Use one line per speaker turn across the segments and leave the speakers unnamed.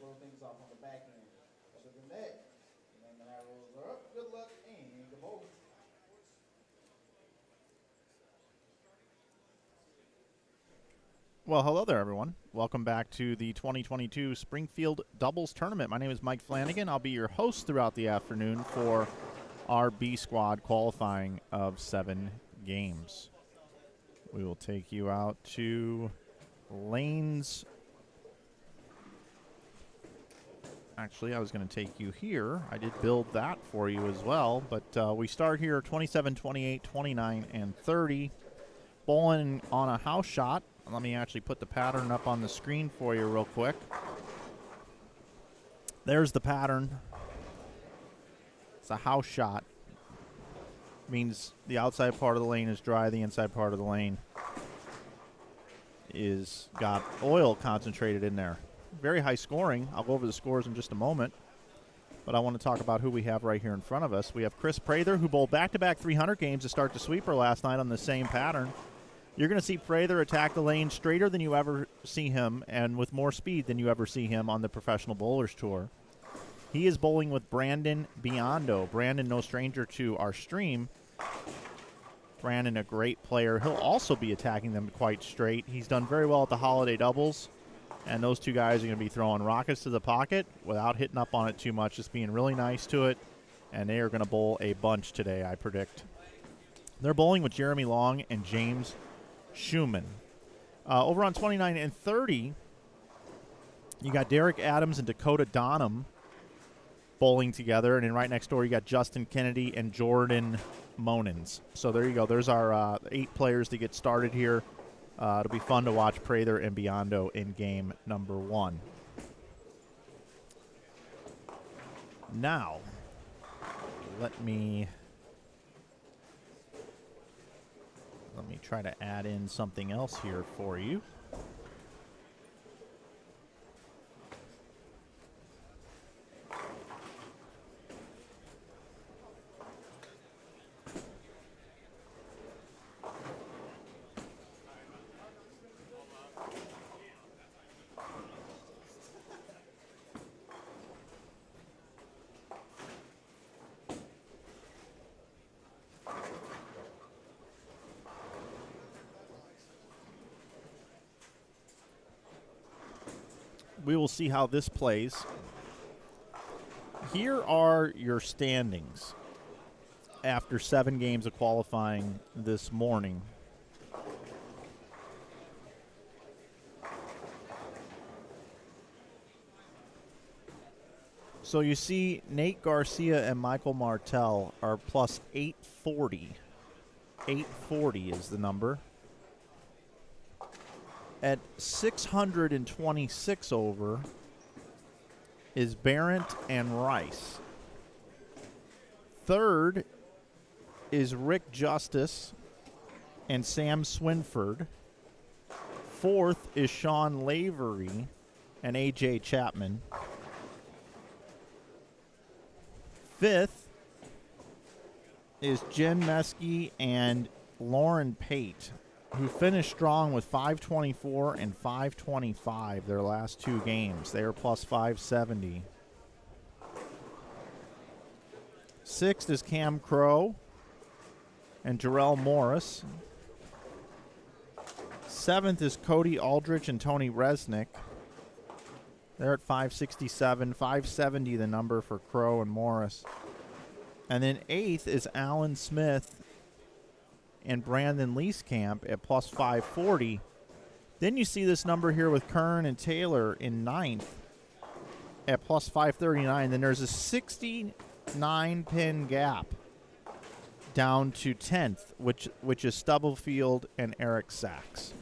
throw things off on the back end. Other than that, name and arrows are up. Good luck and good ball.
Well, hello there, everyone. Welcome back to the 2022 Springfield Doubles Tournament. My name is Mike Flanagan. I'll be your host throughout the afternoon for our B squad qualifying of 7 games. We will take you out to lanes. Actually, I was going to take you here. I did build that for you as well, but we start here 27, 28, 29, and 30. Bowling on a house shot. Let me actually put the pattern up on the screen for you real quick. There's the pattern. It's a house shot. Means the outside part of the lane is dry, the inside part of the lane is got oil concentrated in there. Very high scoring. I'll go over the scores in just a moment. But I want to talk about who we have right here in front of us. We have Chris Prather, who bowled back-to-back 300 games to start the sweeper last night on the same pattern. You're going to see Prather attack the lane straighter than you ever see him and with more speed than you ever see him on the Professional Bowlers Tour. He is bowling with Brandon Biondo. Brandon, no stranger to our stream. Brandon, a great player. He'll also be attacking them quite straight. He's done very well at the holiday doubles, and those two guys are going to be throwing rockets to the pocket without hitting up on it too much, just being really nice to it, and they are going to bowl a bunch today, I predict. They're bowling with Jeremy Long and James Schumann. Over on 29 and 30, you got Derek Adams and Dakota Donham bowling together, and then right next door you got Justin Kennedy and Jordan Monins. So there you go. There's our 8 players to get started here. It'll be fun to watch Prather and Biondo in game number 1. Now, let me try to add in something else here for you. We will see how this plays. Here are your standings after 7 games of qualifying this morning. So you see Nate Garcia and Michael Martell are plus 840. 840 is the number. At 626 over is Barrett and Rice. Third is Rick Justice and Sam Swinford. Fourth is Sean Lavery and A.J. Chapman. Fifth is Jen Meskey and Lauren Pate, who finished strong with 524 and 525 their last 2 games. They are plus 570. Sixth is Cam Crow and Jarrell Morris. Seventh is Cody Aldrich and Tony Resnick. They're at 567, 570 the number for Crow and Morris. And then eighth is Alan Smith and Brandon Leeskamp at plus 540. Then you see this number here with Kern and Taylor in ninth at plus 539. Then there's a 69-pin gap down to 10th, which is Stubblefield and Eric Sachs.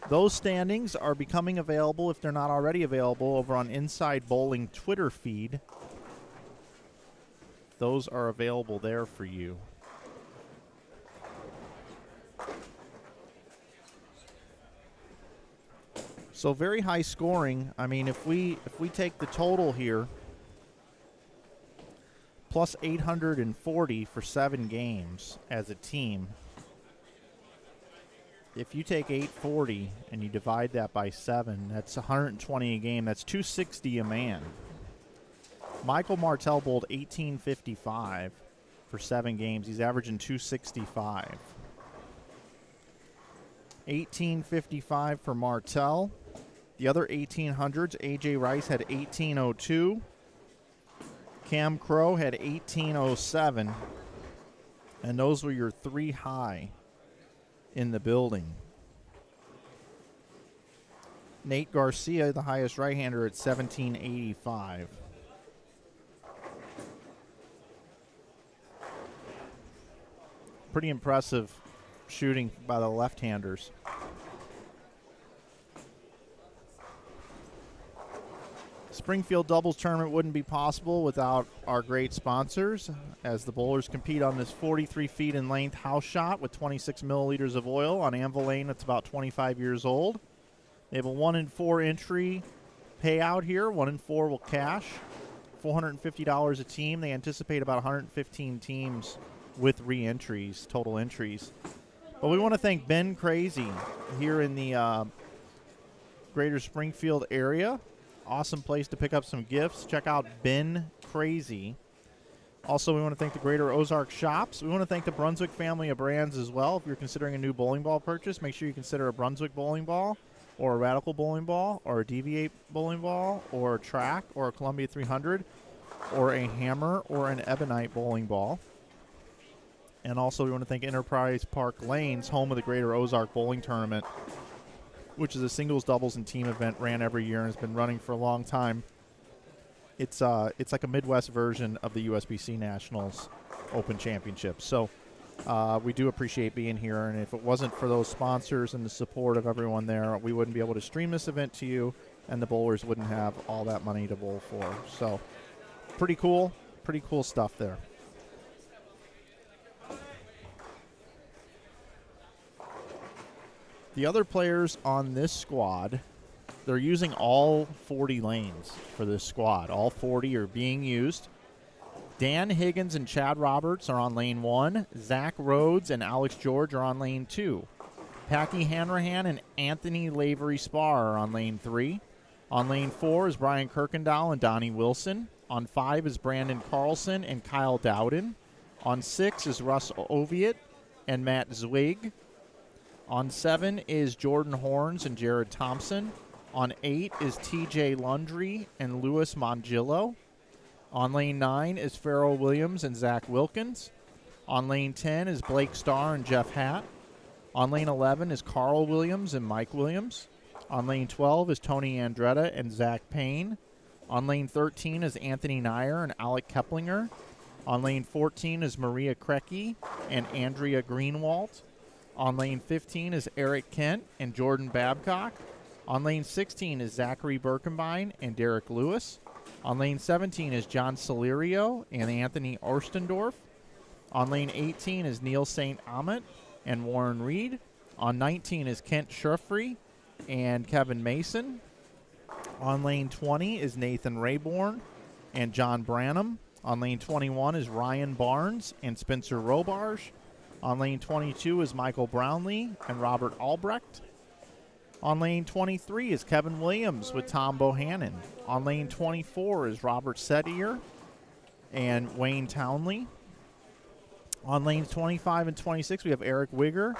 Those standings are becoming available, if they're not already available, over on Inside Bowling Twitter feed. Those are available there for you. So very high scoring. I mean, if we take the total here, plus 840 for 7 games as a team, if you take 840 and you divide that by 7, that's 120 a game. That's 260 a man. Michael Martell bowled 1855 for 7 games. He's averaging 265. 1855 for Martell. The other 1800s, A.J. Rice had 1802. Cam Crow had 1807. And those were your 3 high in the building. Nate Garcia, the highest right-hander, at 1785. Pretty impressive shooting by the left-handers. Springfield doubles tournament wouldn't be possible without our great sponsors, as the bowlers compete on this 43 feet in length house shot with 26 milliliters of oil on anvil lane that's about 25 years old. They have a 1 in 4 entry payout here. 1 in 4 will cash. $450 a team. They anticipate about 115 teams with re-entries, total entries. But we want to thank Ben Crazy here in the greater Springfield area. Awesome place to pick up some gifts. Check out Ben Crazy. Also, we want to thank the Greater Ozark Shops. We want to thank the Brunswick family of brands as well. If you're considering a new bowling ball purchase, make sure you consider a Brunswick bowling ball, or a Radical bowling ball, or a Deviate bowling ball, or a Track, or a Columbia 300, or a Hammer, or an Ebonite bowling ball. And also, we want to thank Enterprise Park Lanes, home of the Greater Ozark Bowling Tournament, which is a singles, doubles, and team event, ran every year and has been running for a long time. It's like a Midwest version of the USBC Nationals Open Championship. So we do appreciate being here, and if it wasn't for those sponsors and the support of everyone there, we wouldn't be able to stream this event to you, and the bowlers wouldn't have all that money to bowl for. So pretty cool stuff there. The other players on this squad, they're using all 40 lanes for this squad. All 40 are being used. Dan Higgins and Chad Roberts are on lane 1. Zach Rhodes and Alex George are on lane 2. Packy Hanrahan and Anthony Lavery Spar are on lane 3. On lane 4 is Brian Kirkendall and Donnie Wilson. On 5 is Brandon Carlson and Kyle Dowden. On 6 is Russ Oviatt and Matt Zwig. On 7 is Jordan Horns and Jared Thompson. On 8 is TJ Lundry and Louis Mongillo. On lane 9 is Farrell Williams and Zach Wilkins. On lane 10 is Blake Starr and Jeff Hatt. On lane 11 is Carl Williams and Mike Williams. On lane 12 is Tony Andretta and Zach Payne. On lane 13 is Anthony Nyer and Alec Keplinger. On lane 14 is Maria Krecky and Andrea Greenwalt. On lane 15 is Eric Kent and Jordan Babcock. On lane 16 is Zachary Birkenbein and Derek Lewis. On lane 17 is John Solirio and Anthony Orstendorf. On lane 18 is Neil St. Amet and Warren Reed. On 19 is Kent Schuffrey and Kevin Mason. On lane 20 is Nathan Rayborn and John Branham. On lane 21 is Ryan Barnes and Spencer Robarge. On lane 22 is Michael Brownlee and Robert Albrecht. On lane 23 is Kevin Williams with Tom Bohannon. On lane 24 is Robert Setier and Wayne Townley. On lanes 25 and 26, we have Eric Wigger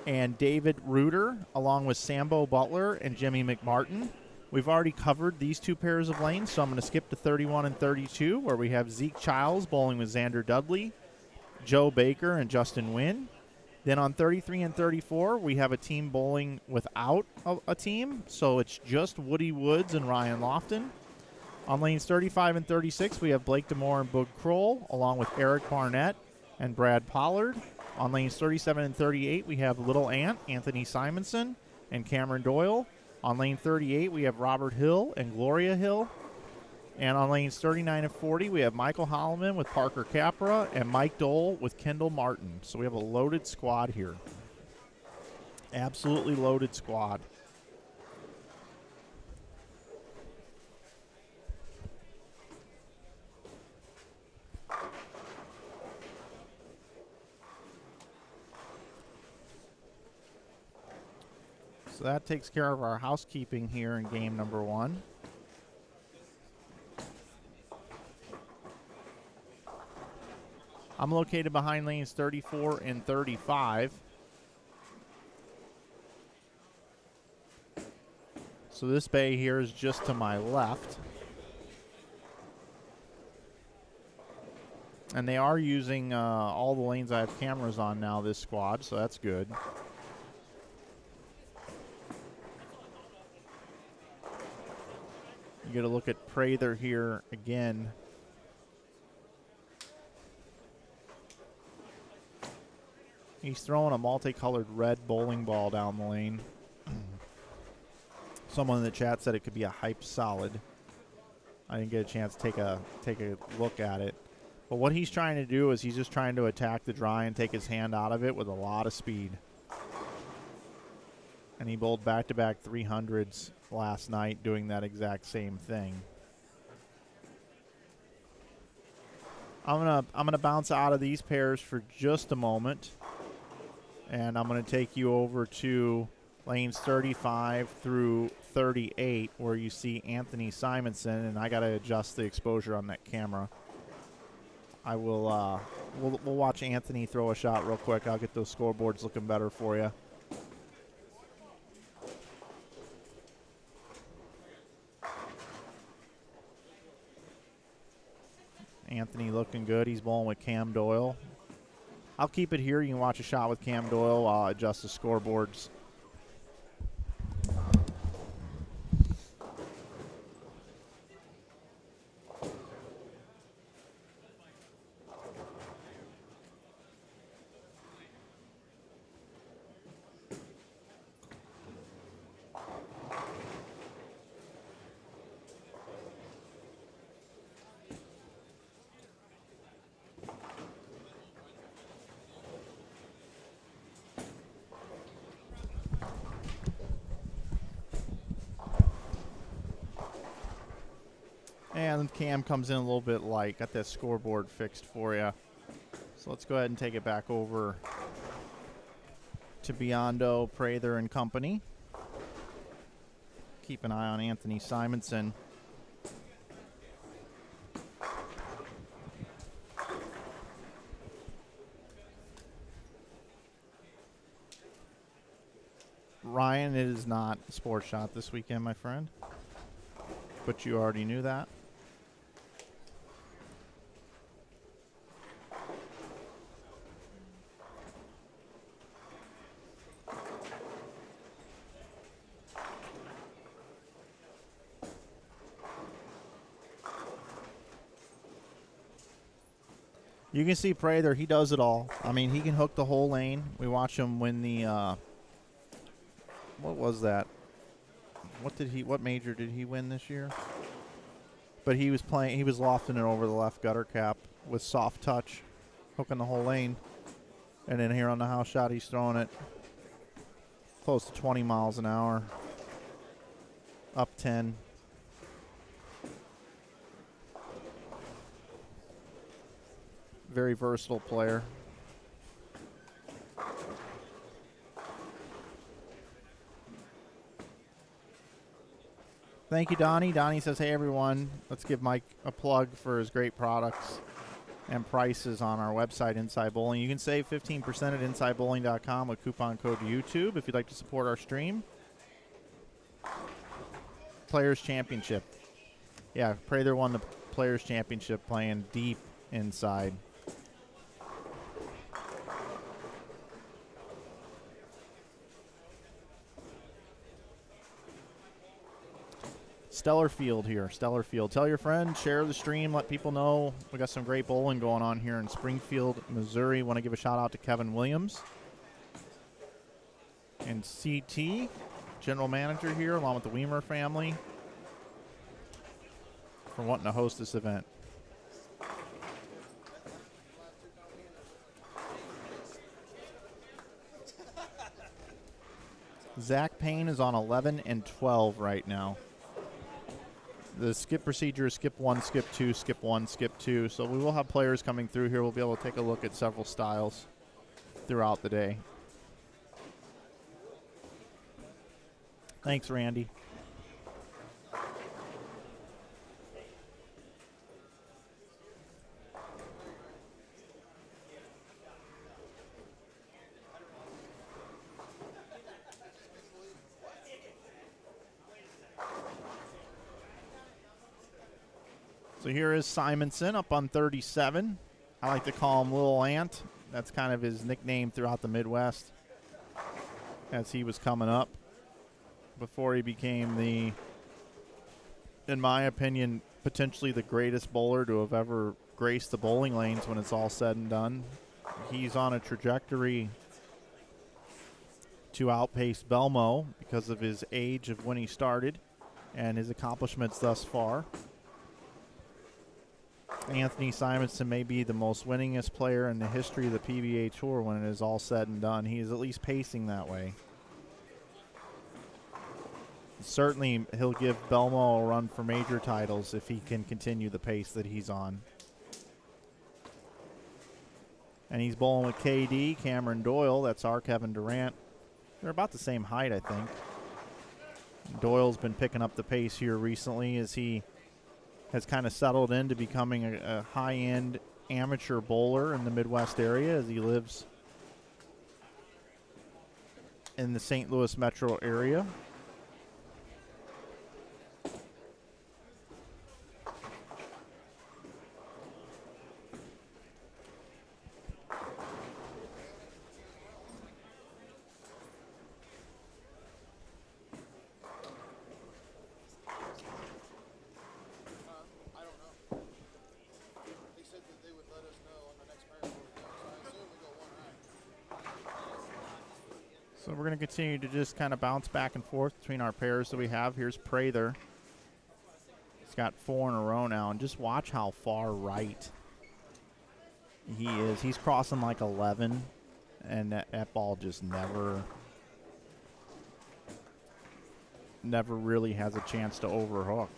and David Reuter, along with Sambo Butler and Jimmy McMartin. We've already covered these 2 pairs of lanes, so I'm going to skip to 31 and 32, where we have Zeke Childs bowling with Xander Dudley, Joe Baker, and Justin Wynn. Then on 33 and 34, we have a team bowling without a team, so it's just Woody Woods and Ryan Lofton. On lanes 35 and 36, we have Blake DeMore and Boog Kroll, along with Eric Barnett and Brad Pollard. On lanes 37 and 38, we have Little Ant, Anthony Simonson, and Cameron Doyle. On lane 38, we have Robert Hill and Gloria Hill. And on lanes 39 and 40, we have Michael Holloman with Parker Capra and Mike Dole with Kendall Martin. So we have a loaded squad here. Absolutely loaded squad. So that takes care of our housekeeping here in game number 1. I'm located behind lanes 34 and 35. So this bay here is just to my left. And they are using all the lanes I have cameras on now, this squad, so that's good. You get a look at Prather here again. He's throwing a multicolored red bowling ball down the lane. Someone in the chat said it could be a hype solid. I didn't get a chance to take a look at it. But what he's trying to do is he's just trying to attack the dry and take his hand out of it with a lot of speed. And he bowled back-to-back 300s last night doing that exact same thing. I'm gonna bounce out of these pairs for just a moment. And I'm going to take you over to lanes 35 through 38 where you see Anthony Simonson, and I got to adjust the exposure on that camera. I will we'll watch Anthony throw a shot real quick. I'll get those scoreboards looking better for you. Anthony looking good. He's bowling with Cam Doyle. I'll keep it here. You can watch a shot with Cam Doyle while I adjust the scoreboards. And Cam comes in a little bit light. Got that scoreboard fixed for you. So let's go ahead and take it back over to Biondo, Prather, and company. Keep an eye on Anthony Simonson. Ryan, it is not Sports Shot this weekend, my friend. But you already knew that. You can see Prather, he does it all. I mean, he can hook the whole lane. We watched him win the, what was that? What major did he win this year? But he was lofting it over the left gutter cap with soft touch, hooking the whole lane. And then here on the house shot, he's throwing it close to 20 miles an hour, up 10. Very versatile player. Thank you, Donnie. Donnie says, hey, everyone, let's give Mike a plug for his great products and prices on our website, Inside Bowling. You can save 15% at InsideBowling.com with coupon code YouTube if you'd like to support our stream. Players Championship. Yeah, Prather won the Players Championship playing deep inside. Stellar Field here, Stellar Field. Tell your friends, share the stream, let people know. We got some great bowling going on here in Springfield, Missouri. Want to give a shout out to Kevin Williams and CT, general manager here, along with the Weimer family, for wanting to host this event. Zach Payne is on 11 and 12 right now. The skip procedure is skip 1, skip 2, skip 1, skip 2. So we will have players coming through here. We'll be able to take a look at several styles throughout the day. Thanks, Randy. So here is Simonson up on 37. I like to call him Little Ant. That's kind of his nickname throughout the Midwest as he was coming up before he became the, in my opinion, potentially the greatest bowler to have ever graced the bowling lanes when it's all said and done. He's on a trajectory to outpace Belmo because of his age of when he started and his accomplishments thus far. Anthony Simonson may be the most winningest player in the history of the PBA Tour when it is all said and done. He is at least pacing that way. Certainly, he'll give Belmo a run for major titles if he can continue the pace that he's on. And he's bowling with KD, Cameron Doyle. That's our Kevin Durant. They're about the same height, I think. Doyle's been picking up the pace here recently as he has kind of settled into becoming a high-end amateur bowler in the Midwest area as he lives in the St. Louis metro area. So we're going to continue to just kind of bounce back and forth between our pairs that we have. Here's Prather. He's got 4 in a row now, and just watch how far right he is. He's crossing like 11, and that ball just never really has a chance to overhook.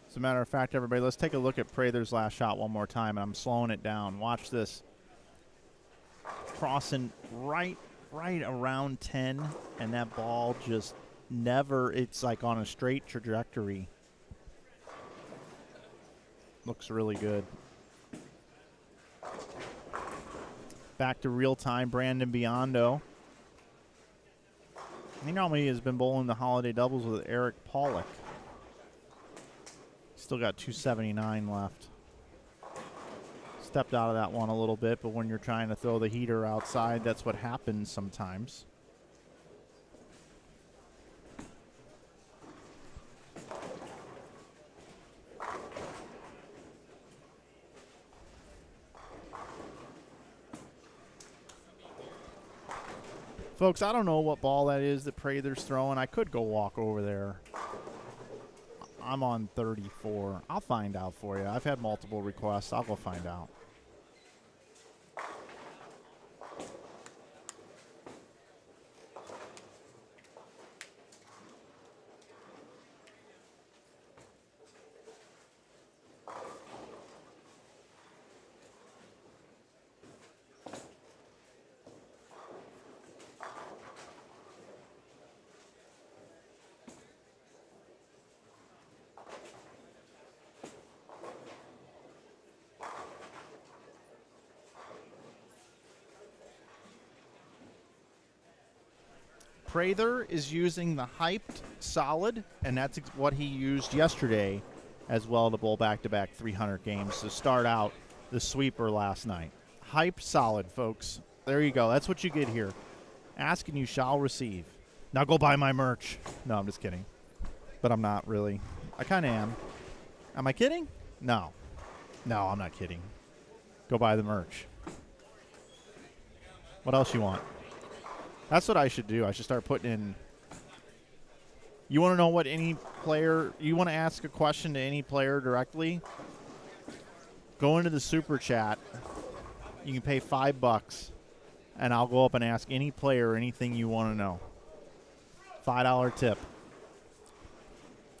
As a matter of fact, everybody, let's take a look at Prather's last shot one more time, and I'm slowing it down. Watch this. Crossing right around 10, and that ball just never, it's like on a straight trajectory. Looks really good. Back to real time, Brandon Biondo. He normally has been bowling the holiday doubles with Eric Pollock. Still got 279 left. Stepped out of that one a little bit, but when you're trying to throw the heater outside, that's what happens sometimes. Folks, I don't know what ball that is that Prather's throwing. I could go walk over there. I'm on 34. I'll find out for you. I've had multiple requests. I'll go find out. Prather is using the hyped solid, and that's what he used yesterday as well to bowl back-to-back 300 games to start out the sweeper last night. Hyped solid, folks. There you go. That's what you get here. Ask and you shall receive. Now go buy my merch. No, I'm just kidding. But I'm not really. I kind of am. Am I kidding? No. No, I'm not kidding. Go buy the merch. What else you want? That's what I should do. I should start putting in. You want to know what any player, you want to ask a question to any player directly? Go into the super chat. You can pay $5, and I'll go up and ask any player anything you want to know. $5 tip.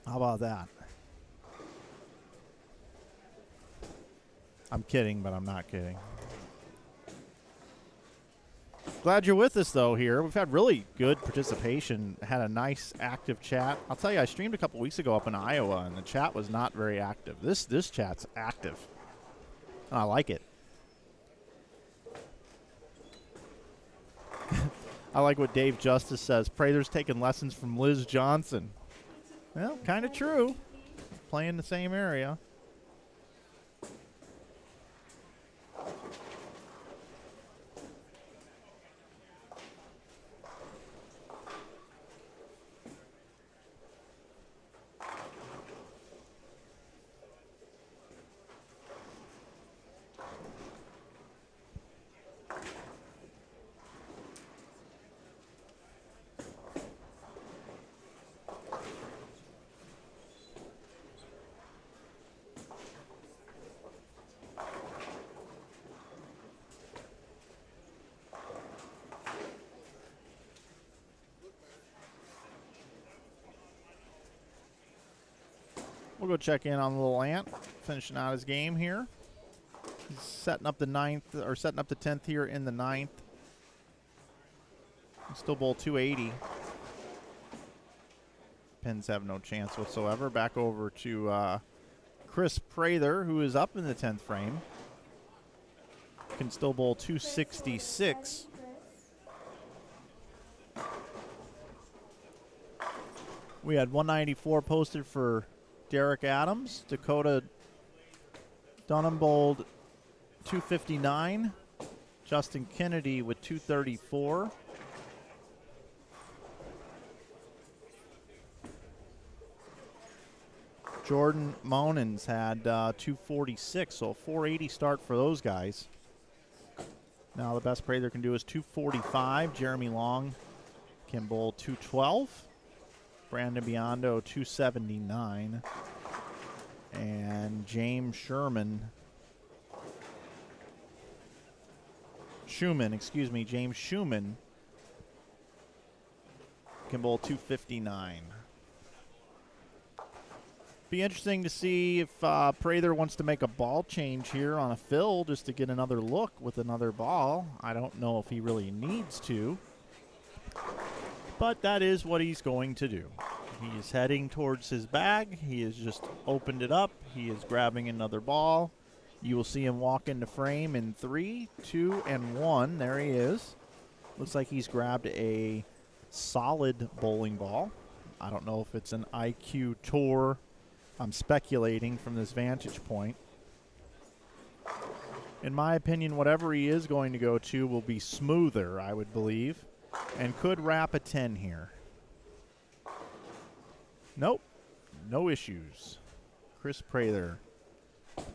How about that? I'm kidding, but I'm not kidding. Glad you're with us, though, here. We've had really good participation. Had a nice, active chat. I'll tell you, I streamed a couple weeks ago up in Iowa, and the chat was not very active. This chat's active, and I like it. I like what Dave Justice says. Prather's taking lessons from Liz Johnson. Well, kind of true. Playing the same area. We'll go check in on little Ant, finishing out his game here. He's setting up the 10th here in the 9th. He still bowl 280. Pins have no chance whatsoever. Back over to Chris Prather, who is up in the 10th frame. Can still bowl 266. We had 194 posted for Derek Adams. Dakota Dunham bowled 259. Justin Kennedy with 234. Jordan Monins had 246, so a 480 start for those guys. Now the best Prather can do is 245. Jeremy Long can bowl 212. Brandon Biondo 279. And James Schumann can bowl 259. Be interesting to see if Prather wants to make a ball change here on a fill just to get another look with another ball. I don't know if he really needs to, but that is what he's going to do. He is heading towards his bag. He has just opened it up. He is grabbing another ball. You will see him walk into frame in 3, 2, and 1. There he is. Looks like he's grabbed a solid bowling ball. I don't know if it's an IQ Tour. I'm speculating from this vantage point. In my opinion, whatever he is going to go to will be smoother, I would believe, and could wrap a 10 here. Nope, no issues. Chris Prather,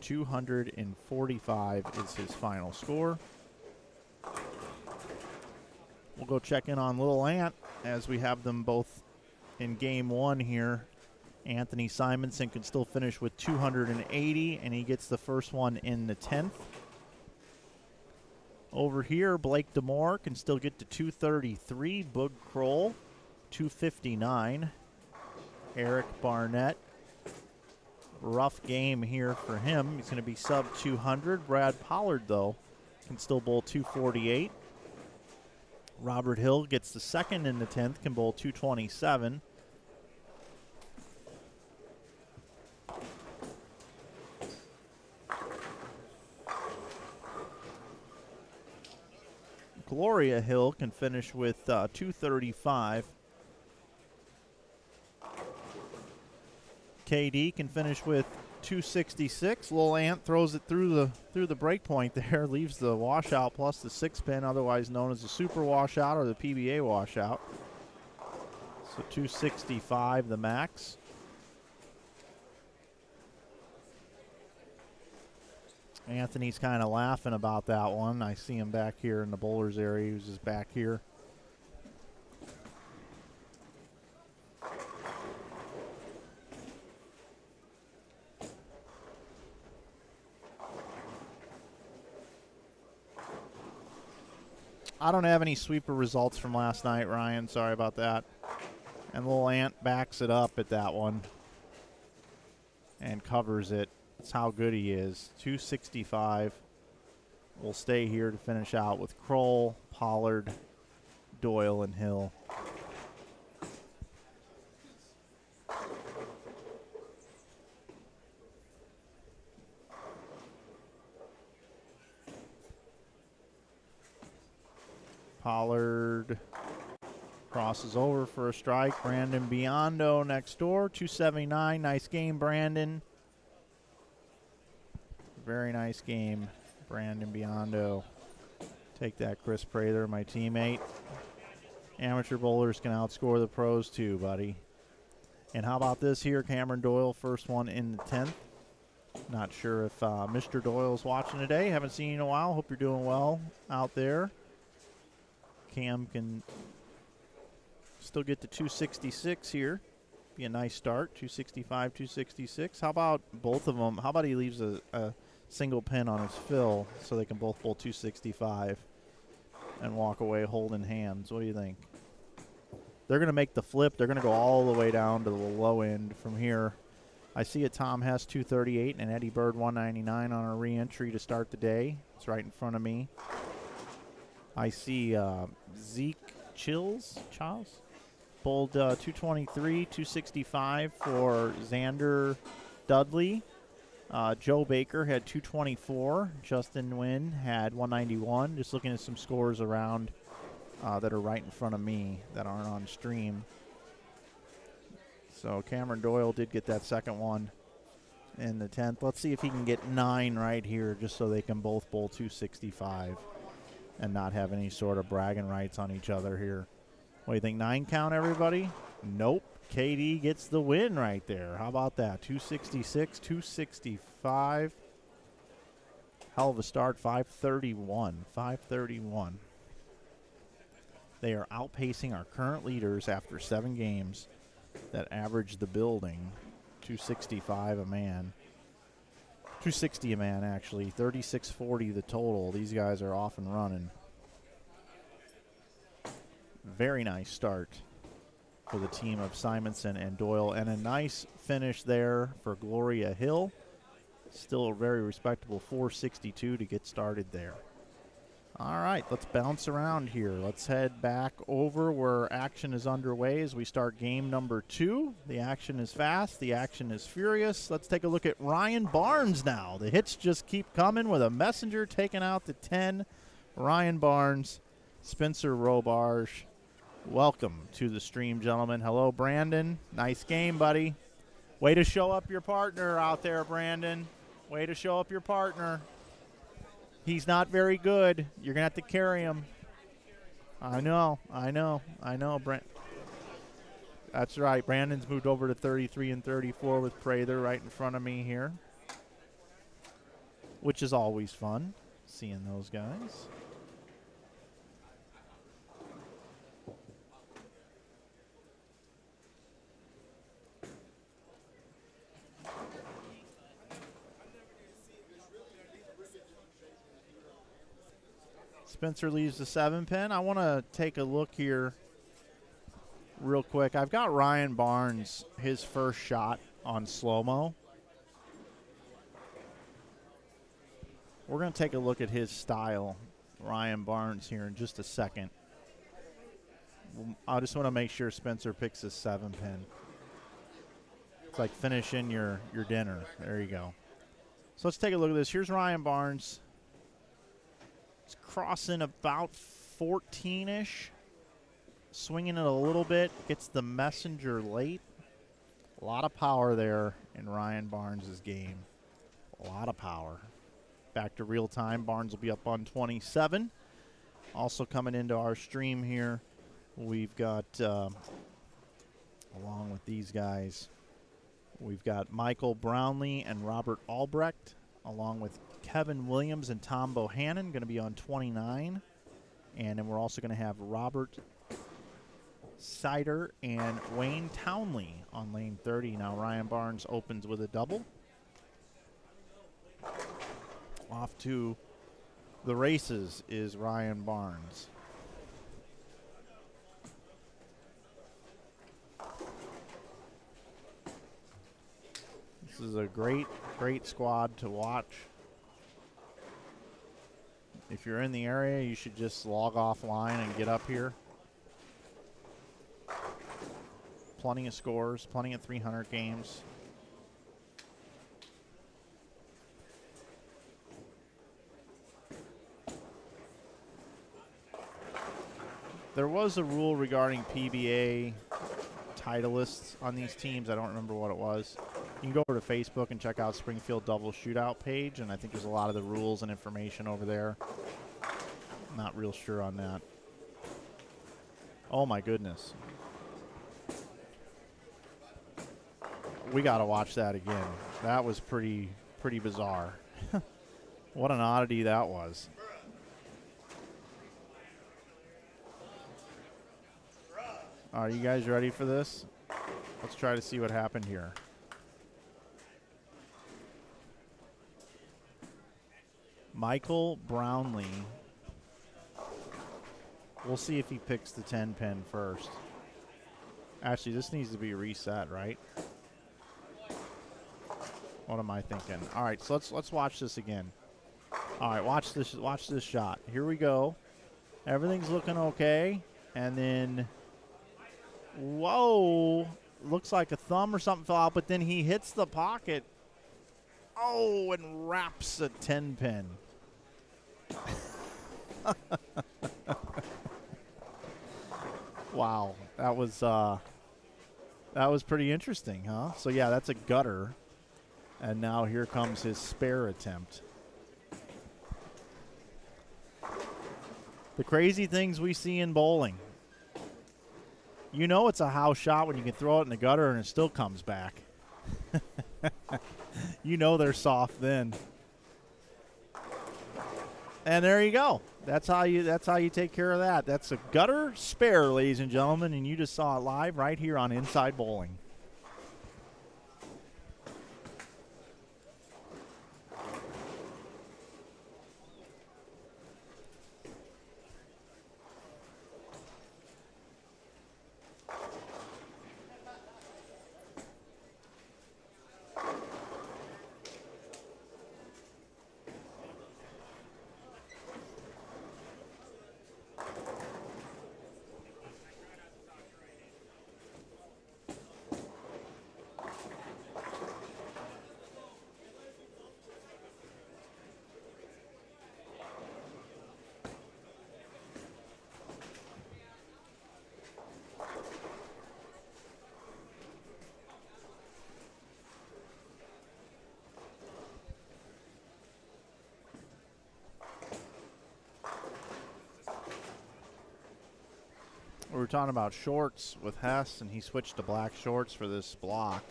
245 is his final score. We'll go check in on Little Ant as we have them both in game 1 here. Anthony Simonson can still finish with 280, and he gets the first one in the 10th. Over here, Blake DeMore can still get to 233. Boog Kroll, 259. Eric Barnett, rough game here for him. He's going to be sub 200. Brad Pollard, though, can still bowl 248. Robert Hill gets the second in the 10th, can bowl 227. Gloria Hill can finish with 235. KD can finish with 266. Lil Ant throws it through the break point there, leaves the washout plus the 6-pin, otherwise known as the super washout or the PBA washout. So 265 the max. Anthony's kind of laughing about that one. I see him back here in the bowlers area. He was just back here. I don't have any sweeper results from last night, Ryan. Sorry about that. And little Ant backs it up at that one and covers it. That's how good he is. 265. We'll stay here to finish out with Kroll, Pollard, Doyle, and Hill. Pollard crosses over for a strike. Brandon Biondo next door, 279. Nice game, Brandon. Very nice game, Brandon Biondo. Take that, Chris Prather, my teammate. Amateur bowlers can outscore the pros too, buddy. And how about this here, Cameron Doyle, first one in the 10th. Not sure if Mr. Doyle's watching today. Haven't seen you in a while. Hope you're doing well out there. Cam can still get to 266 here. Be a nice start, 265, 266. How about both of them? How about he leaves a single pin on his fill so they can both bowl 265 and walk away holding hands? What do you think? They're going to make the flip. They're going to go all the way down to the low end from here. I see a Tom Hess 238 and Eddie Bird 199 on a re-entry to start the day. It's right in front of me. I see Zeke Chills bowled 223, 265 for Xander Dudley. Joe Baker had 224. Justin Nguyen had 191. Just looking at some scores around that are right in front of me that aren't on stream. So Cameron Doyle did get that second one in the 10th. Let's see if he can get 9 right here just so they can both bowl 265 and not have any sort of bragging rights on each other here. What do you think, 9 count, everybody? Nope. KD gets the win right there. How about that? 266, 265. Hell of a start, 531. 531. They are outpacing our current leaders after 7 games that average the building 265 a man. 260 a man, actually. 3640 the total. These guys are off and running. Very nice start for the team of Simonson and Doyle. And a nice finish there for Gloria Hill. Still a very respectable 462 to get started there. All right, let's bounce around here. Let's head back over where action is underway as we start game number 2. The action is fast. The action is furious. Let's take a look at Ryan Barnes now. The hits just keep coming with a messenger taking out the 10. Ryan Barnes, Spencer Robarge. Welcome to the stream, gentlemen. Hello, Brandon. Nice game, buddy. Way to show up your partner out there, Brandon. Way to show up your partner. He's not very good. You're going to have to carry him. I know, Brent. That's right. Brandon's moved over to 33 and 34 with Prather right in front of me here, which is always fun, seeing those guys. Spencer leaves the 7 pin. I want to take a look here real quick. I've got Ryan Barnes, his first shot on slow-mo. We're going to take a look at his style, Ryan Barnes, here in just a second. I just want to make sure Spencer picks his 7 pin. It's like finishing your dinner. There you go. So let's take a look at this. Here's Ryan Barnes. It's crossing about 14-ish. Swinging it a little bit. Gets the messenger late. A lot of power there in Ryan Barnes' game. A lot of power. Back to real time. Barnes will be up on 27. Also coming into our stream here, we've got, along with these guys, we've got Michael Brownlee and Robert Albrecht, along with Kevin Williams and Tom Bohannon, going to be on 29. And then we're also going to have Robert Sider and Wayne Townley on lane 30. Now Ryan Barnes opens with a double. Off to the races is Ryan Barnes. This is a great, great squad to watch. If you're in the area, you should just log offline and get up here. Plenty of scores, plenty of 300 games. There was a rule regarding PBA titleists on these teams. I don't remember what it was. You can go over to Facebook and check out Springfield Double Shootout page, and I think there's a lot of the rules and information over there. I'm not real sure on that. Oh my goodness. We got to watch that again. That was pretty bizarre. What an oddity that was. Are you guys ready for this? Let's try to see what happened here. Michael Brownlee. We'll see if he picks the 10 pin first. Actually, this needs to be reset, right? What am I thinking? All right, so let's watch this again. All right, watch this shot. Here we go. Everything's looking okay, and then whoa, looks like a thumb or something fell out, but then he hits the pocket. Oh, and wraps a 10 pin. Wow, that was pretty interesting, huh? So yeah, that's a gutter, and now here comes his spare attempt. The crazy things we see in bowling. You know it's a house shot when you can throw it in the gutter and it still comes back. You know they're soft then. And there you go. That's how you take care of that. That's a gutter spare, ladies and gentlemen, and you just saw it live right here on Inside Bowling. We were talking about shorts with Hess, and he switched to black shorts for this block,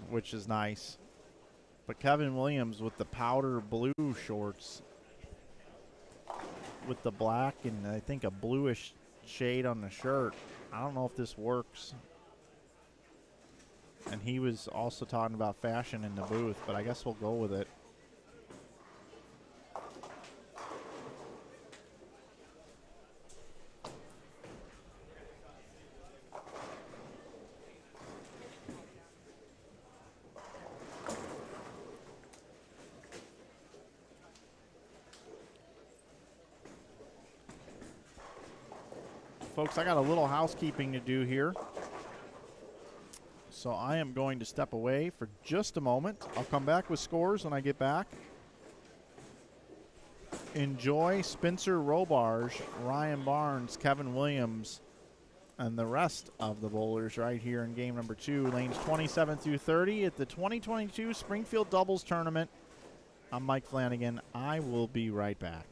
which is nice. But Kevin Williams with the powder blue shorts with the black and I think a bluish shade on the shirt. I don't know if this works. And he was also talking about fashion in the booth, but I guess we'll go with it. Folks, I got a little housekeeping to do here. So I am going to step away for just a moment. I'll come back with scores when I get back. Enjoy Spencer Robarge, Ryan Barnes, Kevin Williams, and the rest of the bowlers right here in game number 2, lanes 27 through 30 at the 2022 Springfield Doubles Tournament. I'm Mike Flanagan. I will be right back.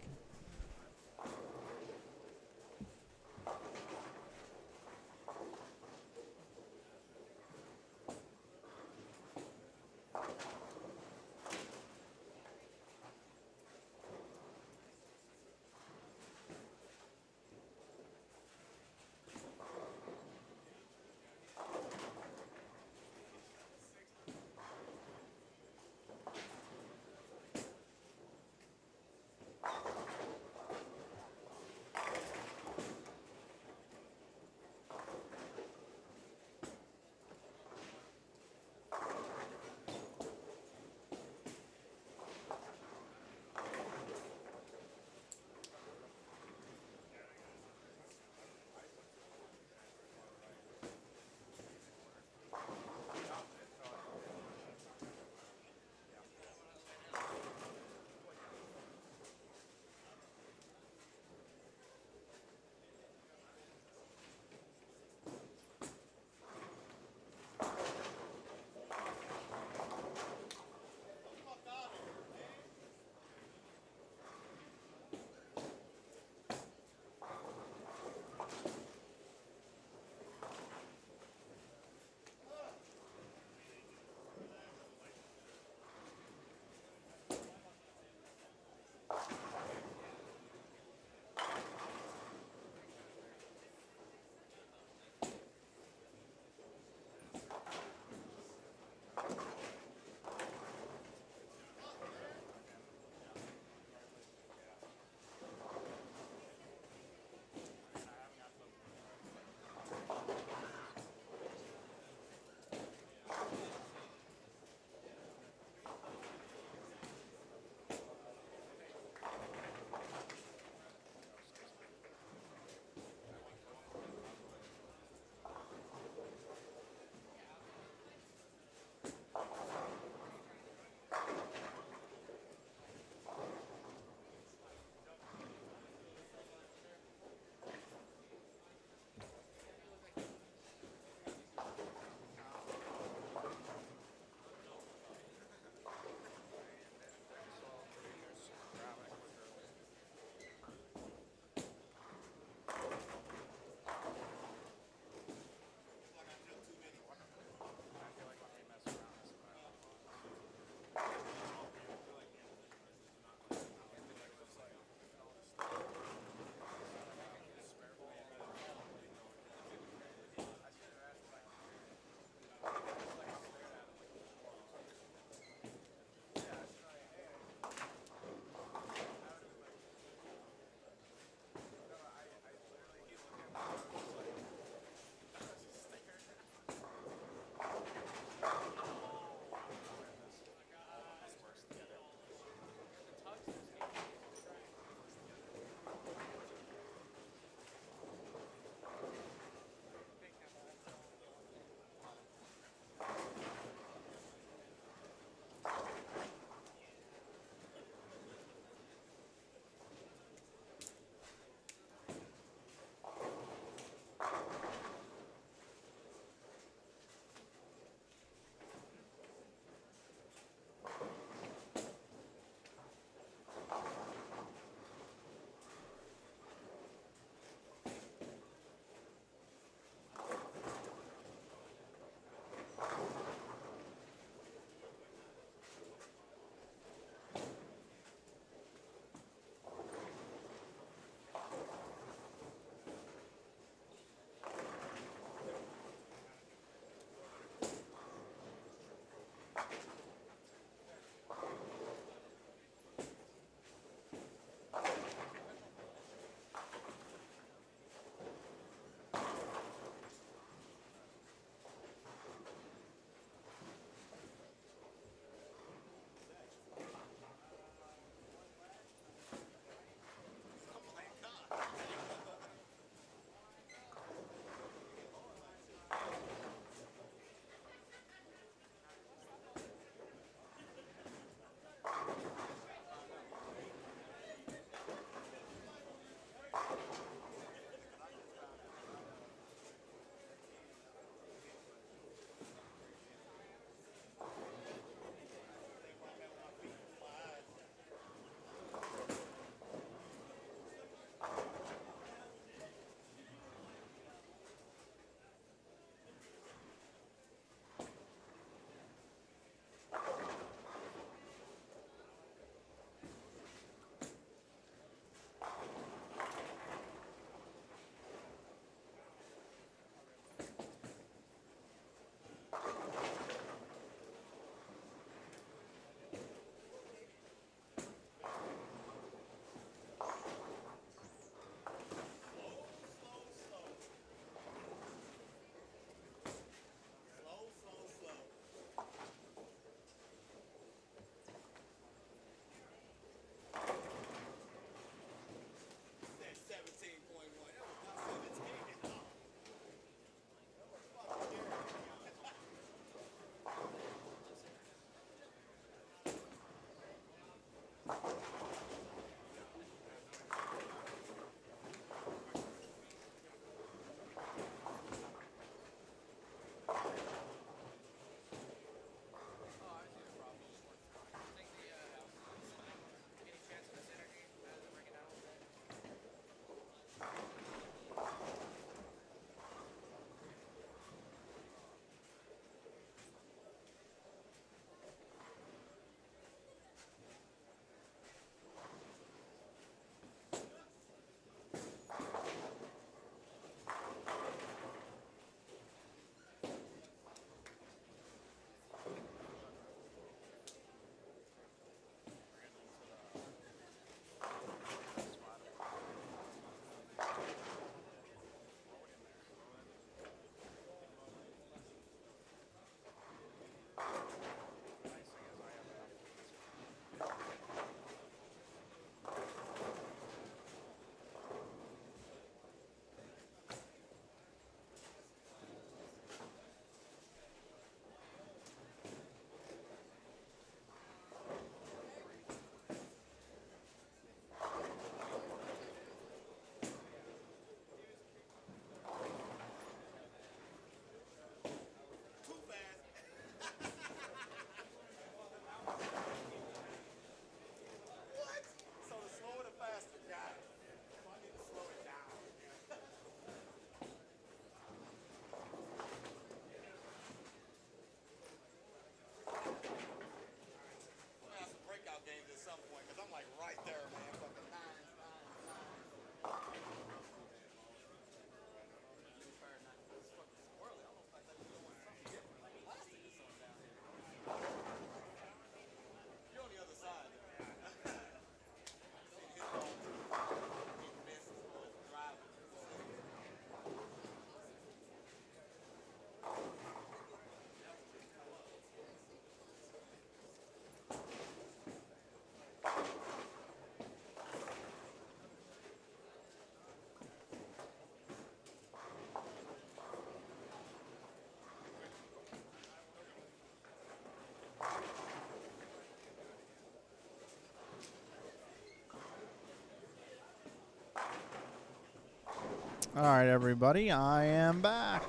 All right, everybody, I am back.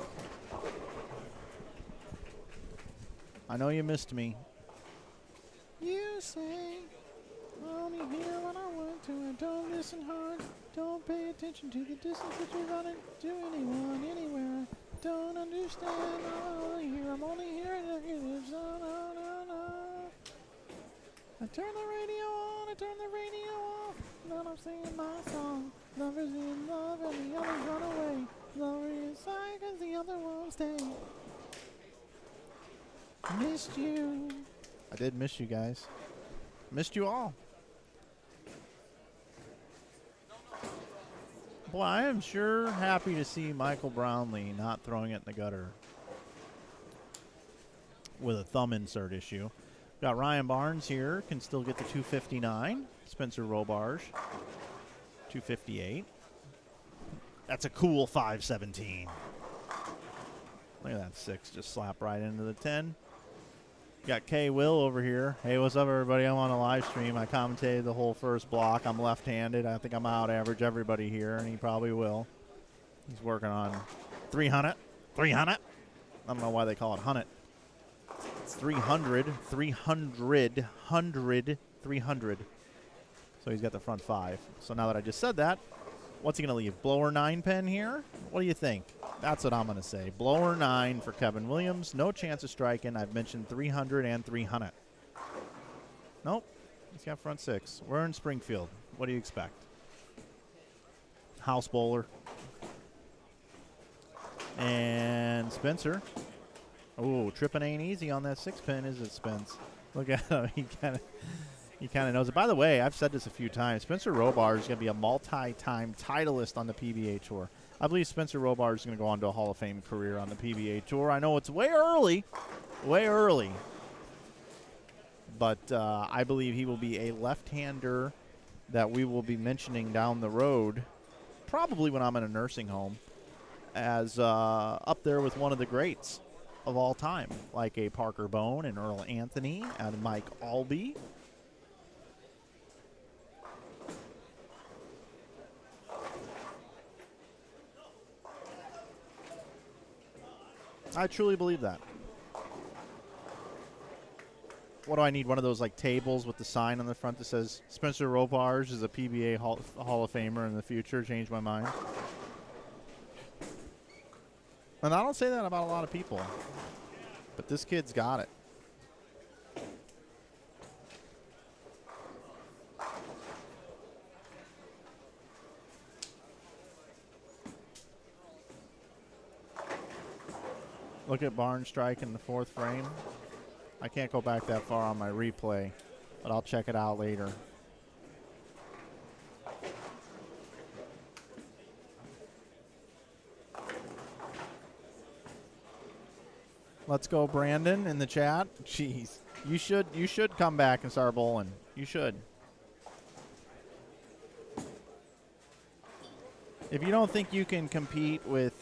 I know you missed me. You say, only hear what I want to, and don't listen hard. Don't pay attention to the distance that you're running to anyone, anywhere. Don't understand, I'm only hearing negatives. No, no, no, no. I turn the radio on, I turn the radio off. Then I'm singing my song. Lovers in love and the others run away. Lover inside cause the other won't stay. Missed you. I did miss you guys. Missed you all. Boy, I am sure happy to see Michael Brownlee not throwing it in the gutter with a thumb insert issue. Got Ryan Barnes here, can still get the 259. Spencer Robarge, 258. That's a cool 517. Look at that 6 just slap right into the 10. Got K. Will over here. Hey, what's up, everybody? I'm on a live stream. I commentated the whole first block. I'm left-handed. I think I'm out-average everybody here, and he probably will. He's working on 300. 300. I don't know why they call it 100. It's 300, 300, 100, 300. So he's got the front 5. So now that I just said that, what's he going to leave? Blower 9 pin here? What do you think? That's what I'm going to say. Blower 9 for Kevin Williams. No chance of striking. I've mentioned 300 and 300. Nope. He's got front 6. We're in Springfield. What do you expect? House bowler. And Spencer. Oh, tripping ain't easy on that 6 pin, is it, Spence? Look at him. He kind of knows it. By the way, I've said this a few times. Spencer Robar is going to be a multi-time titleist on the PBA Tour. I believe Spencer Robar is going to go on to a Hall of Fame career on the PBA Tour. I know it's way early, but I believe he will be a left-hander that we will be mentioning down the road, probably when I'm in a nursing home, as up there with one of the greats of all time, like a Parker Bone and Earl Anthony and Mike Albee. I truly believe that. What do I need? One of those like tables with the sign on the front that says Spencer Robarge is a PBA Hall of Famer in the future. Changed my mind. And I don't say that about a lot of people, but this kid's got it. Look at Barnes strike in the 4th frame. I can't go back that far on my replay, but I'll check it out later. Let's go, Brandon, in the chat. Jeez, you should come back and start bowling. You should. If you don't think you can compete with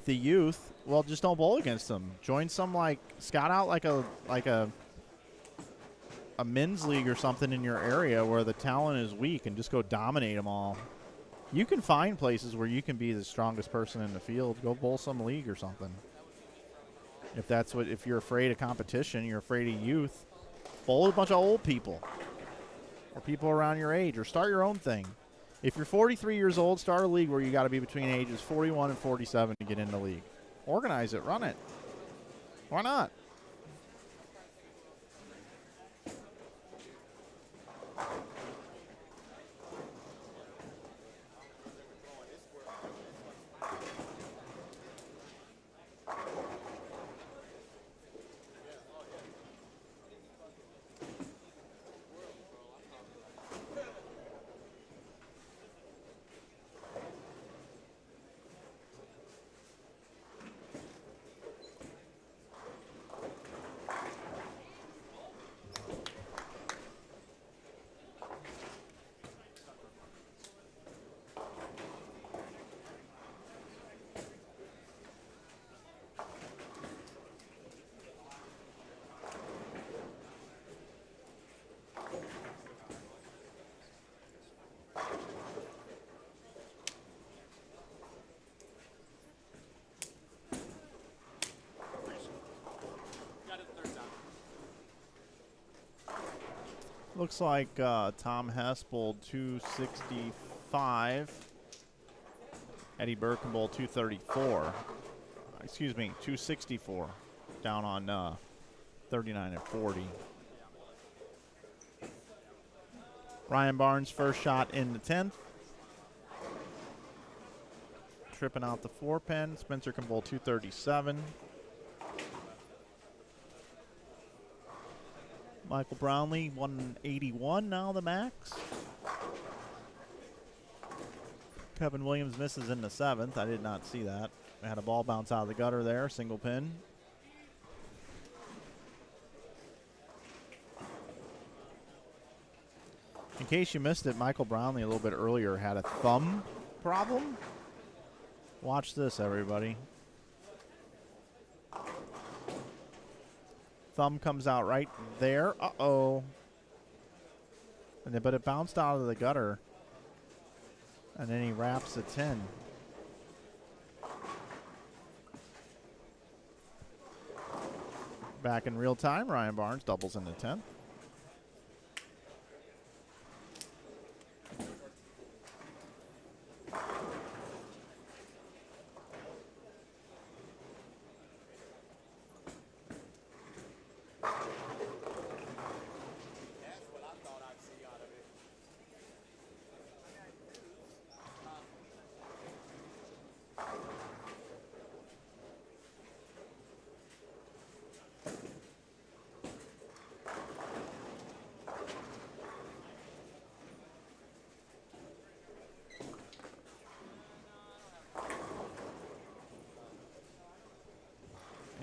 the youth, well, just don't bowl against them. Join some scout out like a men's league or something in your area where the talent is weak, and just go dominate them all. You can find places where you can be the strongest person in the field. Go bowl some league or something. If you're afraid of competition, you're afraid of youth, bowl with a bunch of old people or people around your age, or start your own thing. If you're 43 years old, start a league where you got to be between ages 41 and 47 to get in the league. Organize it, run it. Why not? Looks like Tom Hess bowled 265. Eddie Burke bowled 234. Excuse me, 264. Down on 39 and 40. Ryan Barnes first shot in the 10th. Tripping out the 4-pin. Spencer can bowl 237. Michael Brownlee, 181 now the max. Kevin Williams misses in the 7th. I did not see that. I had a ball bounce out of the gutter there, single pin. In case you missed it, Michael Brownlee a little bit earlier had a thumb problem. Watch this, everybody. Thumb comes out right there. Uh-oh. But it bounced out of the gutter. And then he wraps the 10. Back in real time, Ryan Barnes doubles in the 10th.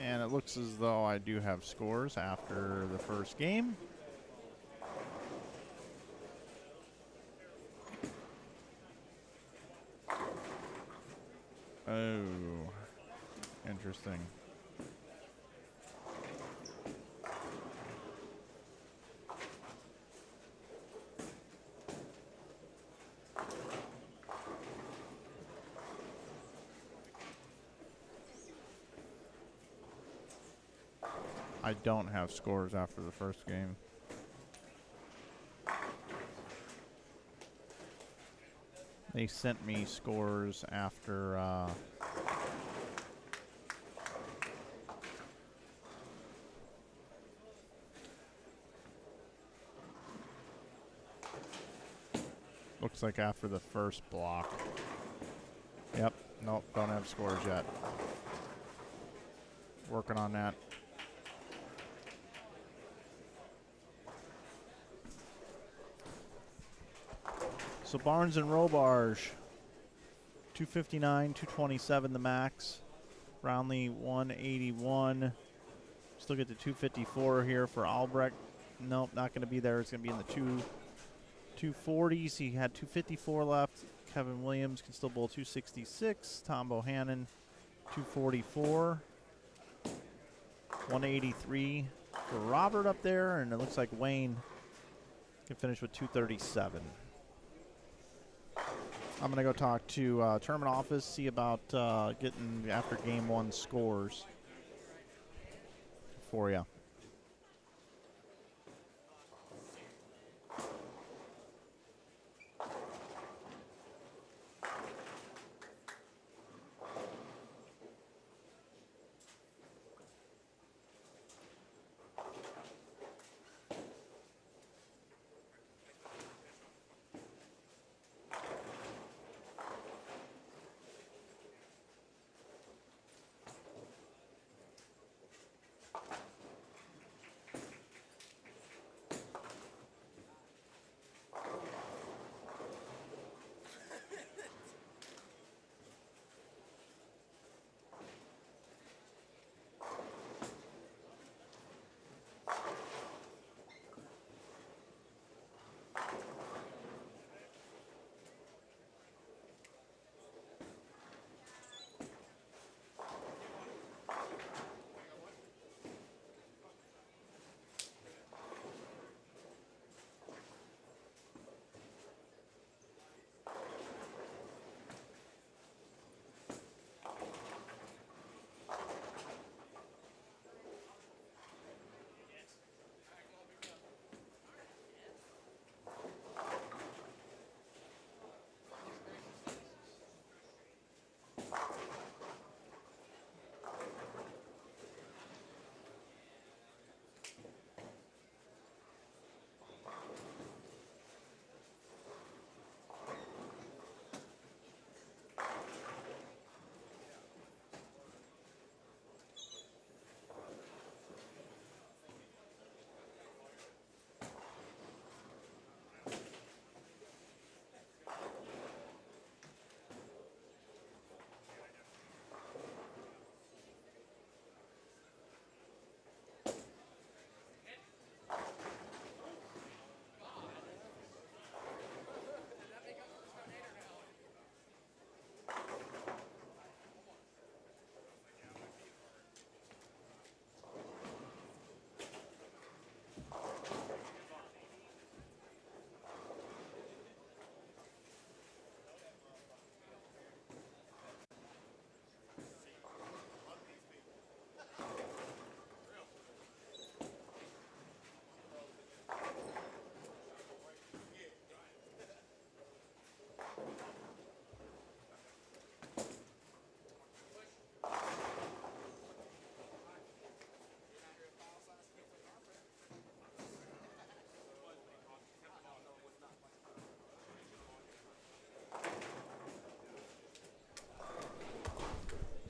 And it looks as though I do have scores after the first game. Oh, interesting. I don't have scores after the first game. They sent me scores after looks like after the first block. Yep, nope, don't have scores yet. Working on that. So Barnes and Robarge, 259, 227 the max. Brownlee, 181. Still get the 254 here for Albrecht. Nope, not going to be there. It's going to be in the 240s. He had 254 left. Kevin Williams can still bowl 266. Tom Bohannon, 244. 183 for Robert up there. And it looks like Wayne can finish with 237. I'm going to go talk to tournament office, see about getting after game one scores for you.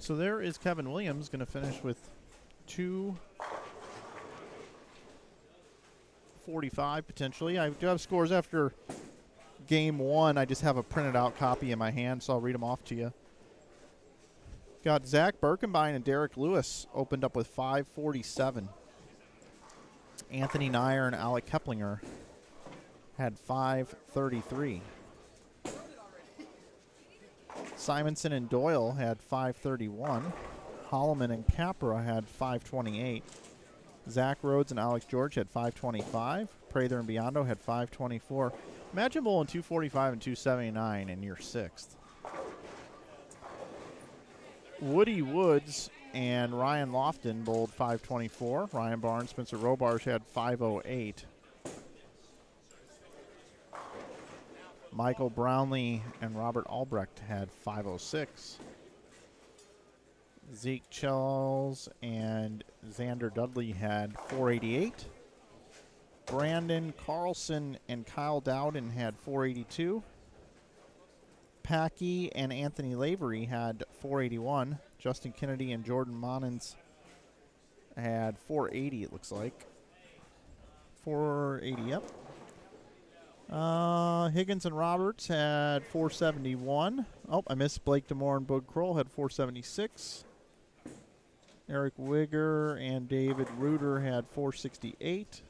So there is Kevin Williams going to finish with 245 potentially. I do have scores after game 1. I just have a printed out copy in my hand, so I'll read them off to you. Got Zach Birkenbein and Derek Lewis opened up with 547. Anthony Nyer and Alec Keplinger had 533. Simonson and Doyle had 531. Holloman and Capra had 528. Zach Rhodes and Alex George had 525. Prather and Biondo had 524. Imagine bowling 245 and 279 in your 6th. Woody Woods and Ryan Lofton bowled 524. Ryan Barnes, Spencer Robarge had 508. Michael Brownlee and Robert Albrecht had 506. Zeke Chells and Xander Dudley had 488. Brandon Carlson and Kyle Dowden had 482. Packy and Anthony Lavery had 481. Justin Kennedy and Jordan Monins had 480, it looks like. 480, yep. Higgins and Roberts had 471. Oh, I missed Blake DeMore and Bud Kroll had 476. Eric Wigger and David Reuter had 468.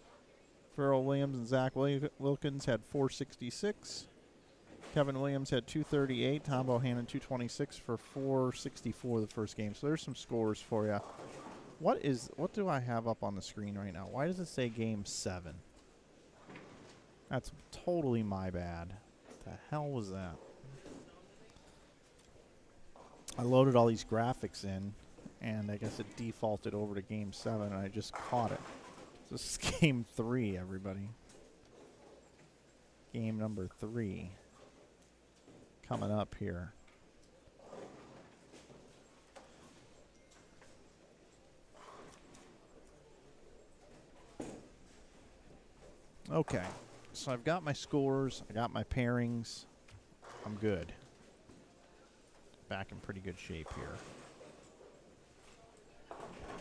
Farrell Williams and Zach Wilkins had 466. Kevin Williams had 238. Tom Bohannon 226 for 464 the first game. So there's some scores for you. What do I have up on the screen right now? Why does it say game 7? That's totally my bad. What the hell was that? I loaded all these graphics in, and I guess it defaulted over to game 7, and I just caught it. So this is game 3, everybody. Game number 3. Coming up here. Okay. So I've got my scores, I got my pairings, I'm good. Back in pretty good shape here.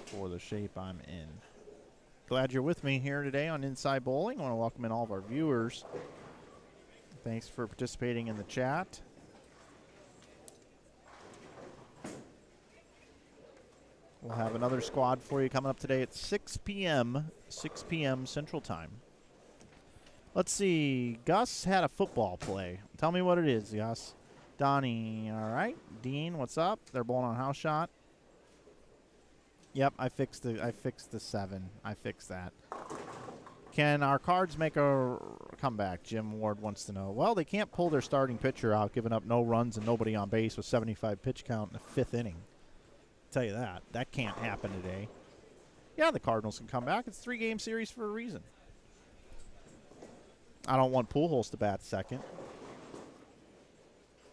For the shape I'm in. Glad you're with me here today on Inside Bowling. I want to welcome in all of our viewers. Thanks for participating in the chat. We'll have another squad for you coming up today at 6 p.m. 6 p.m. Central Time. Let's see. Gus had a football play. Tell me what it is, Gus. Donnie, all right. Dean, what's up? They're bowling on house shot. Yep, I fixed the 7. I fixed that. Can our Cards make a comeback? Jim Ward wants to know. Well, they can't pull their starting pitcher out, giving up no runs and nobody on base with 75 pitch count in the 5th inning. I'll tell you that. That can't happen today. Yeah, the Cardinals can come back. It's a 3-game series for a reason. I don't want Pujols to bat second.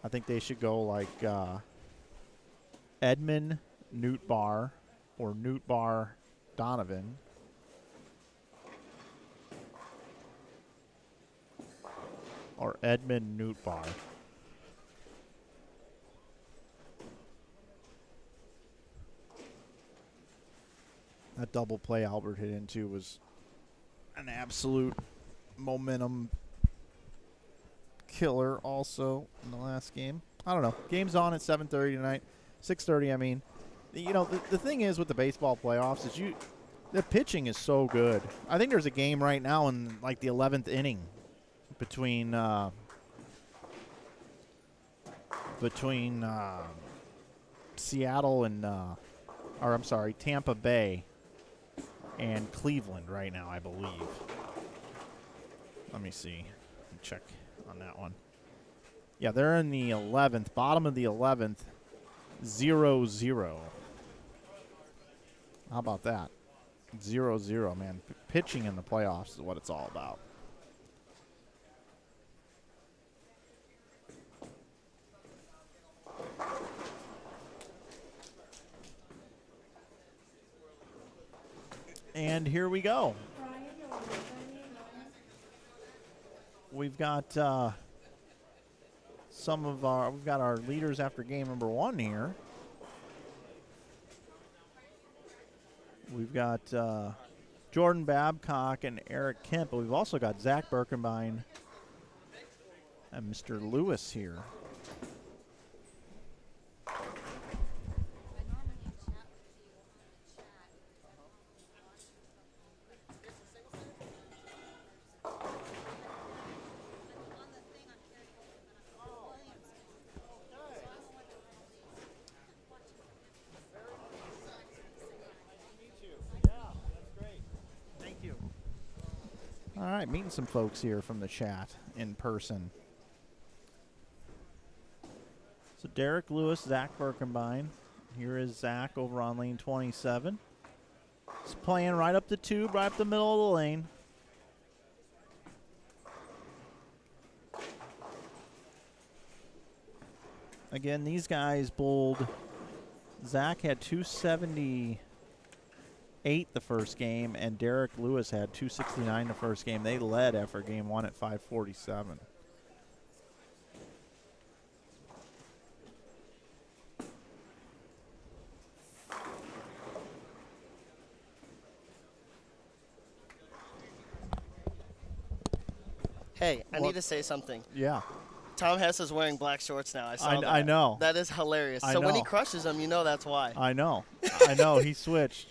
I think they should go like Edman, Nootbaar, or Nootbaar, Donovan. Or Edman, Nootbaar. That double play Albert hit into was an absolute momentum killer also in the last game. I don't know. Game's on at 7:30 tonight. 6:30, I mean. You know, the thing is with the baseball playoffs is the pitching is so good. I think there's a game right now in like the 11th inning between Seattle and Tampa Bay and Cleveland right now, I believe. Let me see. Check on that one. Yeah, they're in the 11th, bottom of the 11th, 0-0. How about that? 0-0, man. Pitching in the playoffs is what it's all about. And here we go. We've got we've got our leaders after game number 1 here. We've got Jordan Babcock and Eric Kemp, but we've also got Zach Birkenbein and Mr. Lewis here. All right, meeting some folks here from the chat in person. So Derek Lewis, Zach Birkenbein. Here is Zach over on lane 27. He's playing right up the tube, right up the middle of the lane. Again, these guys bowled. Zach had 278 the first game, and Derek Lewis had 269 the first game. They led after game one at 547.
Hey, I need to say something.
Yeah.
Tom Hess is wearing black shorts now. I saw that.
I know.
That is hilarious.
I
So when he
know.
crushes them, you know that's why.
I know. I know. He switched.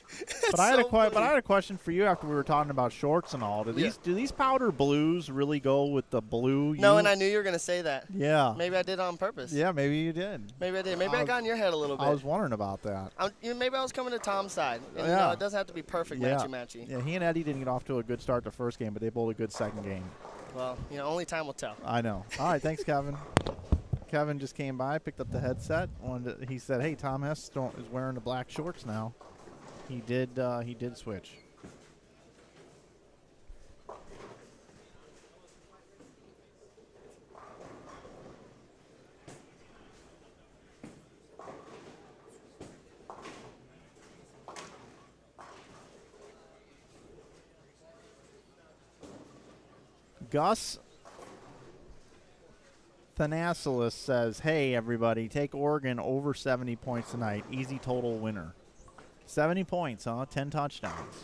But I had a question for you after we were talking about shorts and all. Do these powder blues really go with the blue?
No, and I knew you were going to say that.
Yeah.
Maybe I did on purpose.
Yeah, maybe you did.
Maybe I did. Maybe I got in your head a little bit.
I was wondering about that.
Maybe I was coming to Tom's side. And,
Yeah.
it doesn't have to be perfect matchy-matchy.
Yeah, he and Eddie didn't get off to a good start the first game, but they bowled a good second game.
Well, only time will tell.
I know. All right, thanks, Kevin. Kevin just came by, picked up the headset. He said, "Hey, Tom Hess is wearing the black shorts now." He did switch. Gus Thanassilis says, "Hey, everybody, take Oregon over 70 points tonight. Easy total winner." 70 points, huh? 10 touchdowns.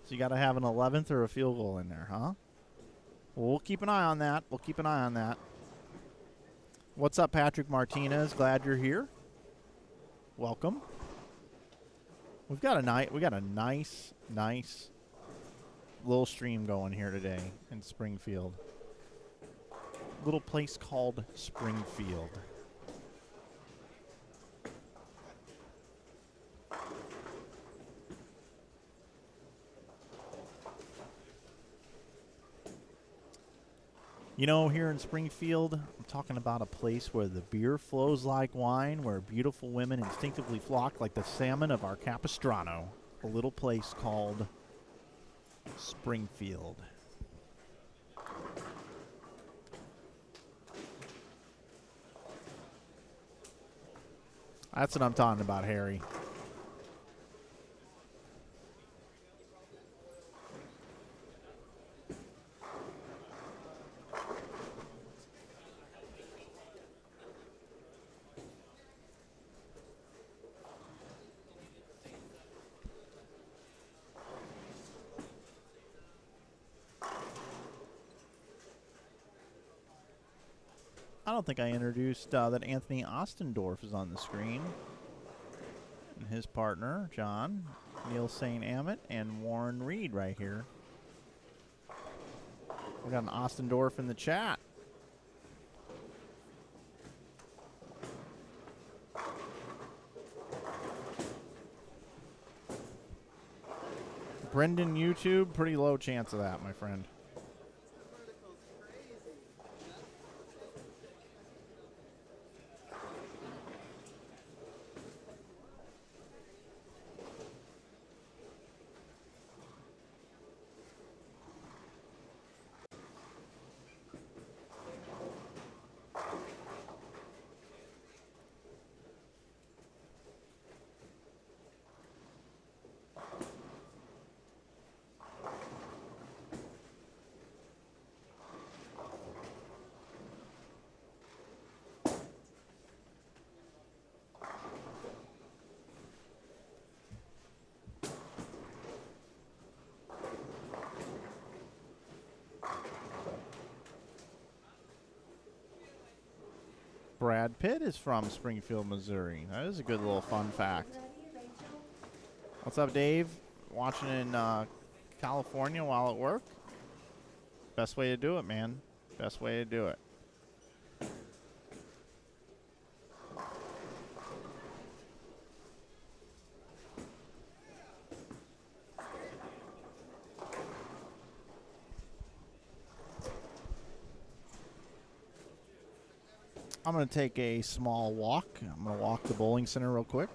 So you got to have an 11th or a field goal in there, huh? Well, we'll keep an eye on that. What's up, Patrick Martinez? Glad you're here. Welcome. We got a nice little stream going here today in Springfield. Little place called Springfield. Here in Springfield, I'm talking about a place where the beer flows like wine, where beautiful women instinctively flock like the salmon of our Capistrano. A little place called Springfield. That's what I'm talking about, Harry. I don't think I introduced that Anthony Ostendorf is on the screen. And his partner, John, Neil St. Ammett, and Warren Reed right here. We got an Ostendorf in the chat. Brendan YouTube, pretty low chance of that, my friend. Brad Pitt is from Springfield, Missouri. That is a good little fun fact. What's up, Dave? Watching in California while at work? Best way to do it, man. Best way to do it. I'm going to take a small walk. I'm going to walk the bowling center real quick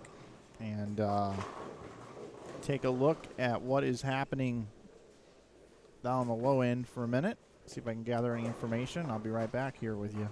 and take a look at what is happening down the low end for a minute. See if I can gather any information. I'll be right back here with you.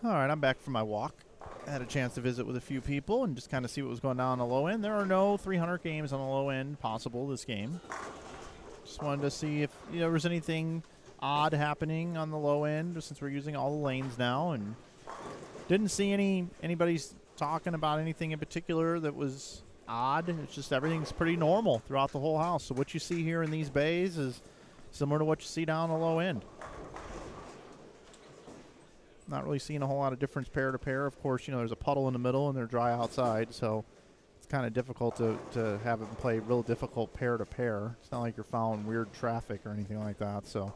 All right, I'm back from my walk. I had a chance to visit with a few people and just kind of see what was going on the low end. There are no 300 games on the low end possible this game. Just wanted to see if there was anything odd happening on the low end since we're using all the lanes now, and didn't see anybody's talking about anything in particular that was odd. It's just everything's pretty normal throughout the whole house. So what you see here in these bays is similar to what you see down the low end. Not really seeing a whole lot of difference pair to pair. Of course, there's a puddle in the middle and they're dry outside, so it's kind of difficult to have it play real difficult pair to pair. It's not like you're following weird traffic or anything like that, so.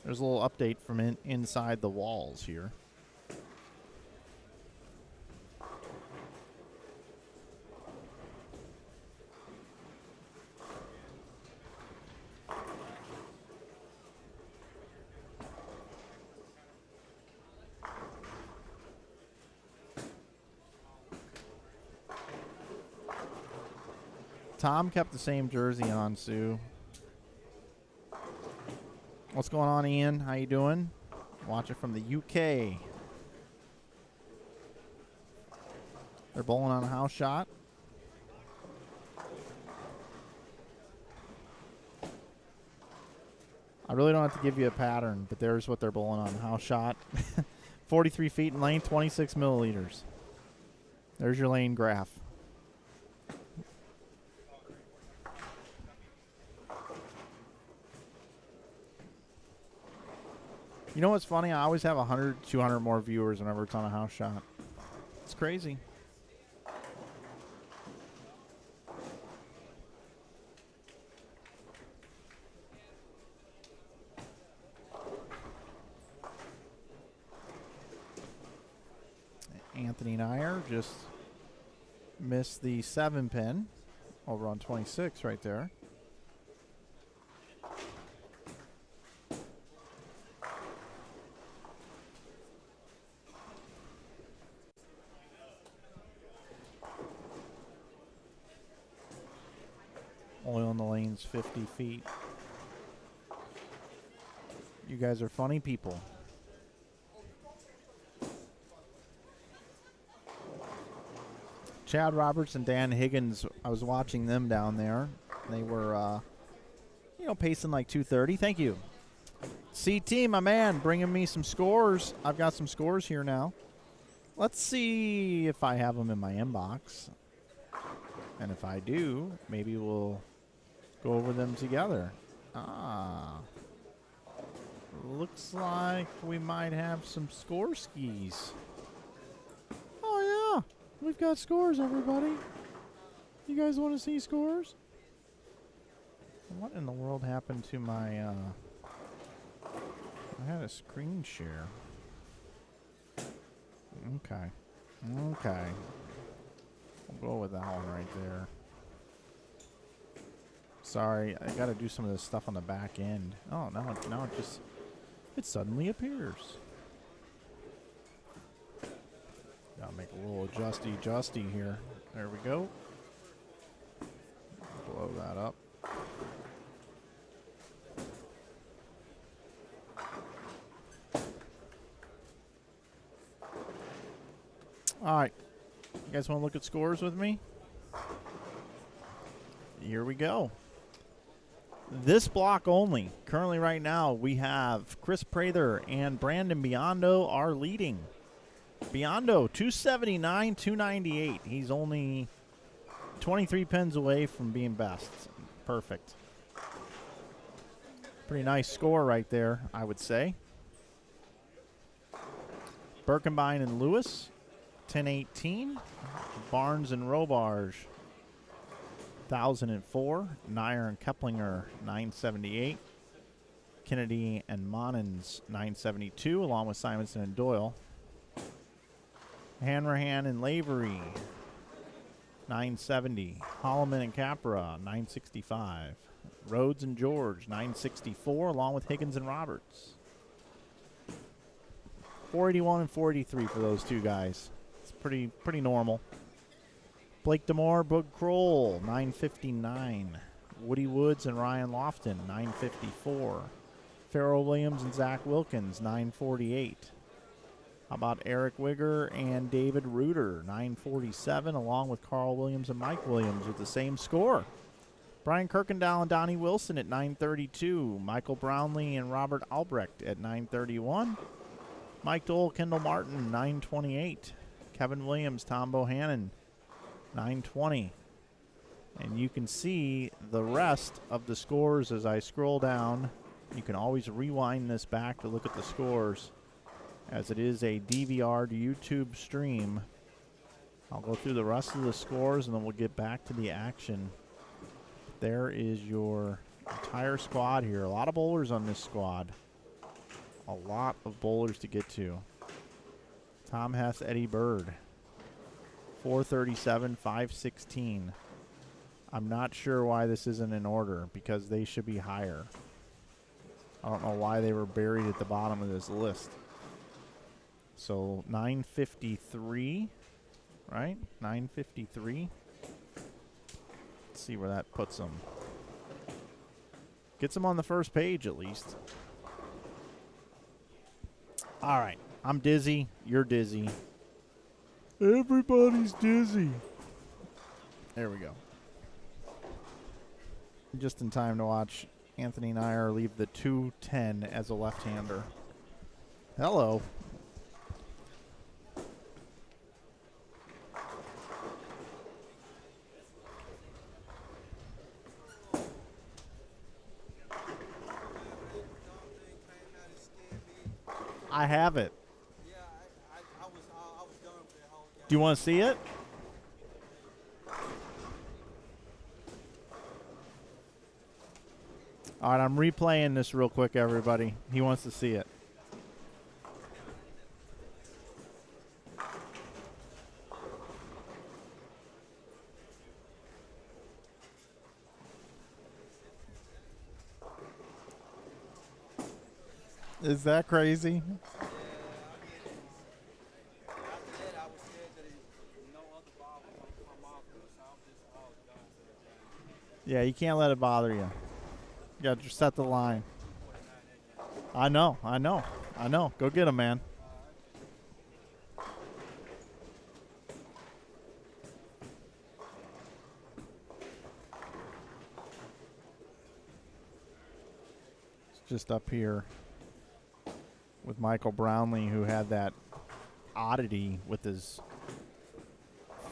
There's a little update from inside the walls here. Tom kept the same jersey on, Sue. What's going on, Ian? How you doing? Watching from the UK. They're bowling on a house shot. I really don't have to give you a pattern, but there's what they're bowling on. House shot. 43 feet in length, 26 milliliters. There's your lane graph. You know what's funny? I always have 100, 200 more viewers whenever it's on a house shot. It's crazy. Anthony Nyer just missed the 7-pin over on 26 right there. Oil in the lane's 50 feet. You guys are funny people. Chad Roberts and Dan Higgins, I was watching them down there. They were, pacing like 230. Thank you. CT, my man, bringing me some scores. I've got some scores here now. Let's see if I have them in my inbox. And if I do, maybe we'll go over them together. Looks like we might have some score skis. Oh, yeah. We've got scores, everybody. You guys want to see scores? What in the world happened to my... I had a screen share. Okay. We'll go with that one right there. Sorry, I got to do some of this stuff on the back end. Oh, now it suddenly appears. Got to make a little adjusty here. There we go. Blow that up. All right. You guys want to look at scores with me? Here we go. This block only. Currently right now we have Chris Prather and Brandon Biondo are leading. Biondo 279, 298. He's only 23 pins away from being best. Perfect. Pretty nice score right there, I would say. Birkenbein and Lewis 1018. Barnes and Robarge 1004. Nyer and Keplinger 978. Kennedy and Monens 972, along with Simonson and Doyle. Hanrahan and Lavery 970. Holloman and Capra 965. Rhodes and George 964, along with Higgins and Roberts. 481 and 483 for those two guys. It's pretty normal. Blake Demore, Bug Kroll, 959. Woody Woods and Ryan Lofton, 954. Farrell Williams and Zach Wilkins, 948. How about Eric Wigger and David Reuter, 947, along with Carl Williams and Mike Williams with the same score. Brian Kirkendall and Donnie Wilson at 932. Michael Brownlee and Robert Albrecht at 931. Mike Dole, Kendall Martin, 928. Kevin Williams, Tom Bohannon, 920. And you can see the rest of the scores as I scroll down. You can always rewind this back to look at the scores, as it is a DVR to YouTube stream. I'll go through the rest of the scores, and then we'll get back to the action. There is your entire squad here. A lot of bowlers on this squad. A lot of bowlers to get to. Tom Hess, Eddie Bird, 437, 516. I'm not sure why this isn't in order, because they should be higher. I don't know why they were buried at the bottom of this list. So 953, right? 953. Let's see where that puts them. Gets them on the first page at least. All right. I'm dizzy. You're dizzy. Everybody's dizzy. There we go. Just in time to watch Anthony Nyer leave the 210 as a left-hander. Hello. I have it.
Yeah, I was done for the whole game.
Do you want to see it? All right, I'm replaying this real quick, everybody. He wants to see it. Is that crazy?
After that, I was scared that no other ball was going to come off, so I was done for the game.
Yeah, you can't let it bother you. You got to set the line. I know. Go get him, man. It's just up here with Michael Brownlee, who had that oddity with his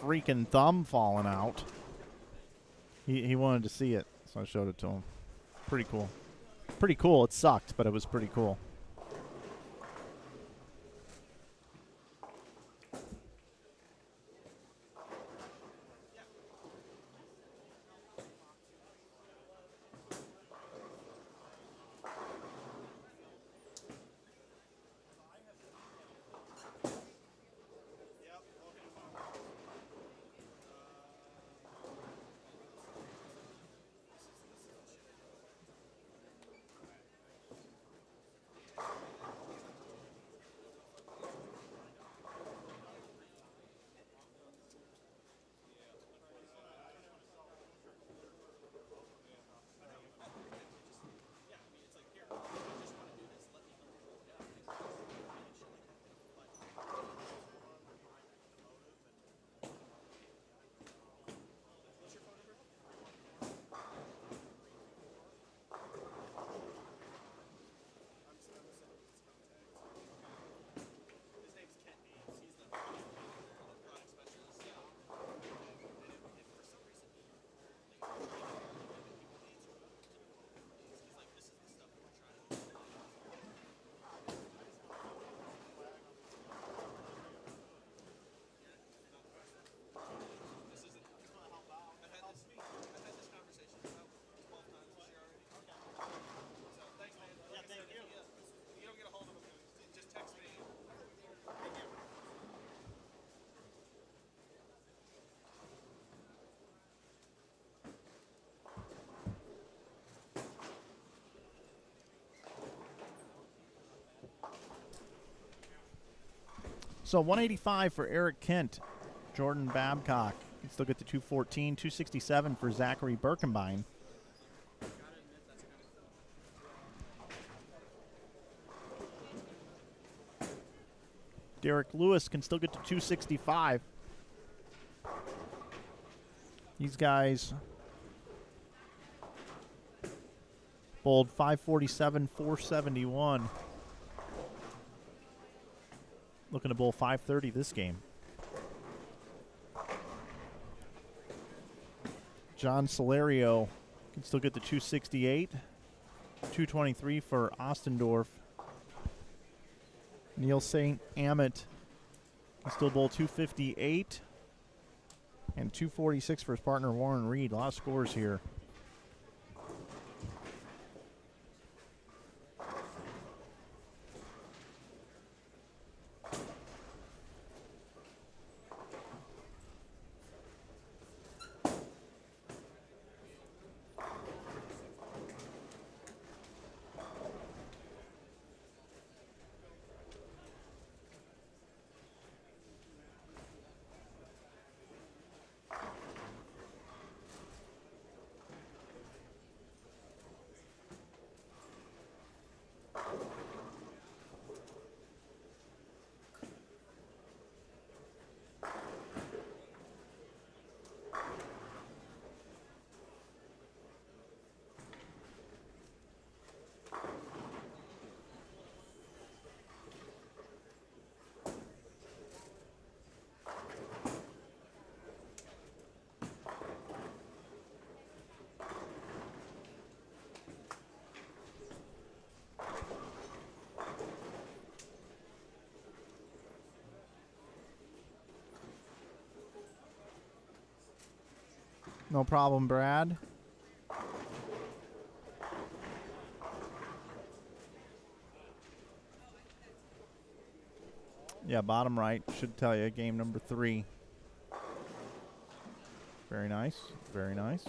freaking thumb falling out. He wanted to see it, so I showed it to him. Pretty cool. Pretty cool. It sucked, but it was pretty cool. So 185 for Eric Kent, Jordan Babcock. You still get the 214, 267 for Zachary Birkenbein. Derek Lewis can still get to 265. These guys bowled 547, 471. Looking to bowl 530 this game. John Solario can still get the 268. 223 for Ostendorf. Neil St. Amit can still bowl 258. And 246 for his partner Warren Reed. A lot of scores here. No problem, Brad. Yeah, bottom right should tell you game number 3. Very nice. Very nice.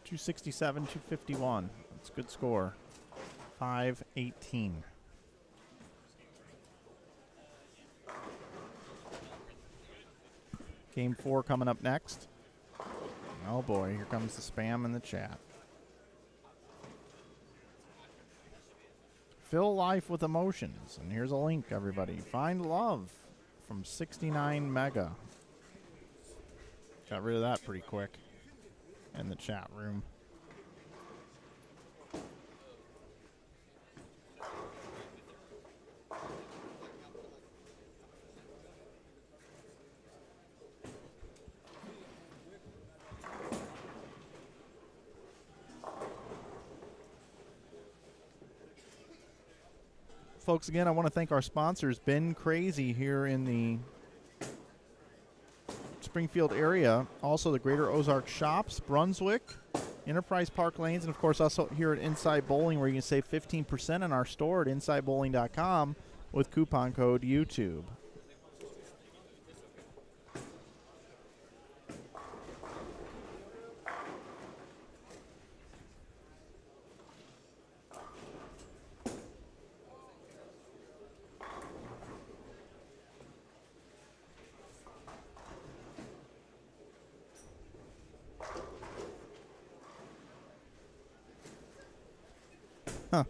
.267, 251. That's a good score. 518. Game 4 coming up next. Oh boy, here comes the spam in the chat. Fill life with emotions. And here's a link, everybody. Find love from 69 Mega. Got rid of that pretty quick in the chat room. Folks, again, I want to thank our sponsors, Been Crazy here in the Springfield area. Also, the Greater Ozark Shops, Brunswick, Enterprise Park Lanes, and, of course, also here at Inside Bowling, where you can save 15% in our store at InsideBowling.com with coupon code YouTube. Huh.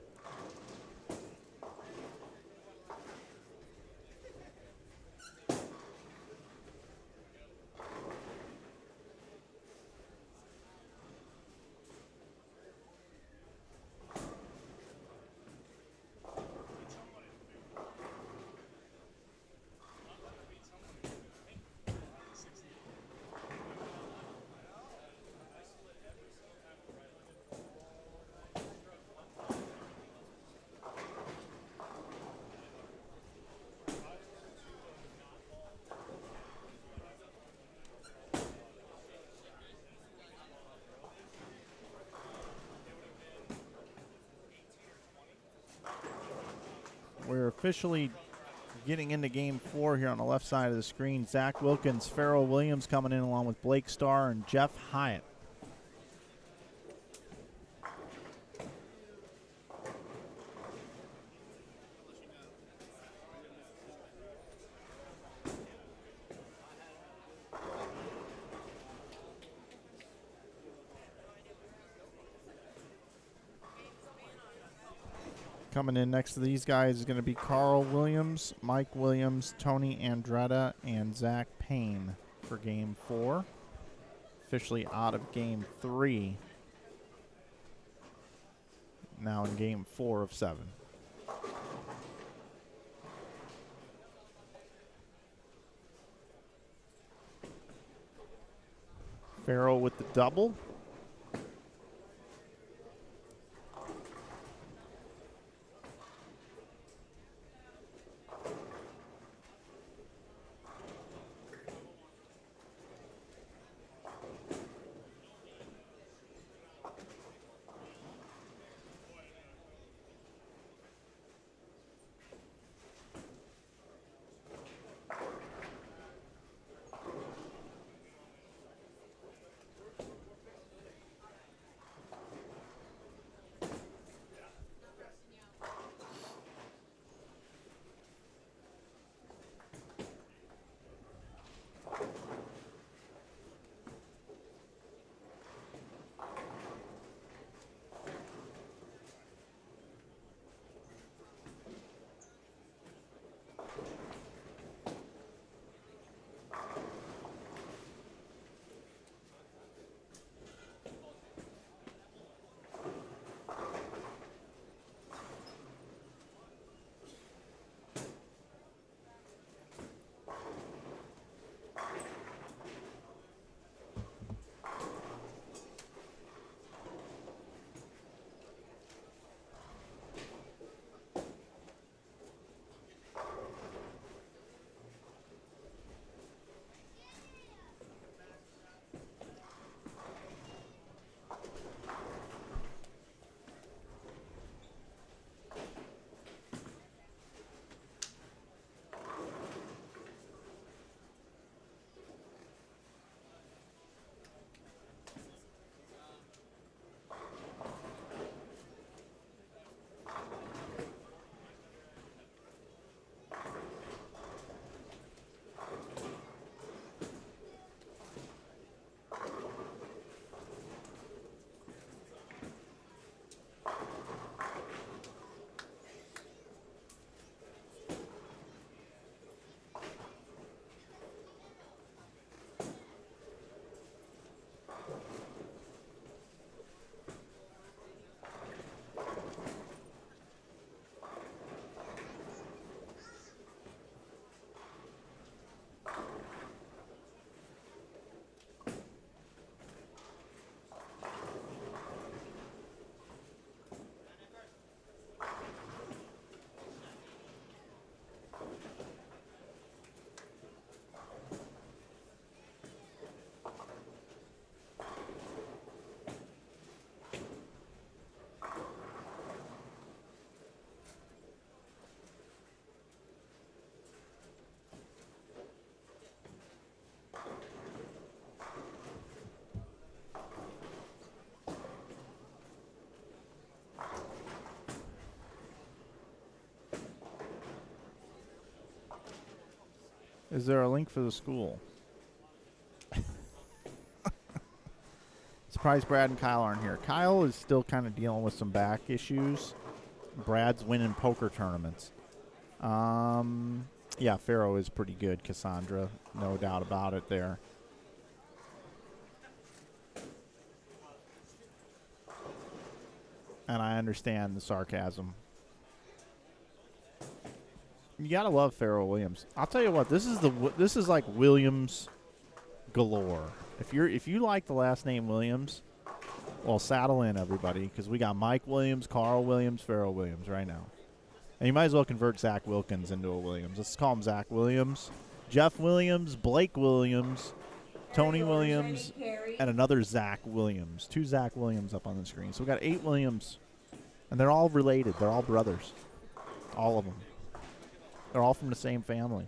We're officially getting into game 4 here on the left side of the screen. Zach Wilkins, Farrell Williams coming in along with Blake Starr and Jeff Hyatt. Coming in next to these guys is going to be Carl Williams, Mike Williams, Tony Andretta, and Zach Payne for Game 4. Officially out of Game 3. Now in Game 4 of 7. Farrell with the double. Is there a link for the school? Surprised Brad and Kyle aren't here. Kyle is still kind of dealing with some back issues. Brad's winning poker tournaments. Yeah, Faro is pretty good, Cassandra. No doubt about it there. And I understand the sarcasm. You gotta love Pharoah Williams. I'll tell you what, this is like Williams galore. If you like the last name Williams, well, saddle in, everybody, because we got Mike Williams, Carl Williams, Pharoah Williams right now. And you might as well convert Zach Wilkins into a Williams. Let's call him Zach Williams, Jeff Williams, Blake Williams, Tony Williams, and another Zach Williams. 2 Zach Williams up on the screen. So we got 8 Williams, and they're all related. They're all brothers, all of them. They're all from the same family.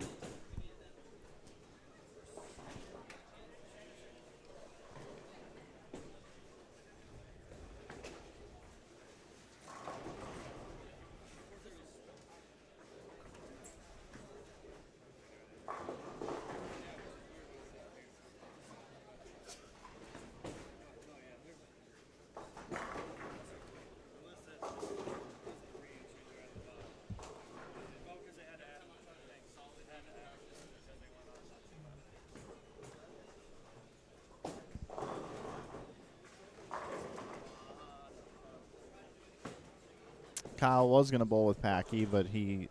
Kyle was going to bowl with Packy, but he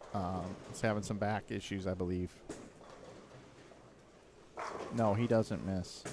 is having some back issues, I believe. No, he doesn't miss.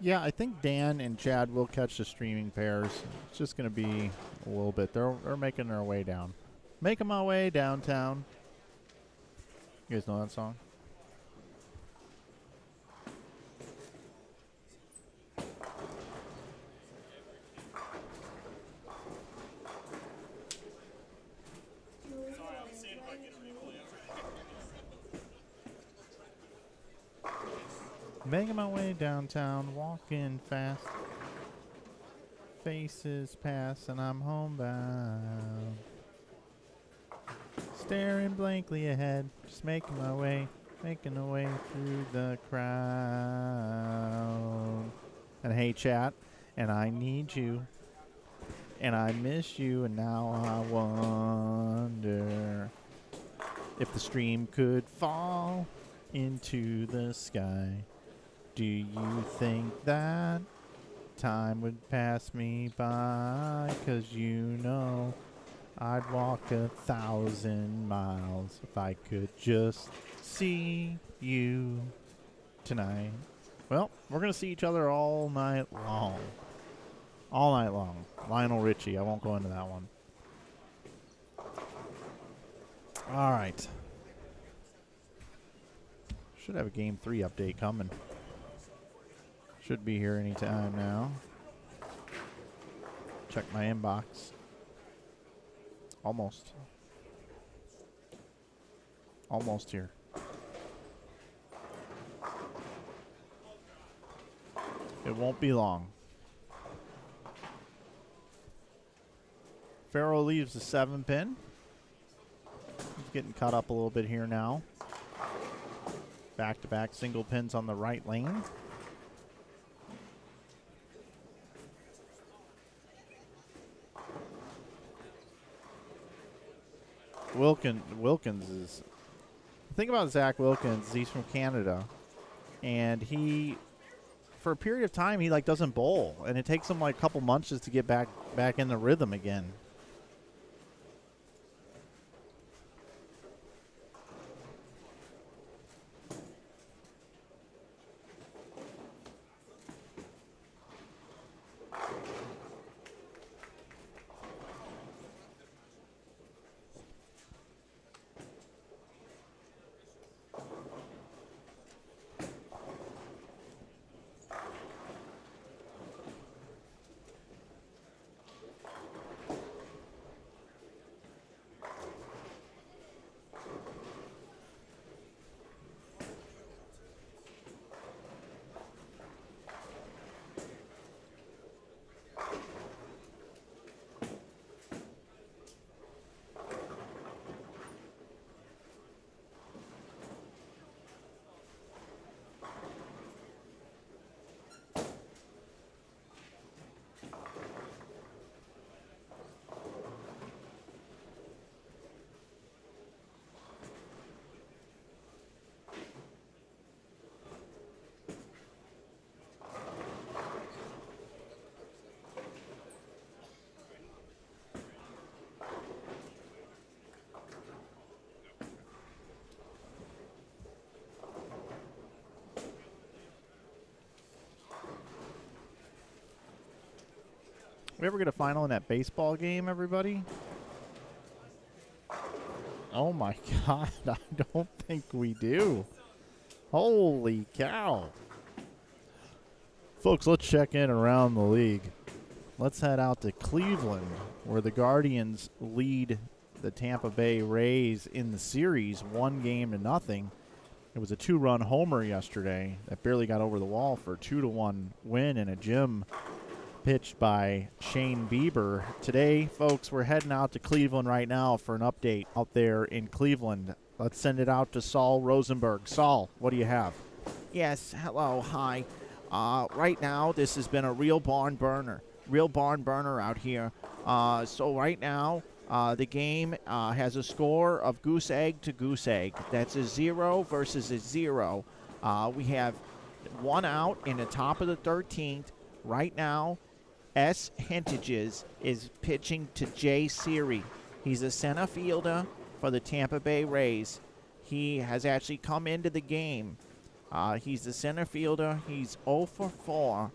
Yeah, I think Dan and Chad will catch the streaming pairs. It's just going to be a little bit. They're making their way down. Making my way downtown. You guys know that song? Making my way downtown, walking fast. Faces pass and I'm homebound. Staring blankly ahead, just making my way through the crowd. And hey, chat. And I need you. And I miss you. And now I wonder if the stream could fall into the sky. Do you think that time would pass me by? 'Cause you know I'd walk 1,000 miles if I could just see you tonight. Well, we're going to see each other all night long. All night long. Lionel Richie. I won't go into that one. All right. Should have a Game 3 update coming. Should be here any time now. Check my inbox. Almost. Almost here. It won't be long. Farrell leaves the 7-pin. He's getting caught up a little bit here now. Back-to-back single pins on the right lane. Wilkins is... The thing about Zach Wilkins, he's from Canada. And he, for a period of time, he like doesn't bowl. And it takes him like a couple months just to get back in the rhythm again. We ever get a final in that baseball game, everybody? Oh my God, I don't think we do. Holy cow. Folks, let's check in around the league. Let's head out to Cleveland, where the Guardians lead the Tampa Bay Rays in the series 1-0. It was a 2-run homer yesterday that barely got over the wall for a 2-1 win in a gym pitched by Shane Bieber. Today, folks, we're heading out to Cleveland right now for an update out there in Cleveland. Let's send it out to Saul Rosenberg. Saul, what do you have?
Yes, hello, hi. Right now, this has been a real barn burner out here. So right now, the game has a score of goose egg to goose egg. That's a 0 versus a 0. We have one out in the top of the 13th. Right now, S. Hentages is pitching to Jay Siri. He's a center fielder for the Tampa Bay Rays. He has actually come into the game. He's the center fielder. He's 0 for 4.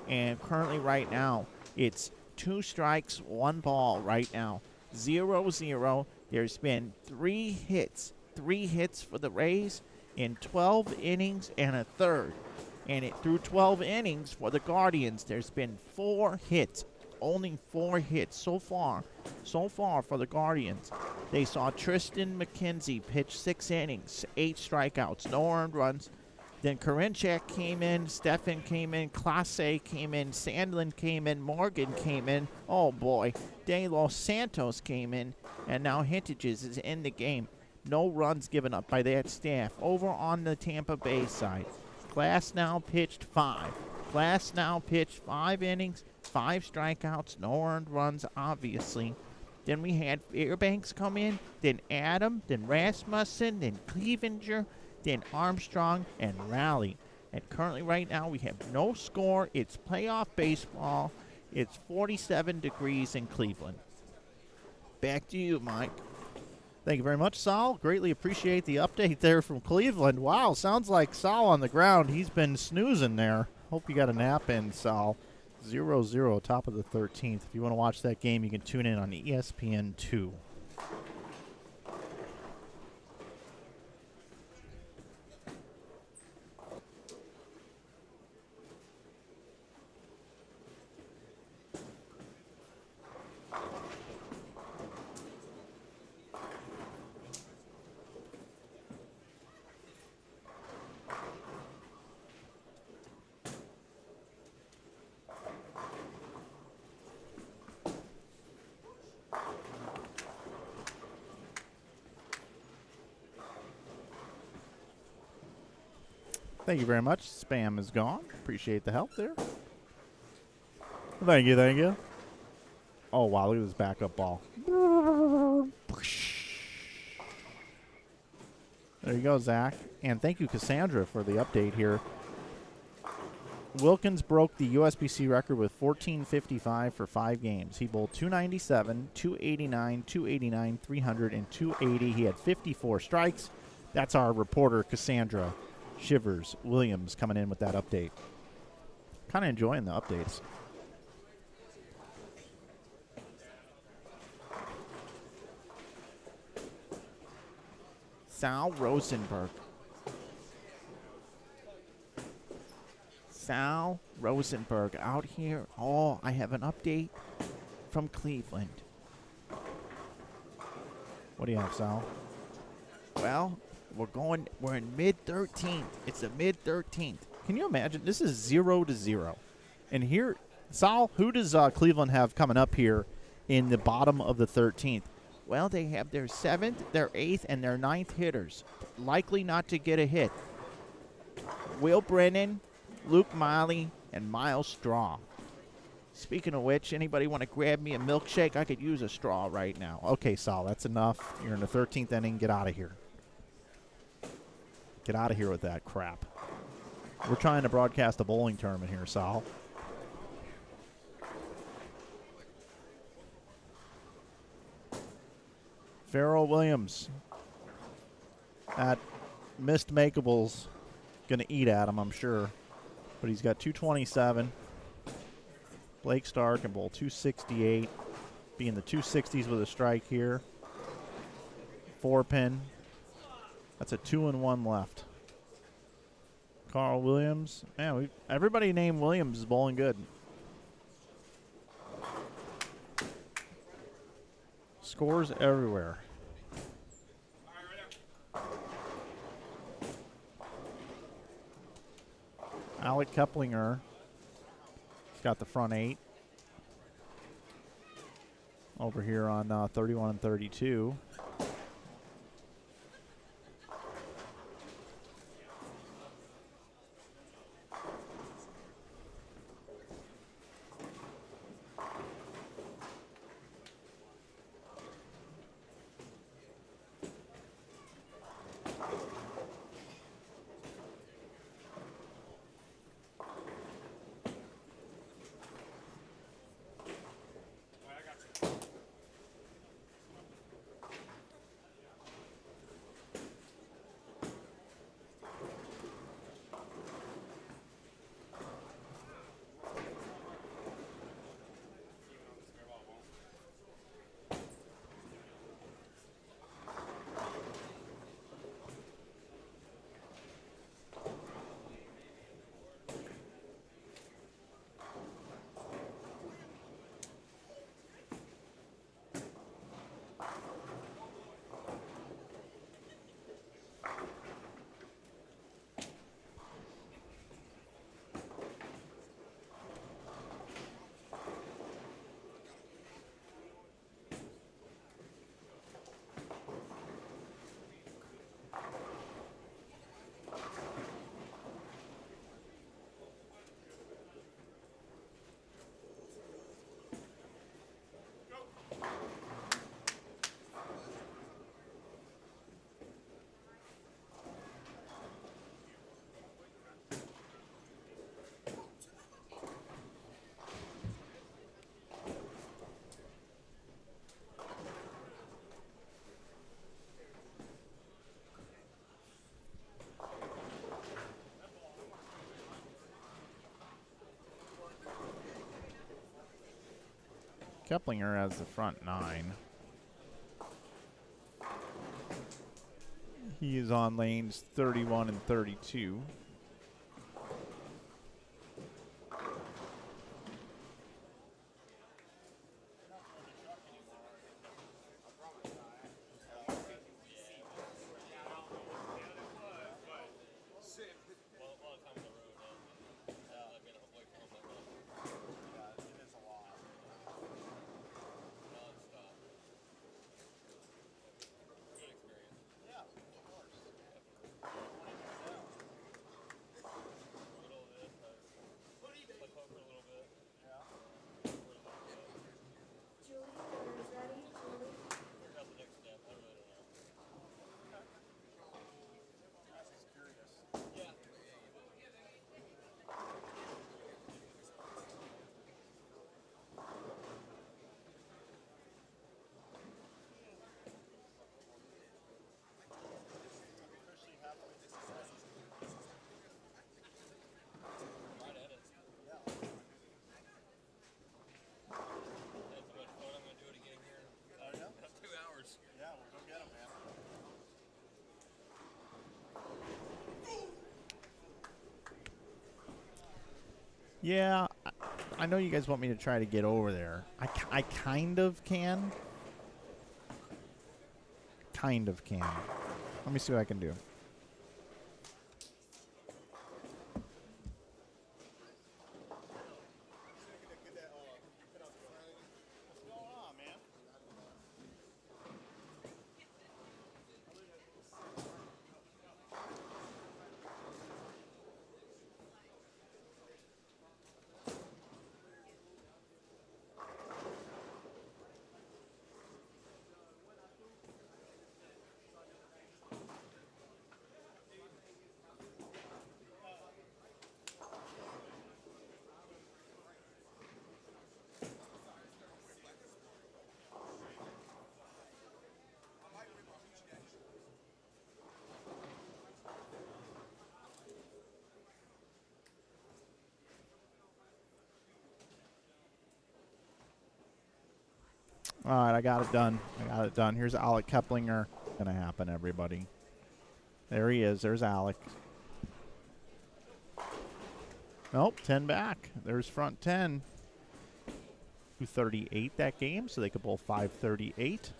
And currently right now, it's 2 strikes, 1 ball right now. 0-0. There's been 3 hits. 3 hits for the Rays in 12 innings and a third. And through 12 innings for the Guardians, there's been 4 hits. Only 4 hits so far for the Guardians. They saw Tristan McKenzie pitch 6 innings, 8 strikeouts, no earned runs. Then Karinchak came in, Stefan came in, Clase came in, Sandlin came in, Morgan came in. Oh boy, De Los Santos came in, and now Hintages is in the game. No runs given up by that staff. Over on the Tampa Bay side, Glass now pitched 5. Glass now pitched 5 innings, 5 strikeouts, no earned runs, obviously. Then we had Fairbanks come in, then Adam, then Rasmussen, then Clevenger, then Armstrong, and Raleigh. And currently right now we have no score. It's playoff baseball. It's 47 degrees in Cleveland. Back to you, Mike.
Thank you very much, Sal. Greatly appreciate the update there from Cleveland. Wow, sounds like Sal on the ground. He's been snoozing there. Hope you got a nap in, Sal. 0-0, top of the 13th. If you want to watch that game, you can tune in on ESPN2. Thank you very much. Spam is gone. Appreciate the help there. Thank you, thank you. Oh, wow, look at this backup ball. There you go, Zach. And thank you, Cassandra, for the update here. Wilkins broke the USBC record with 1455 for 5 games. He bowled 297, 289, 289, 300, and 280. He had 54 strikes. That's our reporter, Cassandra Shivers Williams, coming in with that update. Kind of enjoying the updates.
Sal Rosenberg. Sal Rosenberg out here. Oh, I have an update from Cleveland.
What do you have, Sal?
Well, we're in mid-13th. It's the mid-13th.
Can you imagine? This is 0-0. And here, Sal, who does Cleveland have coming up here in the bottom of the 13th?
Well, they have their 7th, their 8th, and their 9th hitters. Likely not to get a hit. Will Brennan, Luke Miley, and Miles Straw. Speaking of which, anybody want to grab me a milkshake? I could use a straw right now.
Okay, Sal, that's enough. You're in the 13th inning. Get out of here. Get out of here with that crap. We're trying to broadcast a bowling tournament here, Sal. Farrell Williams at missed makeables. Going to eat at him, I'm sure. But he's got 227. Blake Starr can bowl 268. Be in the 260s with a strike here. 4-pin. That's a 2-1 left. Carl Williams. Man, everybody named Williams is bowling good. Scores everywhere. Alec Keplinger. He's got the front 8. Over here on 31 and 32. Keplinger has the front 9. He is on lanes 31 and 32. Yeah, I know you guys want me to try to get over there. I kind of can. Kind of can. Let me see what I can do. All right, I got it done. Here's Alec Keplinger. Gonna happen, everybody. There he is. There's Alec. Nope, 10 back. There's front 10. 238 that game, so they could bowl 538.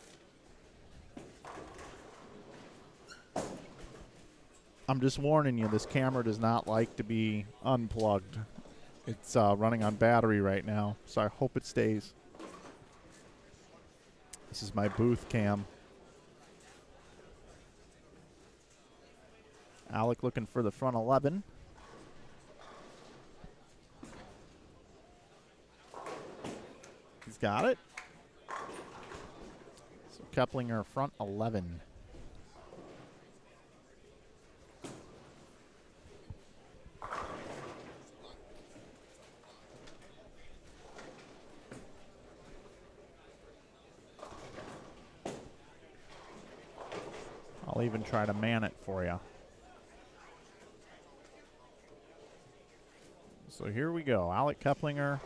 I'm just warning you, this camera does not like to be unplugged. It's running on battery right now, so I hope it stays. This is my booth cam. Alec looking for the front 11. He's got it. So Keplinger front 11. I'll even try to man it for you. So here we go. Alec Keplinger.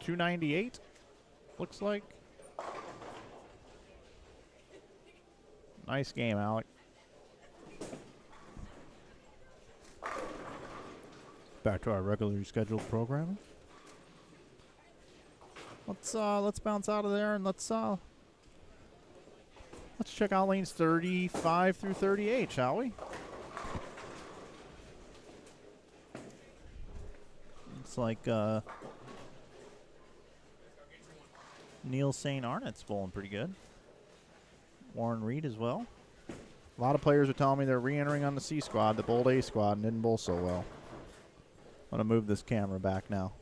$298, looks like. Nice game, Alec. Back to our regularly scheduled programming. Let's bounce out of there and let's check out lanes 35 through 38, shall we? Looks like Neil St. Arnott's bowling pretty good. Warren Reed as well. A lot of players are telling me they're re-entering on the C squad, the bowled A squad, and didn't bowl so well. I'm going to move this camera back now.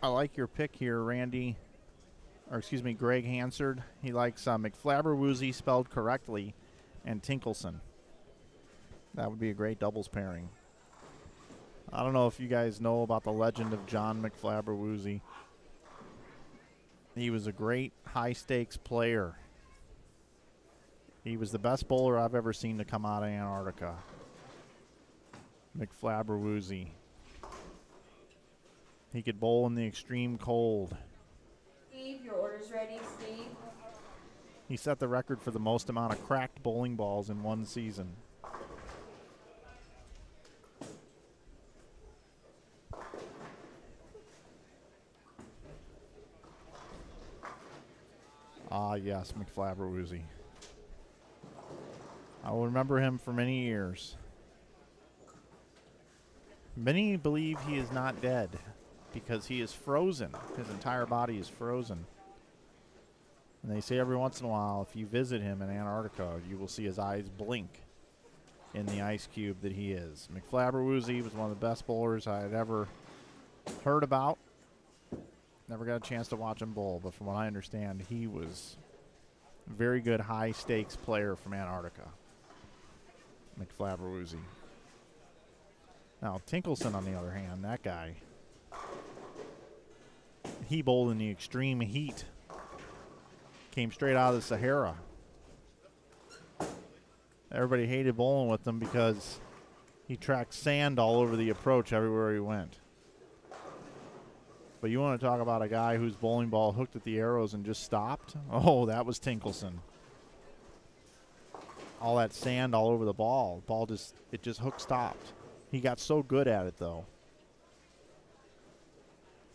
I like your pick here, Randy. Or excuse me, Greg Hansard. He likes McFlabberwoozy spelled correctly and Tinkelson. That would be a great doubles pairing. I don't know if you guys know about the legend of John McFlabberwoozy. He was a great high-stakes player. He was the best bowler I've ever seen to come out of Antarctica. McFlabberwoozy. He could bowl in the extreme cold.
Steve, your order's ready, Steve.
He set the record for the most amount of cracked bowling balls in one season. Ah, yes, McFlabberwoozy. I will remember him for many years. Many believe he is not dead because he is frozen. His entire body is frozen. And they say every once in a while, if you visit him in Antarctica, you will see his eyes blink in the ice cube that he is. McFlabberwoozy was one of the best bowlers I had ever heard about. Never got a chance to watch him bowl, but from what I understand, he was a very good high-stakes player from Antarctica. McFlabberwoozy. Now, Tinkelson, on the other hand, that guy, he bowled in the extreme heat. Came straight out of the Sahara. Everybody hated bowling with him because he tracked sand all over the approach everywhere he went. But you want to talk about a guy whose bowling ball hooked at the arrows and just stopped? Oh, that was Tinkelson. All that sand all over the ball. It just hook stopped. He got so good at it, though.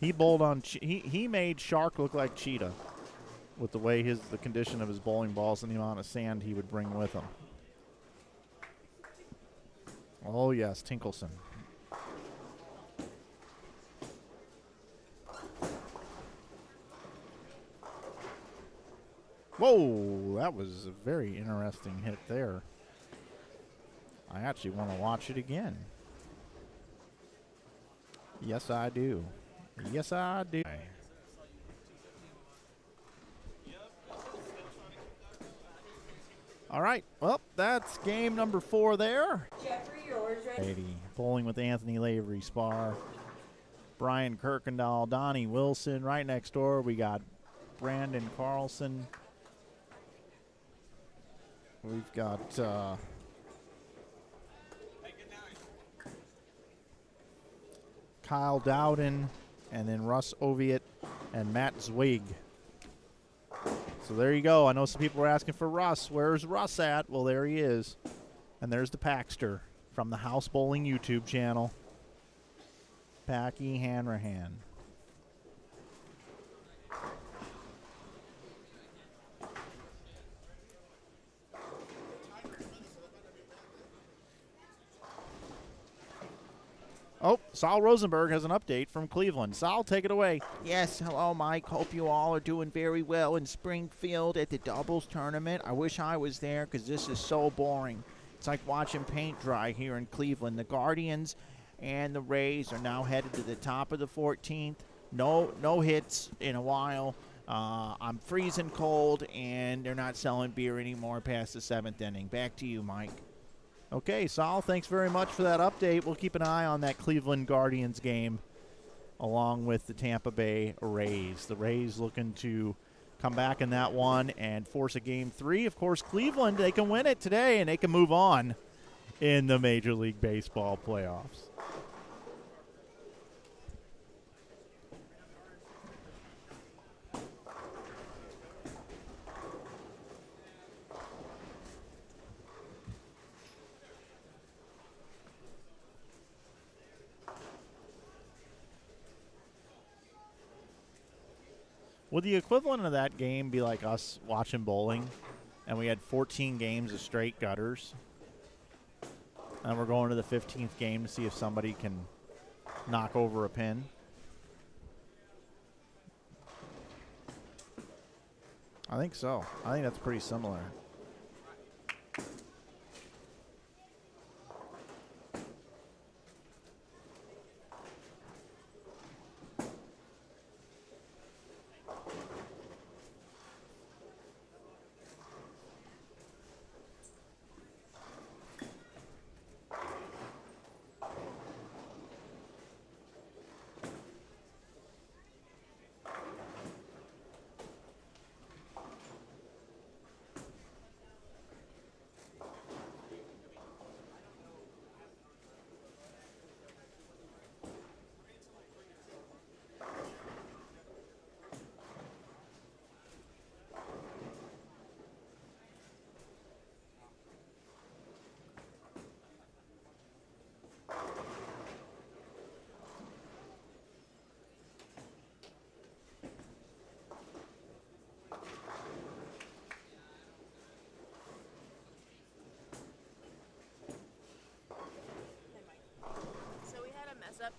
He bowled on. He made Shark look like Cheetah with the way the condition of his bowling balls and the amount of sand he would bring with him. Oh yes, Tinkelson. Whoa, that was a very interesting hit there. I actually want to watch it again. Yes, I do. Yes, I do. All right, well, that's game number 4 there.
Jeffrey, your order's ready.
Bowling with Anthony Lavery, Spar. Brian Kirkendall, Donnie Wilson. Right next door, we got Brandon Carlson. We've got Kyle Dowden, and then Russ Oviatt and Matt Zwig. So there you go. I know some people were asking for Russ. Where's Russ at? Well, there he is. And there's the Paxter from the House Bowling YouTube channel. Packy Hanrahan. Oh, Sal Rosenberg has an update from Cleveland. Sal, take it away.
Yes, hello, Mike. Hope you all are doing very well in Springfield at the doubles tournament. I wish I was there because this is so boring. It's like watching paint dry here in Cleveland. The Guardians and the Rays are now headed to the top of the 14th. No hits in a while. I'm freezing cold, and they're not selling beer anymore past the 7th inning. Back to you, Mike.
Okay, Sal, thanks very much for that update. We'll keep an eye on that Cleveland Guardians game along with the Tampa Bay Rays. The Rays looking to come back in that one and force a game 3. Of course, Cleveland, they can win it today, and they can move on in the Major League Baseball playoffs. Would the equivalent of that game be like us watching bowling and we had 14 games of straight gutters and we're going to the 15th game to see if somebody can knock over a pin? I think so. I think that's pretty similar.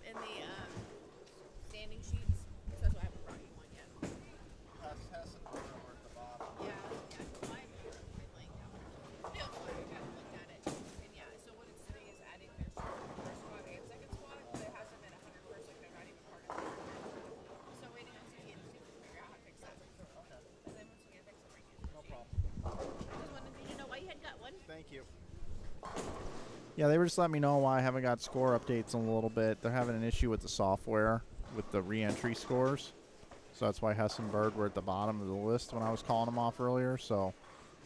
in the standing sheets. So that's why I haven't brought you one yet. Yeah. So I like no, I haven't looked at it. And yeah, so what it's doing is adding their first squad and second squad, but it hasn't been 100%. Like they're not even part of it. So waiting on CT to figure out how to fix that. Okay. And then once we get it fixed, I'll bring you. No problem. I just wanted you to know why you had got one.
Thank you. Yeah, they were just letting me know why I haven't got score updates in a little bit. They're having an issue with the software with the re-entry scores. So that's why Hess and Bird were at the bottom of the list when I was calling them off earlier. So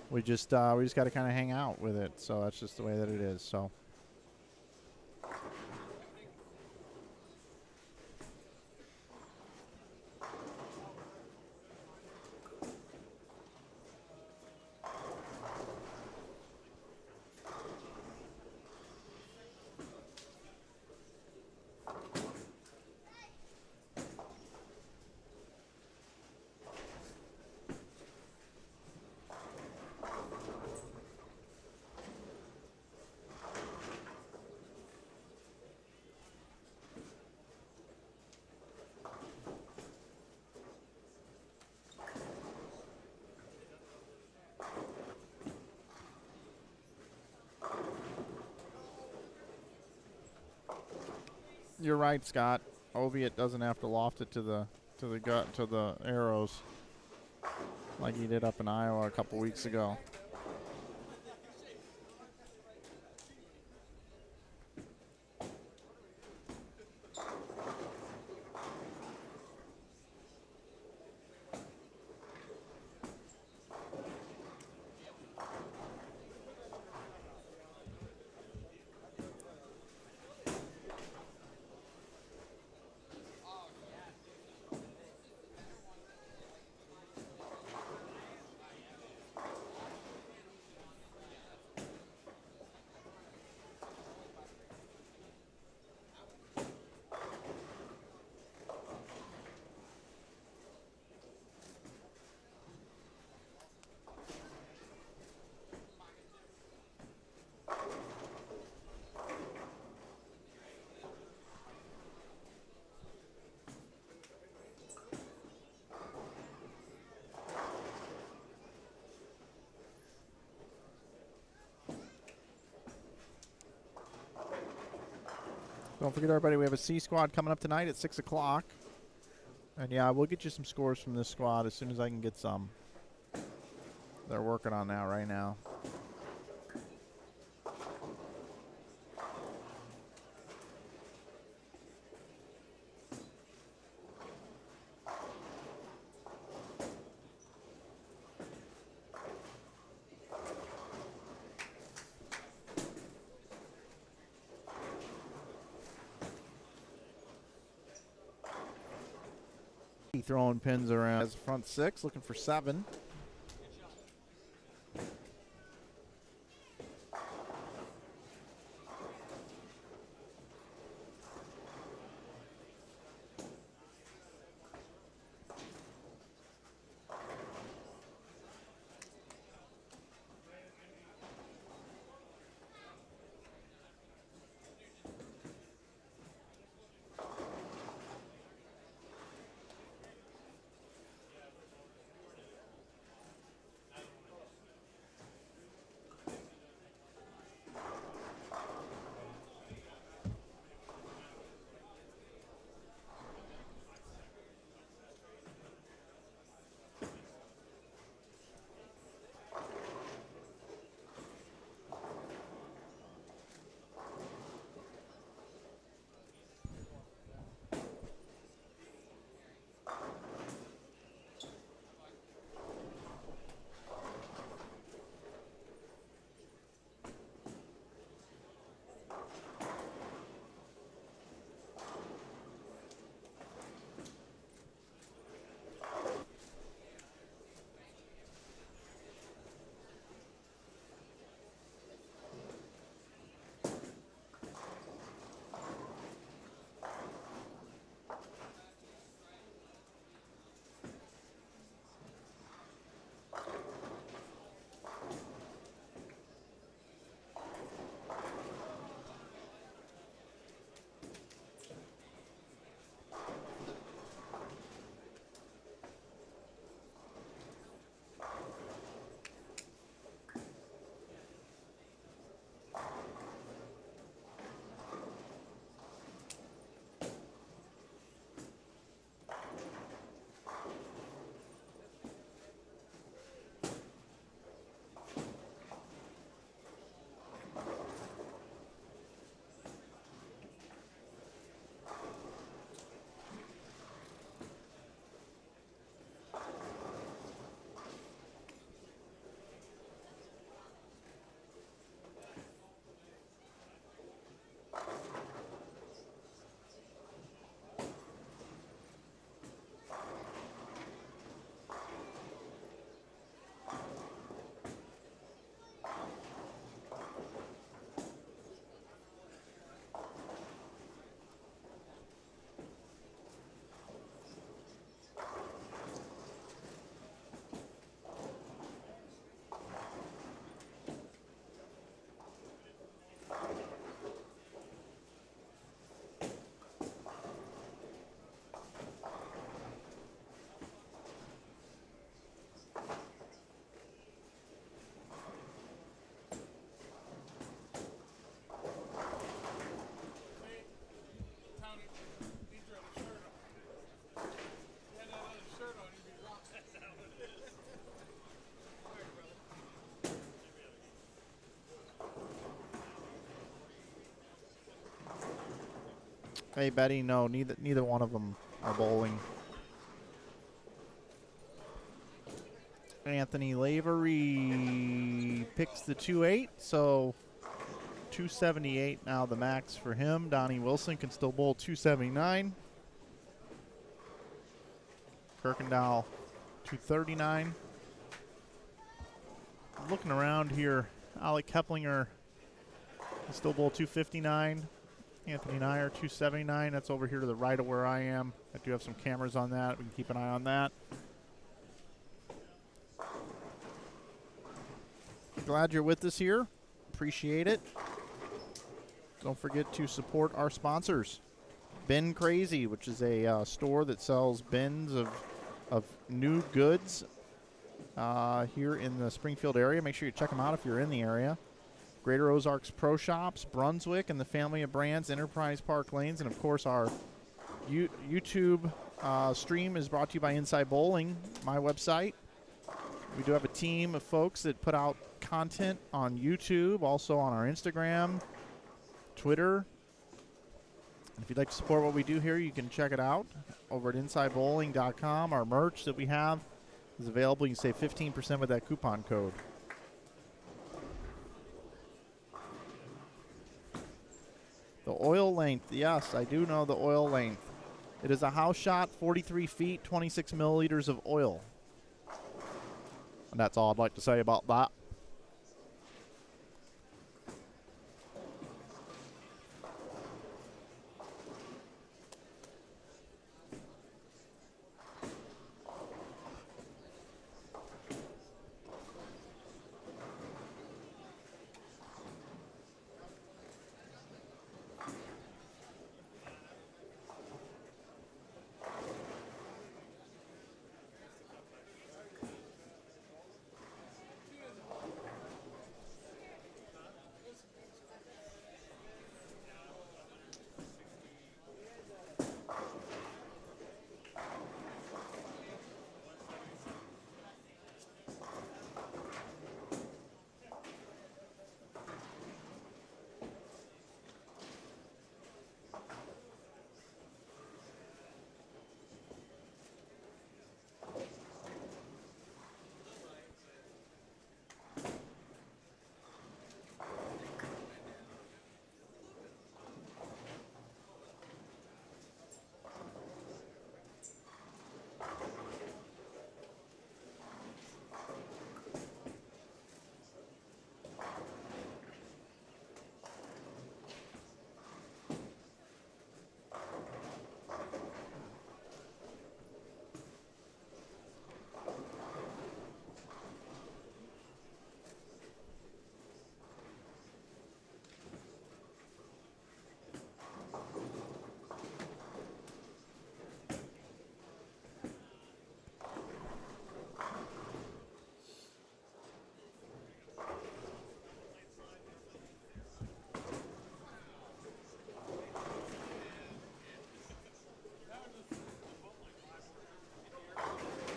we just got to kind of hang out with it. So that's just the way that it is. So. You're right, Scott. Oviatt doesn't have to loft it to the gut to the arrows like he did up in Iowa a couple weeks ago. Don't forget, everybody, we have a C squad coming up tonight at 6 o'clock. And, yeah, we'll get you some scores from this squad as soon as I can get some. They're working on that right now. Throwing pins around as front six, looking for 7. Hey, Betty, no, neither one of them are bowling. Anthony Lavery picks the 2-8, so 278 now the max for him. Donnie Wilson can still bowl 279. Kirkendall 239. Looking around here, Alec Keplinger can still bowl 259. Anthony Nyer 279. That's over here to the right of where I am. I do have some cameras on that. We can keep an eye on that. Glad you're with us here. Appreciate it. Don't forget to support our sponsors. Bin Crazy, which is a store that sells bins of new goods here in the Springfield area. Make sure you check them out if you're in the area. Greater Ozarks Pro Shops, Brunswick, and the family of brands, Enterprise Park Lanes. And, of course, our YouTube stream is brought to you by Inside Bowling, my website. We do have a team of folks that put out content on YouTube, also on our Instagram, Twitter. And if you'd like to support what we do here, you can check it out over at InsideBowling.com. Our merch that we have is available. You can save 15% with that coupon code. The oil length, yes, I do know the oil length. It is a house shot, 43 feet, 26 milliliters of oil. And that's all I'd like to say about that.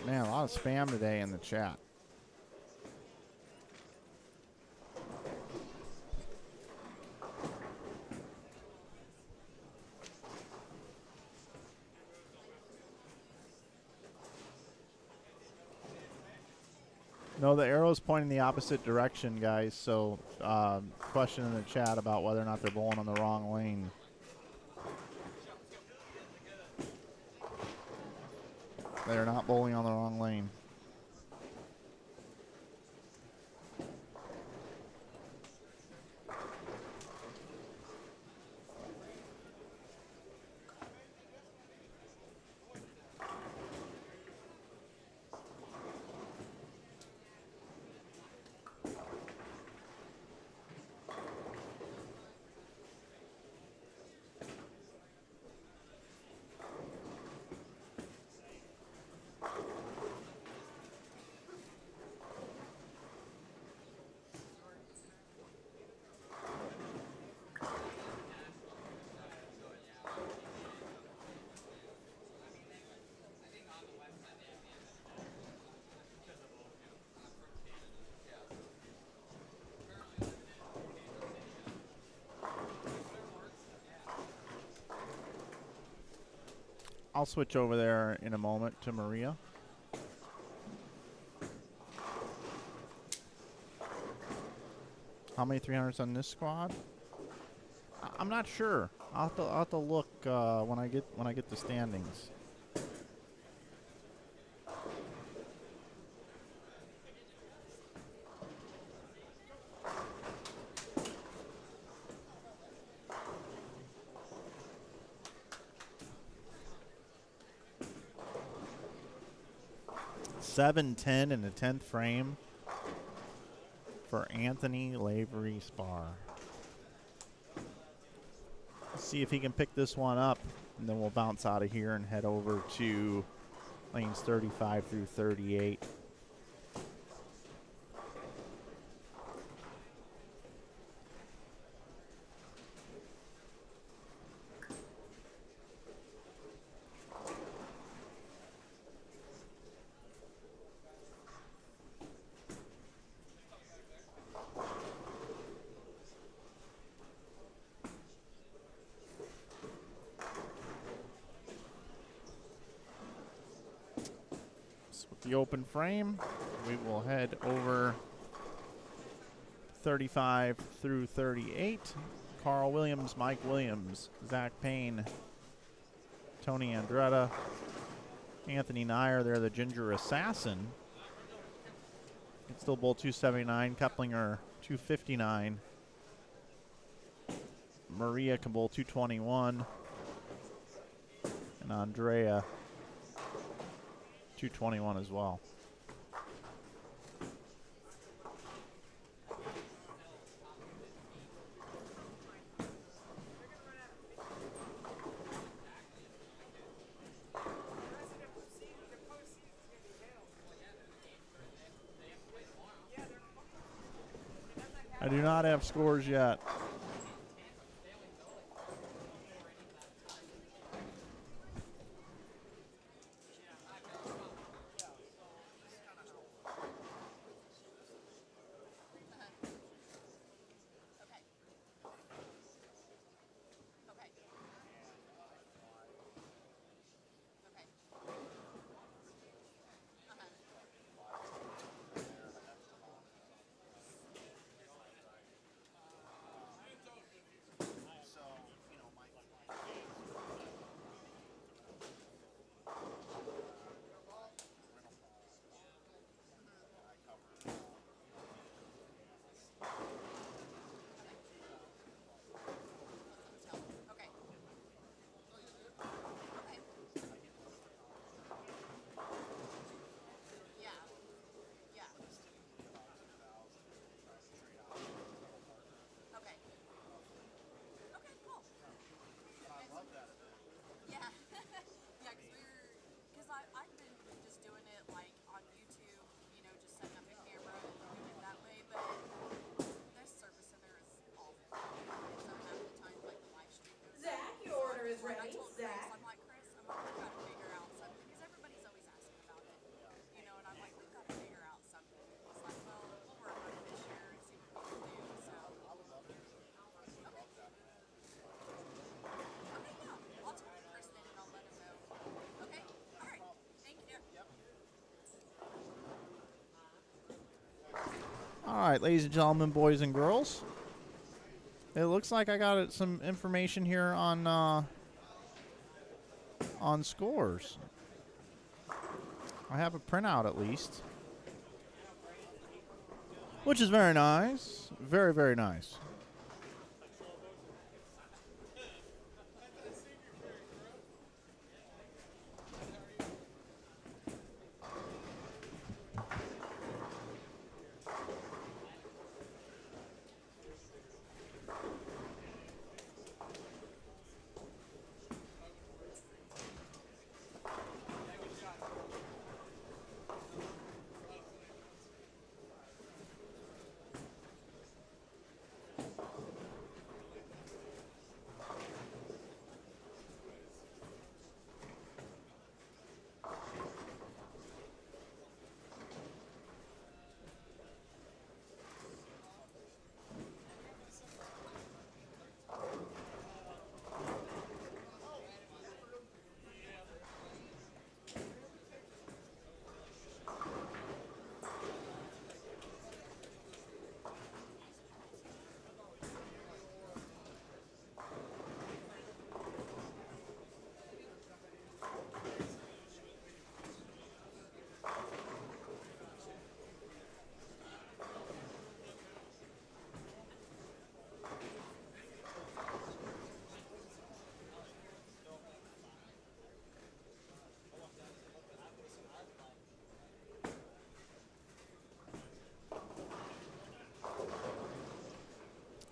Man, a lot of spam today in the chat. No, the arrow's pointing the opposite direction, guys. So, question in the chat about whether or not they're bowling on the wrong lane. They're not bowling on the wrong lane. I'll switch over there in a moment to Maria. How many 300s on this squad? I'm not sure. I'll have to look when I get the standings. $7.10 in the 10th frame for Anthony Lavery Spar. Let's see if he can pick this one up, and then we'll bounce out of here and head over to lanes 35 through 38. The open frame, we will head over 35 through 38. Carl Williams, Mike Williams, Zach Payne, Tony Andretta, Anthony Nyer, they're the Ginger Assassin. It's still bowl 279, Keplinger 259. Maria can bowl 221. And Andrea 221 as well. I do not have scores yet. All right, ladies and gentlemen, boys and girls. It looks like I got some information here on scores. I have a printout at least, which is very nice. Very, very nice.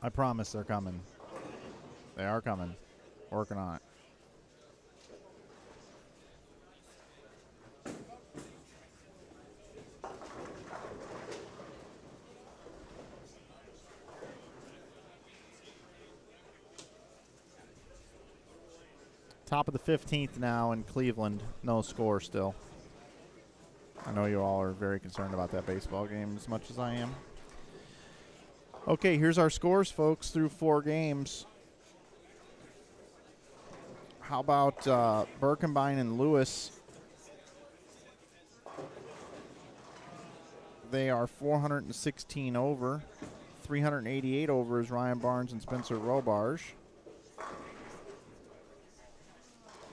I promise they're coming. They are coming. Working on it. Top of the 15th now in Cleveland. No score still. I know you all are very concerned about that baseball game as much as I am. Okay, here's our scores, folks, through 4 games. How about Birkenbein and Lewis? They are 416 over. 388 over is Ryan Barnes and Spencer Robarge.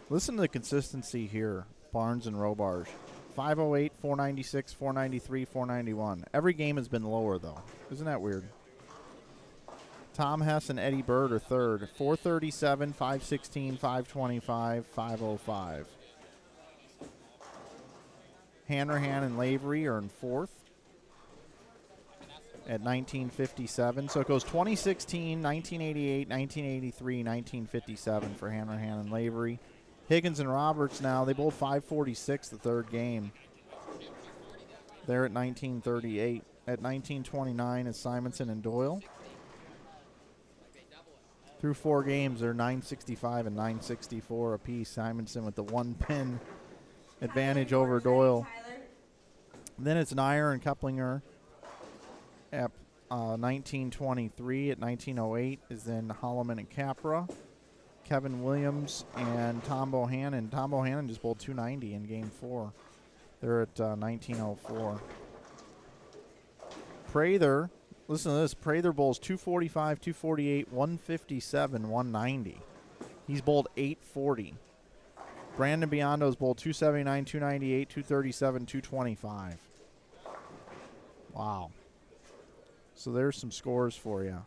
Listen to the consistency here, Barnes and Robarge. 508, 496, 493, 491. Every game has been lower, though. Isn't that weird? Tom Hess and Eddie Bird are third. 437, 516, 525, 505. Hanrahan and Lavery are in fourth at 1957. So it goes 2016, 1988, 1983, 1957 for Hanrahan and Lavery. Higgins and Roberts now, they bowled 546 the third game. They're at 1938. At 1929 is Simonson and Doyle. Through 4 games, they're 965 and 964 apiece. Simonson with the 1 pin advantage over Doyle. Then it's Nyer and Keplinger at 1923. At 1908 is then Holloman and Capra. Kevin Williams and Tom Bohannon. Tom Bohannon just bowled 290 in game 4. They're at 1904. Prather, listen to this. Prather bowls 245, 248, 157, 190. He's bowled 840. Brandon Biondo's bowled 279, 298, 237, 225. Wow. So there's some scores for you.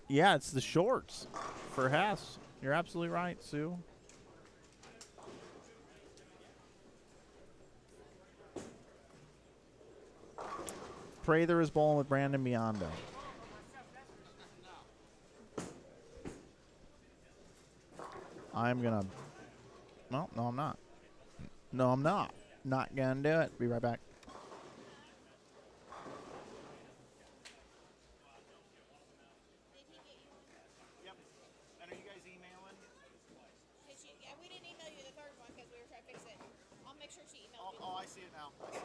Yeah, it's the shorts for Hess. You're absolutely right, Sue. Prather is bowling with Brandon Biondo. I'm going to... Well, no, I'm not. No, I'm not. Not going to do it. Be right back.
Yeah, we didn't email you the third one because we were trying to fix it. I'll make sure she emailed you.
Oh, I see it now. I see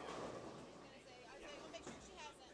it.
I was like, I'll make sure she has it.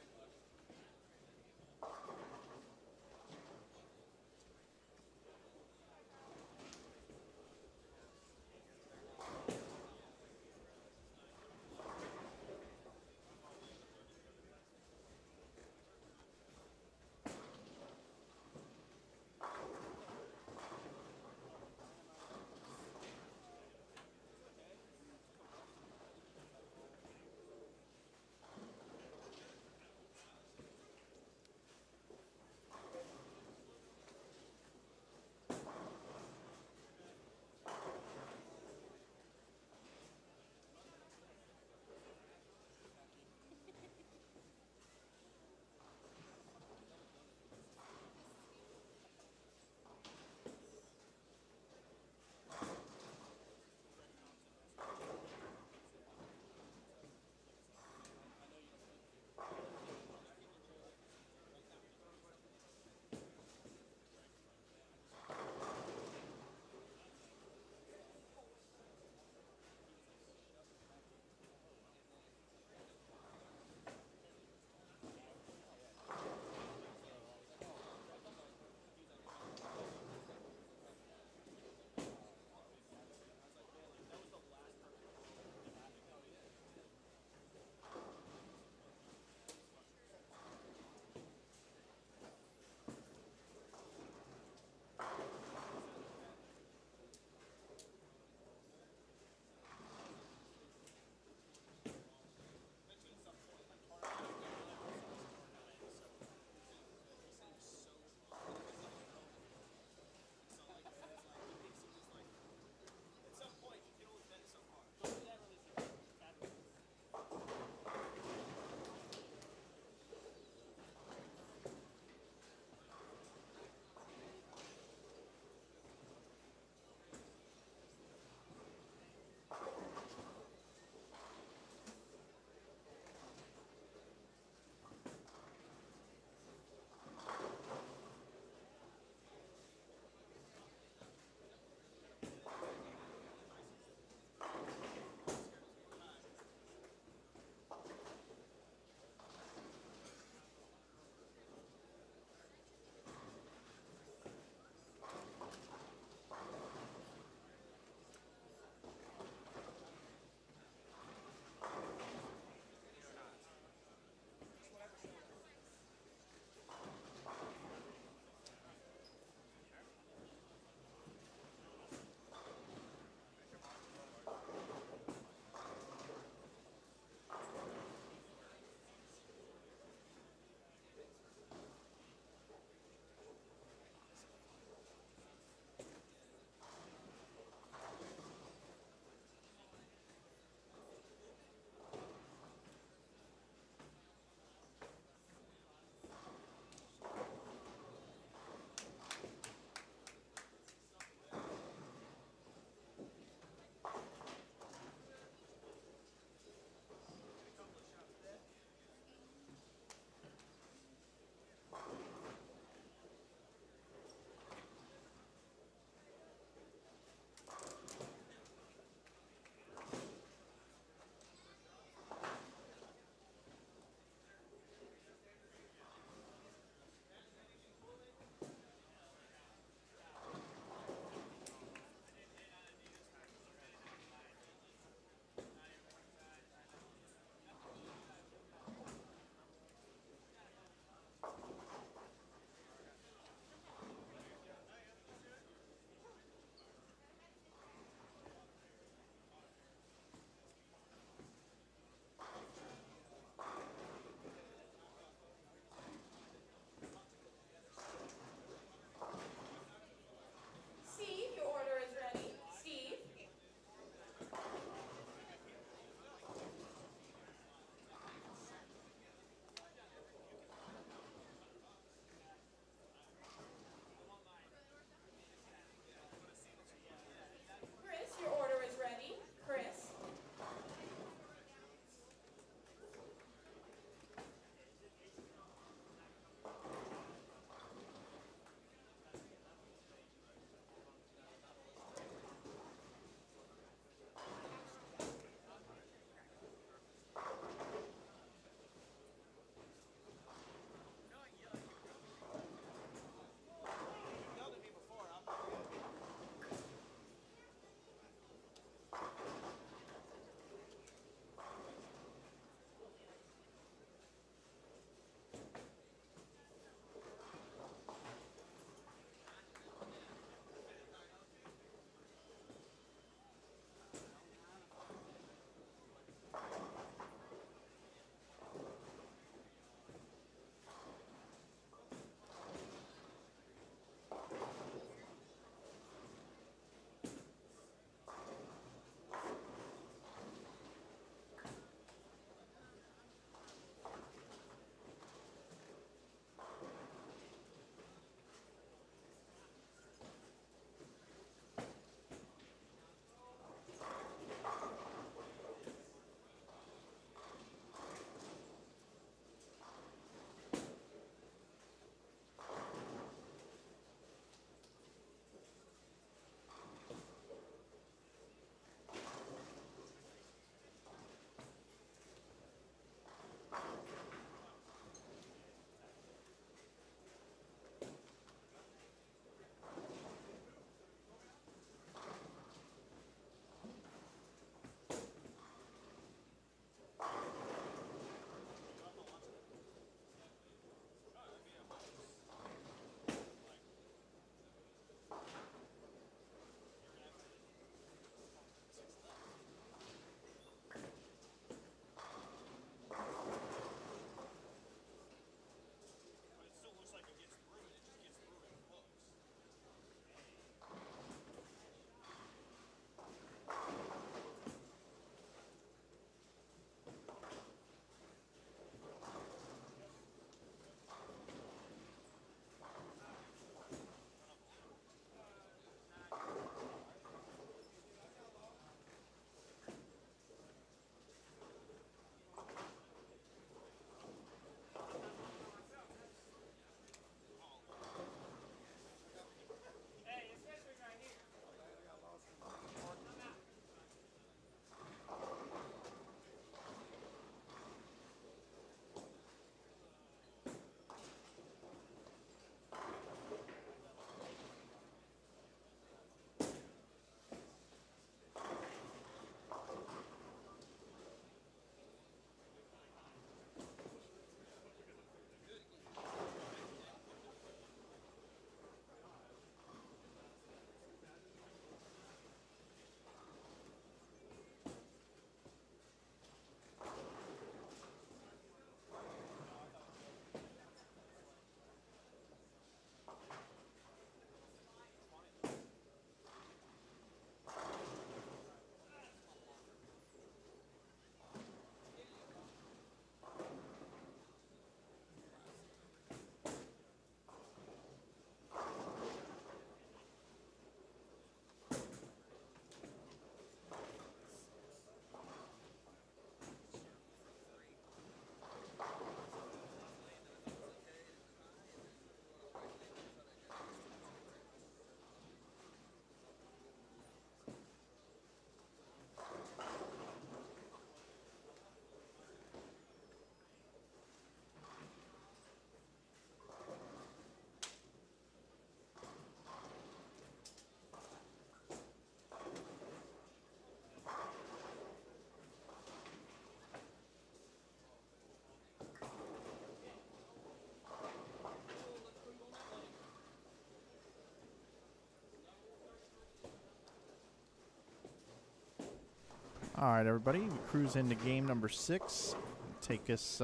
All right, everybody, we cruise into game number 6. Take us.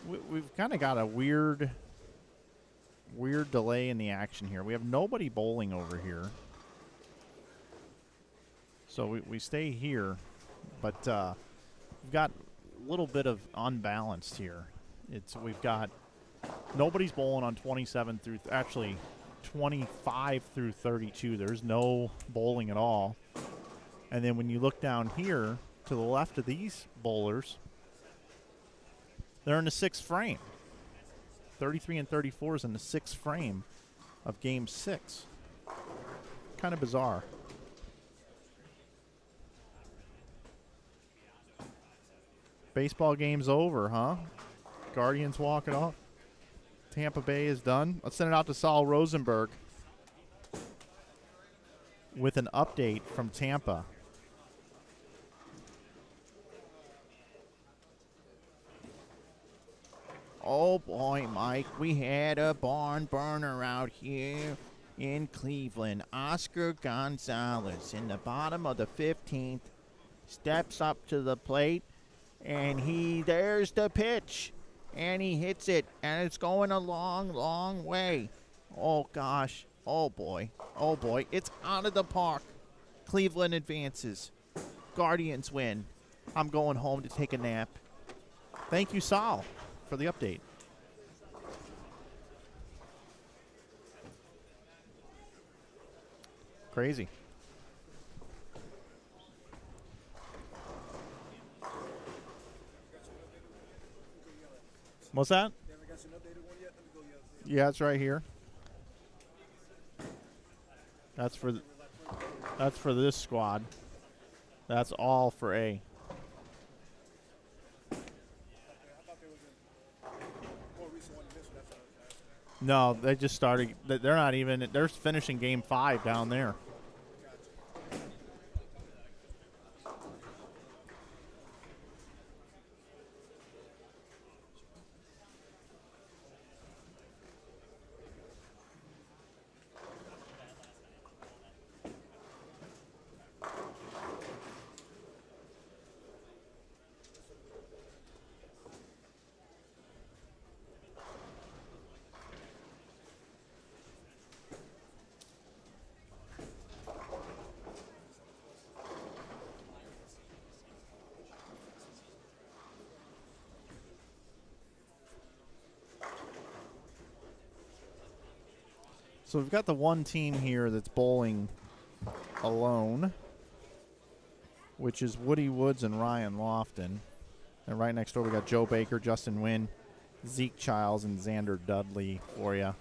We've kind of got a weird delay in the action here. We have nobody bowling over here, so we stay here, but we've got a little bit of unbalanced here. We've got nobody's bowling on 27 through actually 25 through 32. There's no bowling at all. And then when you look down here to the left of these bowlers, they're in the 6th frame. 33 and 34 is in the 6th frame of game 6. Kind of bizarre. Baseball game's over, huh? Guardians walking off. Tampa Bay is done. Let's send it out to Saul Rosenberg with an update from Tampa.
Oh boy, Mike, we had a barn burner out here in Cleveland. Oscar Gonzalez in the bottom of the 15th steps up to the plate, and there's the pitch, and he hits it, and it's going a long, long way. Oh gosh, oh boy, it's out of the park. Cleveland advances. Guardians win. I'm going home to take a nap.
Thank you, Saul, for the update. Crazy. What's that? Yeah, it's right here. That's for this squad. That's all for A. No, they just started. They're not even. They're finishing game 5 down there. So we've got the one team here that's bowling alone, which is Woody Woods and Ryan Lofton. And right next door we got Joe Baker, Justin Wynn, Zeke Childs, and Xander Dudley for you.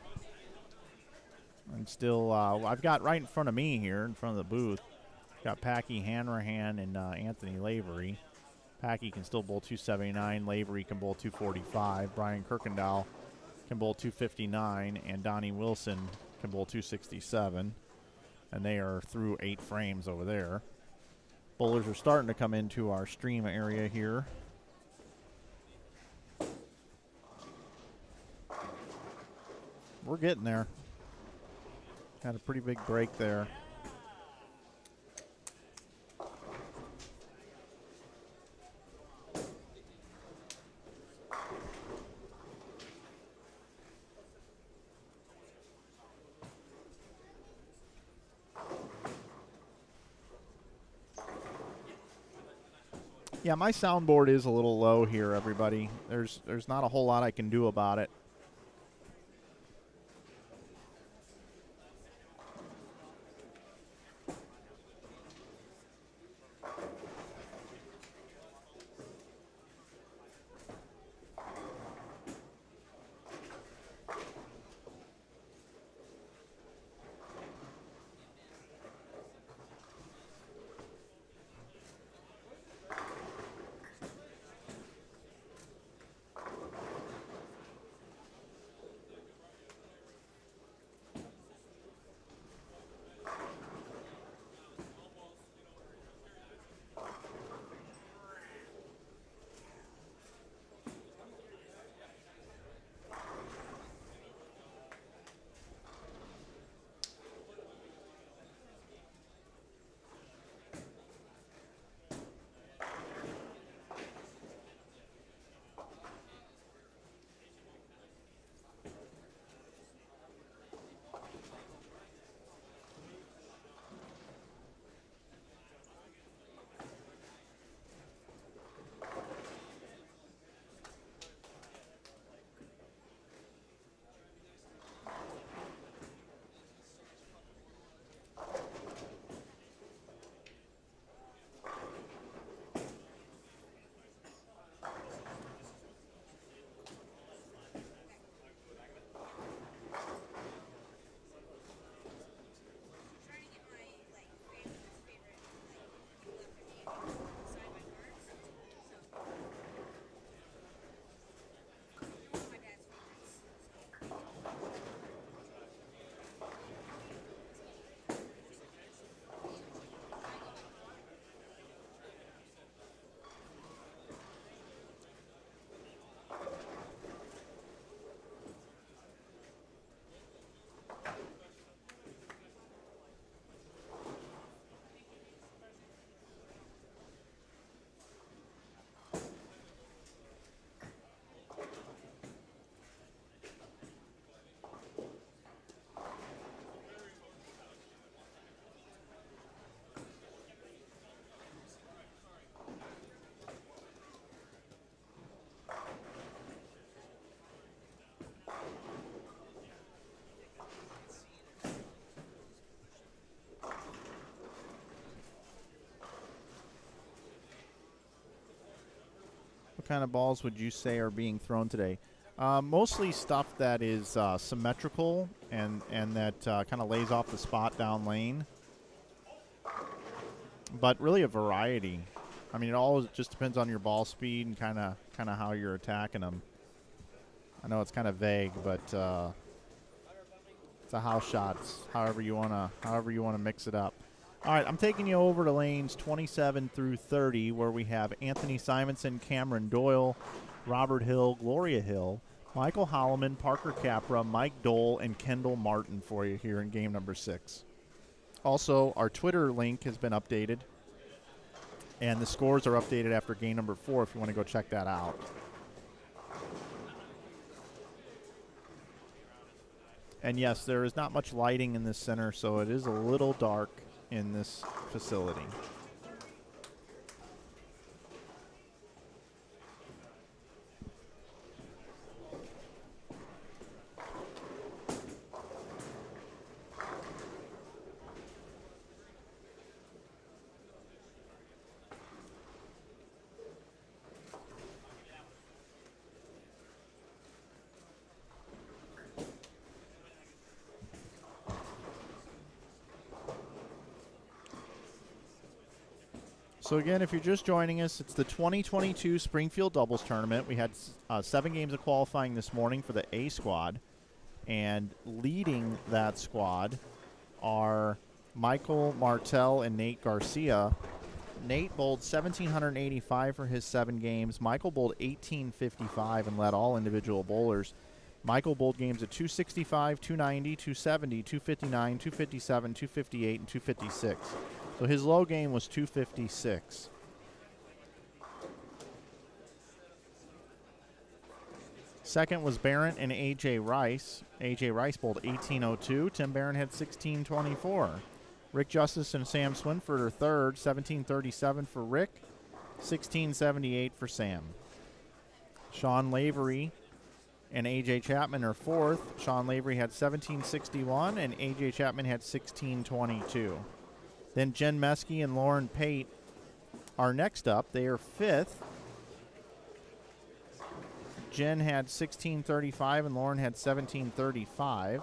And still, I've got right in front of me here, in front of the booth, got Packy Hanrahan and Anthony Lavery. Packy can still bowl 279. Lavery can bowl 245. Brian Kirkendall can bowl 259. And Donnie Wilson can bowl 267. And they are through 8 frames over there. Bowlers are starting to come into our stream area here. We're getting there. Had a pretty big break there. Yeah, my soundboard is a little low here, everybody. There's not a whole lot I can do about it. What kind of balls would you say are being thrown today? Mostly stuff that is symmetrical and that kind of lays off the spot down lane. But really a variety. I mean, it all just depends on your ball speed and kind of how you're attacking them. I know it's kind of vague, but it's a house shot. It's however you wanna mix it up. All right, I'm taking you over to lanes 27 through 30, where we have Anthony Simonson, Cameron Doyle, Robert Hill, Gloria Hill, Michael Holloman, Parker Capra, Mike Dole, and Kendall Martin for you here in game number 6. Also, our Twitter link has been updated, and the scores are updated after game number 4 if you want to go check that out. And yes, there is not much lighting in this center, so it is a little dark in this facility. So again, if you're just joining us, it's the 2022 Springfield Doubles Tournament. We had 7 games of qualifying this morning for the A squad, and leading that squad are Michael Martell and Nate Garcia. Nate bowled 1,785 for his 7 games. Michael bowled 1,855 and led all individual bowlers. Michael bowled games at 265, 290, 270, 259, 257, 258, and 256. So his low game was 256. Second was Barrett and A.J. Rice. A.J. Rice bowled 1802. Tim Barrett had 1624. Rick Justice and Sam Swinford are third, 1737 for Rick, 1678 for Sam. Sean Lavery and A.J. Chapman are fourth. Sean Lavery had 1761, and A.J. Chapman had 1622. Then Jen Meskey and Lauren Pate are next up. They are fifth. Jen had 1635 and Lauren had 1735.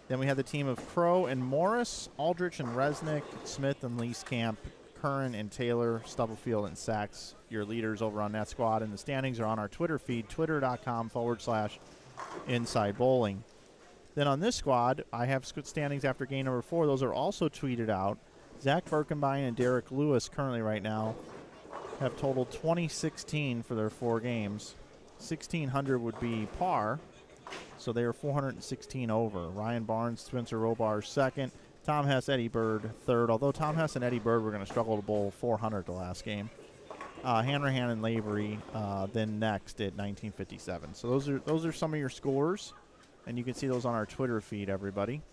Then we have the team of Crow and Morris, Aldrich and Resnick, Smith and Leeskamp, Curran and Taylor, Stubblefield and Sachs, your leaders over on that squad. And the standings are on our Twitter feed, twitter.com/Inside Bowling. Then on this squad, I have standings after game number 4. Those are also tweeted out. Zach Birkenbein and Derek Lewis currently right now have totaled 2016 for their 4 games. 1,600 would be par, so they are 416 over. Ryan Barnes, Spencer Robar second. Tom Hess, Eddie Bird third, although Tom Hess and Eddie Bird were going to struggle to bowl 400 the last game. Hanrahan and Lavery then next at 1957. So those are some of your scores. And you can see those on our Twitter feed, everybody.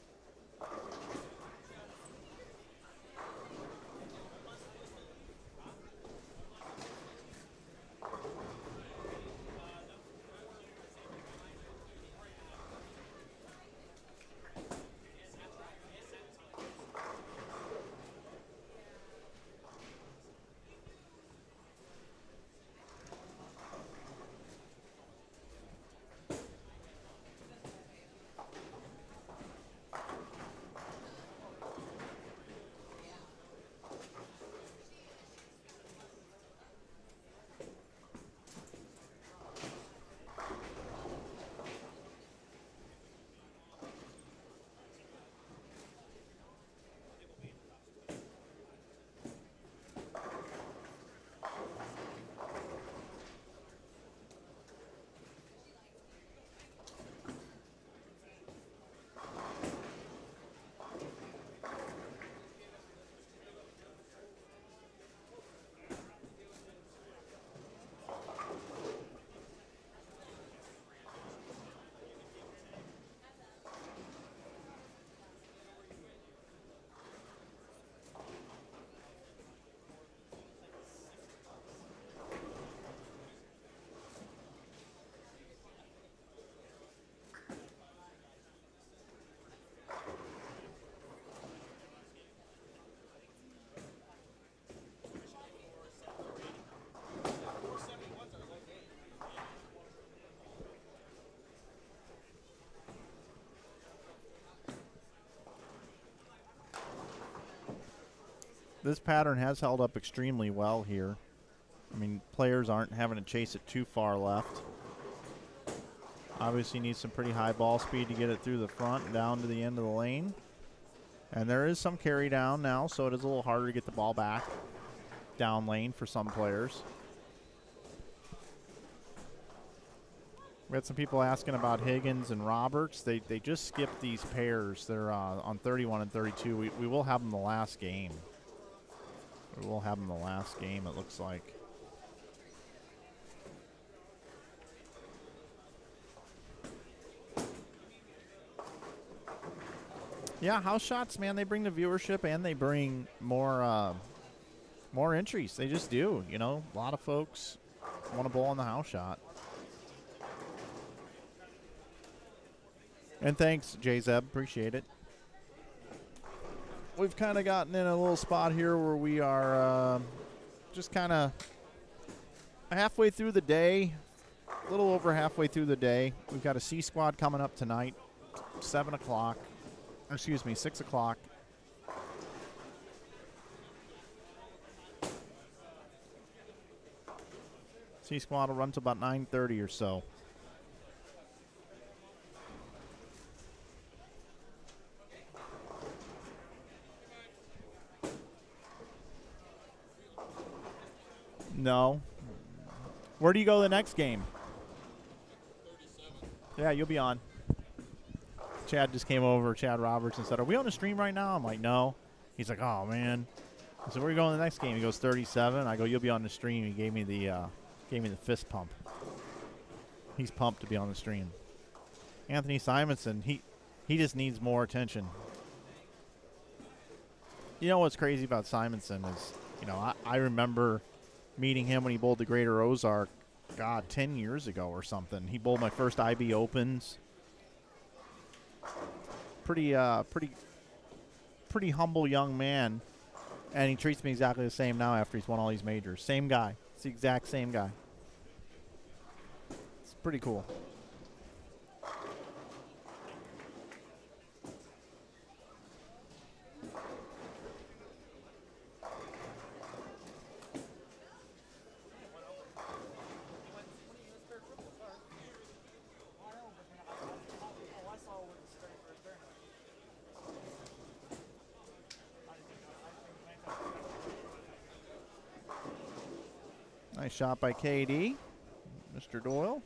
This pattern has held up extremely well here. I mean, players aren't having to chase it too far left. Obviously needs some pretty high ball speed to get it through the front and down to the end of the lane. And there is some carry down now, so it is a little harder to get the ball back down lane for some players. We had some people asking about Higgins and Roberts. They just skipped these pairs. They're on 31 and 32. We will have them the last game. We will have them the last game, it looks like. Yeah, house shots, man, they bring the viewership and they bring more entries. They just do, you know. A lot of folks want to bowl on the house shot. And thanks, J-Zeb. Appreciate it. We've kind of gotten in a little spot here where we are just kind of halfway through the day, a little over halfway through the day. We've got a C squad coming up tonight, 7 o'clock. Excuse me, 6 o'clock. C squad will run to about 9:30 or so. No. Where do you go the next game? 37. Yeah, you'll be on. Chad just came over, Chad Roberts, and said, "Are we on the stream right now?" I'm like, "No." He's like, "Oh, man." I said, "Where are you going the next game?" He goes, 37. I go, "You'll be on the stream." He gave me the fist pump. He's pumped to be on the stream. Anthony Simonson, he just needs more attention. You know what's crazy about Simonson is, you know, I remember meeting him when he bowled the Greater Ozark, God, 10 years ago or something. He bowled my first IB Opens. Pretty humble young man, and he treats me exactly the same now after he's won all these majors. Same guy. It's the exact same guy. It's pretty cool. Nice shot by KD. Mr. Doyle.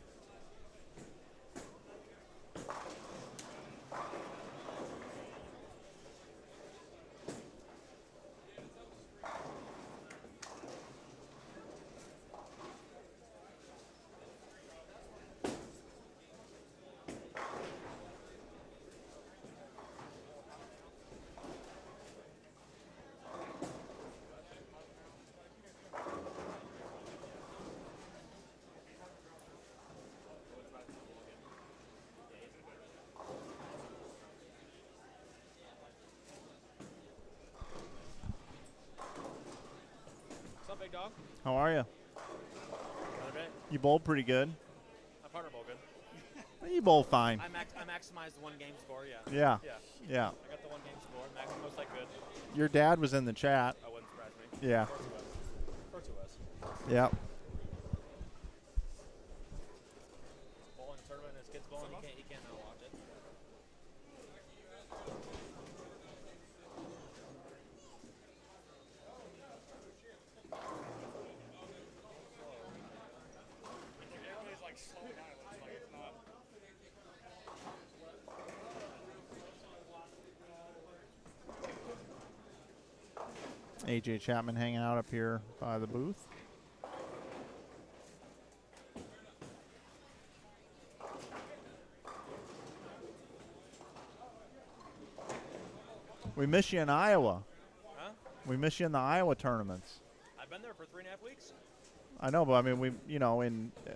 Big dog.
How are you?
Another day.
You bowled pretty good.
My partner bowled good.
You bowled fine.
I maximized the one game score, yeah.
Yeah.
Yeah.
Yeah.
I got the one game score, maximum most I could.
Your dad was in the chat.
That wouldn't surprise me.
Yeah.
Of course he was.
Yeah.
Bowling tournament, his kid's bowling, he can't not watch it. Everybody's like slowing down, it looks like it's not.
AJ Chapman hanging out up here by the booth. We miss you in Iowa.
Huh?
We miss you in the Iowa tournaments.
I've been there for 3.5 weeks.
I know, but I mean,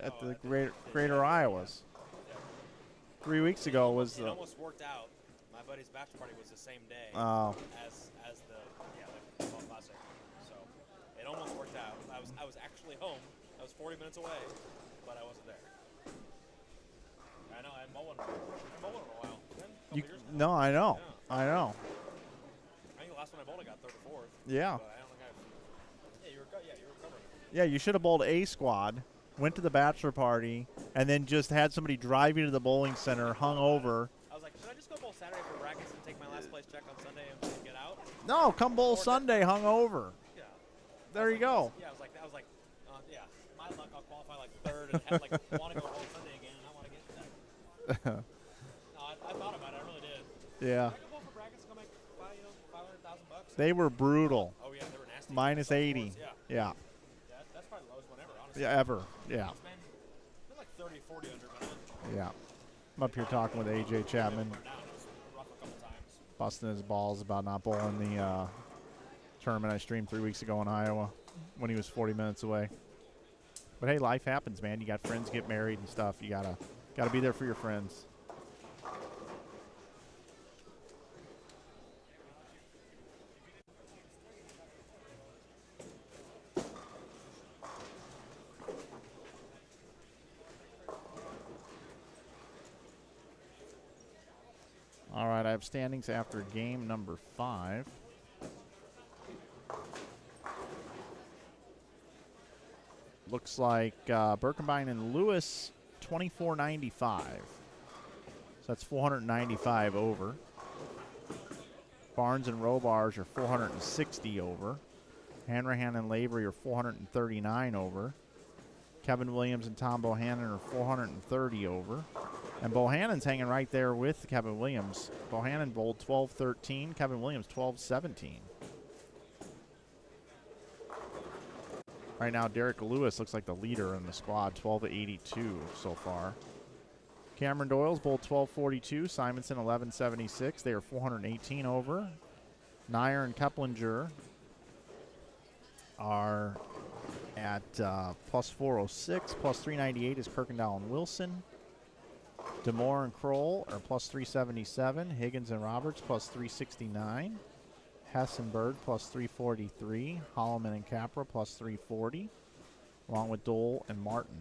at the Greater Iowas. 3 weeks ago was
It
the.
almost worked out. My buddy's bachelor party was the same day
Oh.
as the football classic. So it almost worked out. I was actually home. I was 40 minutes away, but I wasn't there. I know. I hadn't bowled in a while. Couple years now.
No, I know.
Yeah.
I know.
I think the last one I bowled, I got third or fourth.
Yeah.
But I only Yeah, you were covering.
Yeah, you should have bowled A squad, went to the bachelor party, and then just had somebody drive you to the bowling center, hung over.
I was like, should I just go bowl Saturday for brackets and take my last place check on Sunday and get out?
No, come bowl
Or
Sunday, hung over.
Yeah.
There you go.
Yeah, I was like, yeah, my luck, I'll qualify like third and have, like want to go bowl Sunday again, and I want to get that. No, I thought about it. I really did.
Yeah.
Should I go bowl for brackets? Go make $500,000.
They were brutal.
Oh yeah, they were nasty.
Minus
Some
80.
boards, Yeah.
Yeah.
That's probably the lowest one ever, honestly.
Yeah, ever. Yeah.
It's been like 30, 40 under, but
Yeah. I'm up here talking with AJ Chapman,
put it down. It was rough a couple times.
busting his balls about not bowling the tournament I streamed 3 weeks ago in Iowa when he was 40 minutes away. But hey, life happens, man. You got friends get married and stuff. You gotta be there for your friends. All right, I have standings after game number 5. Looks like Birkenbein and Lewis 24.95. So that's 495 over. Barnes and Robars are 460 over. Hanrahan and Lavery are 439 over. Kevin Williams and Tom Bohannon are 430 over. And Bohannon's hanging right there with Kevin Williams. Bohannon bowled 12-13. Kevin Williams 12-17. Right now, Derek Lewis looks like the leader in the squad, 12-82 so far. Cameron Doyle's bowled 12-42. Simonson 11-76. They are 418 over. Nair and Keplinger are at plus 406. Plus 398 is Kirkendall and Wilson. Demore and Kroll are plus 377. Higgins and Roberts plus 369. Hess and Bird plus 343. Holloman and Capra plus 340. Along with Dole and Martin.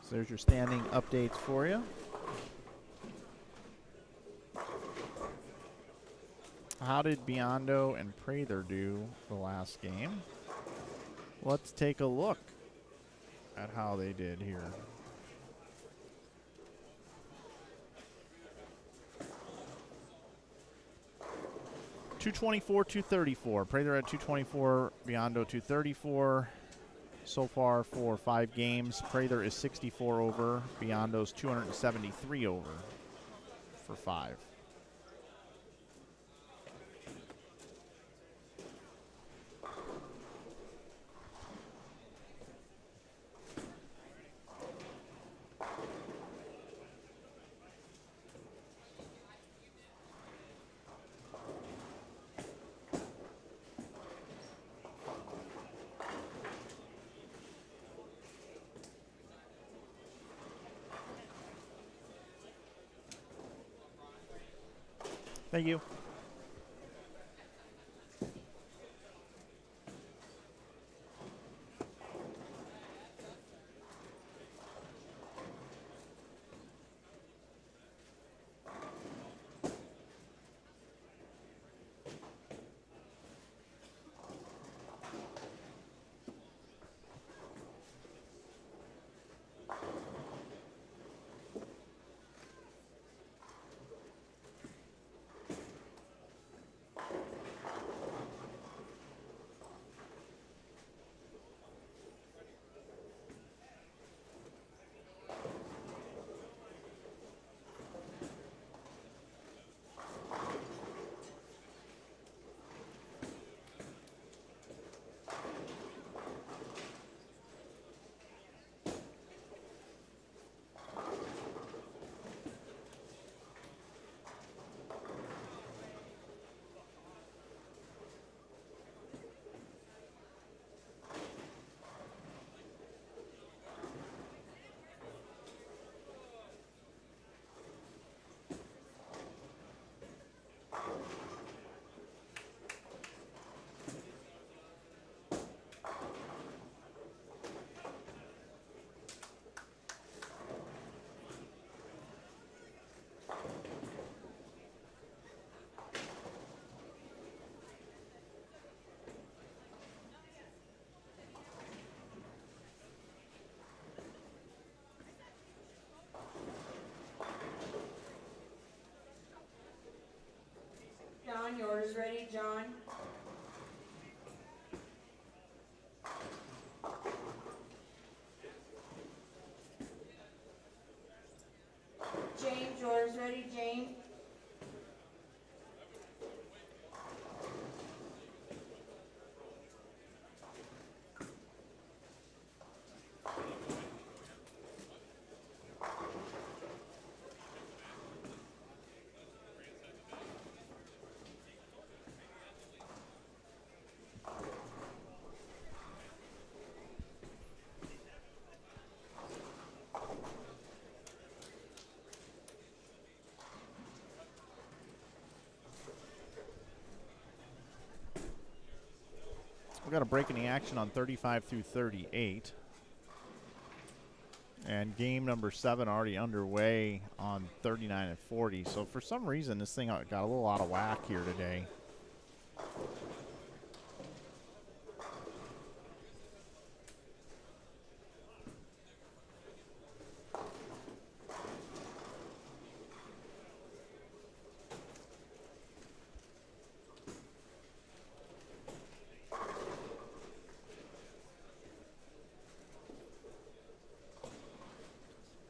So there's your standing updates for you. How did Biondo and Prather do the last game? Let's take a look at how they did here. .224, 234. Prather at 224, Biondo 234. So far for 5 games, Prather is 64 over, Biondo's 273 over for 5. Thank you.
John, your order's ready, John. James, your order's ready, James.
We got a break in the action on 35 through 38. And game number 7 already underway on 39 and 40. So for some reason, this thing got a little out of whack here today.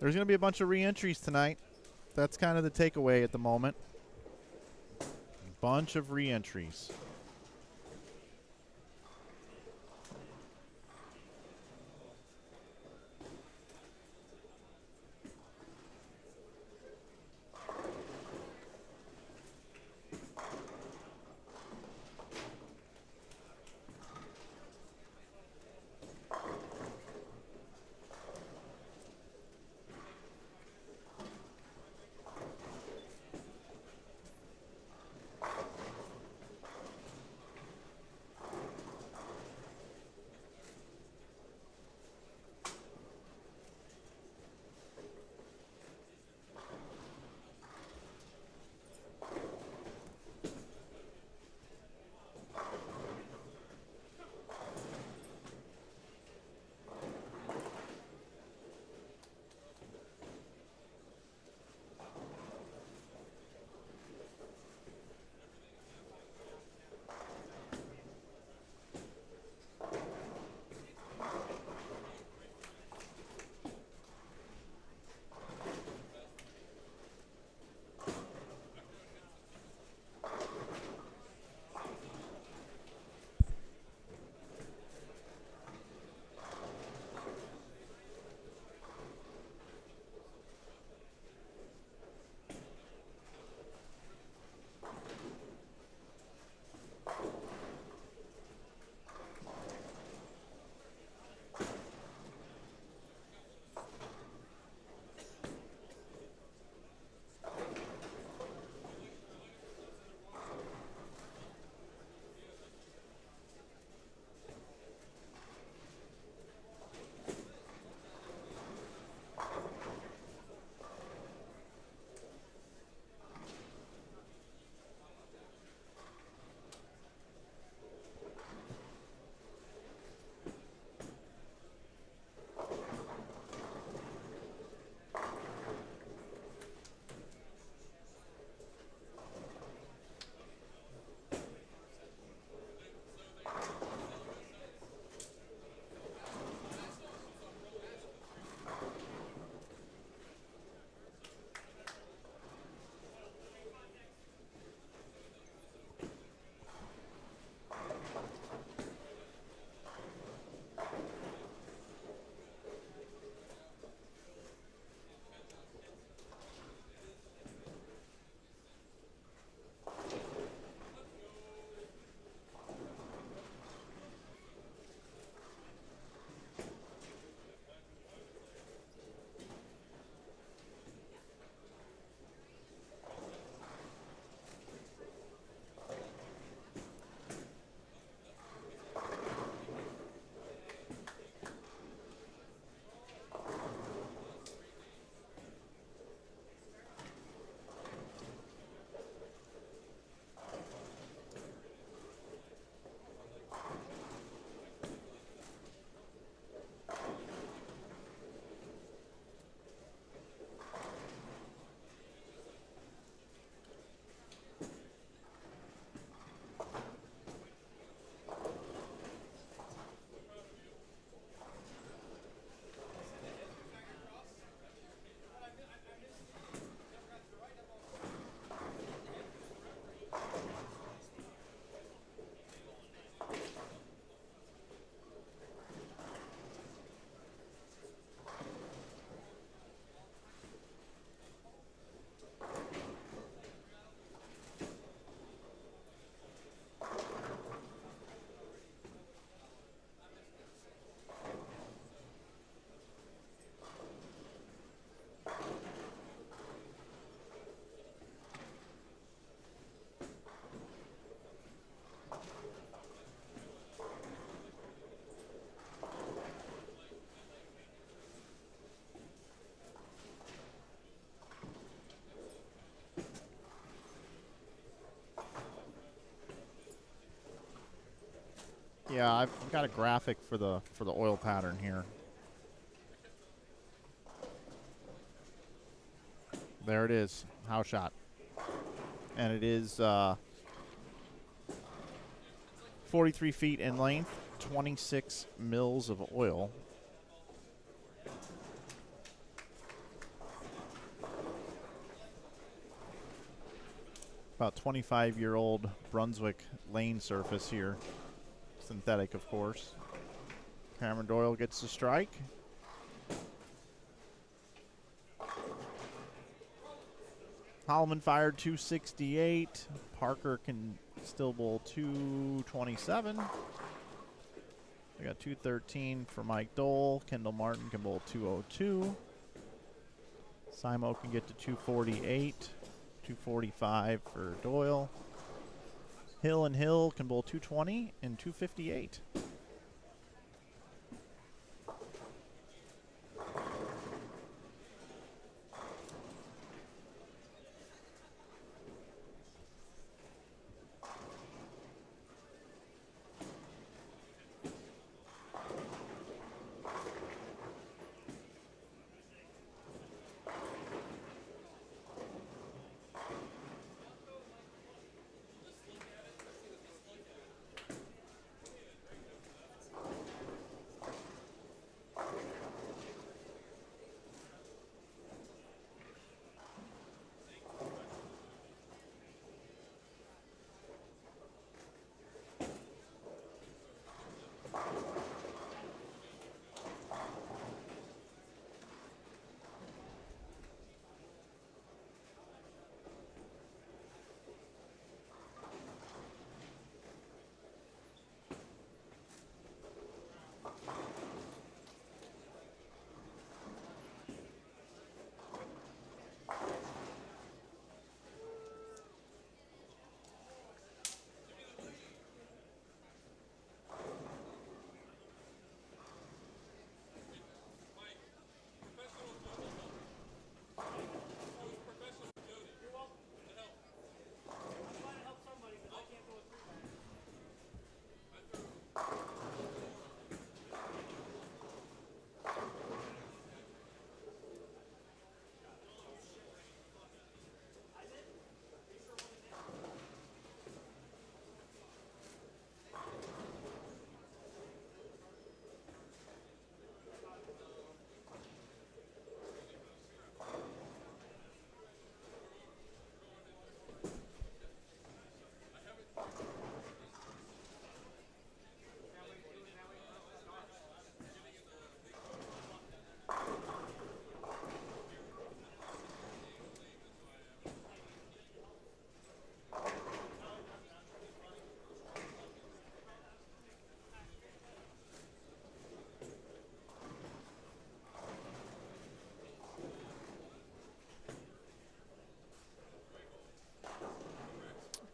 There's going to be a bunch of re-entries tonight. That's kind of the takeaway at the moment. A bunch of re-entries. Yeah, I've got a graphic for the oil pattern here. There it is, house shot. And it is 43 feet in length, 26 mils of oil. About 25-year-old Brunswick lane surface here. Synthetic, of course. Cameron Doyle gets the strike. Holloman fired 268. Parker can still bowl 227. We got 213 for Mike Dole. Kendall Martin can bowl 202. Simo can get to 248. 245 for Doyle. Hill and Hill can bowl 220 and 258.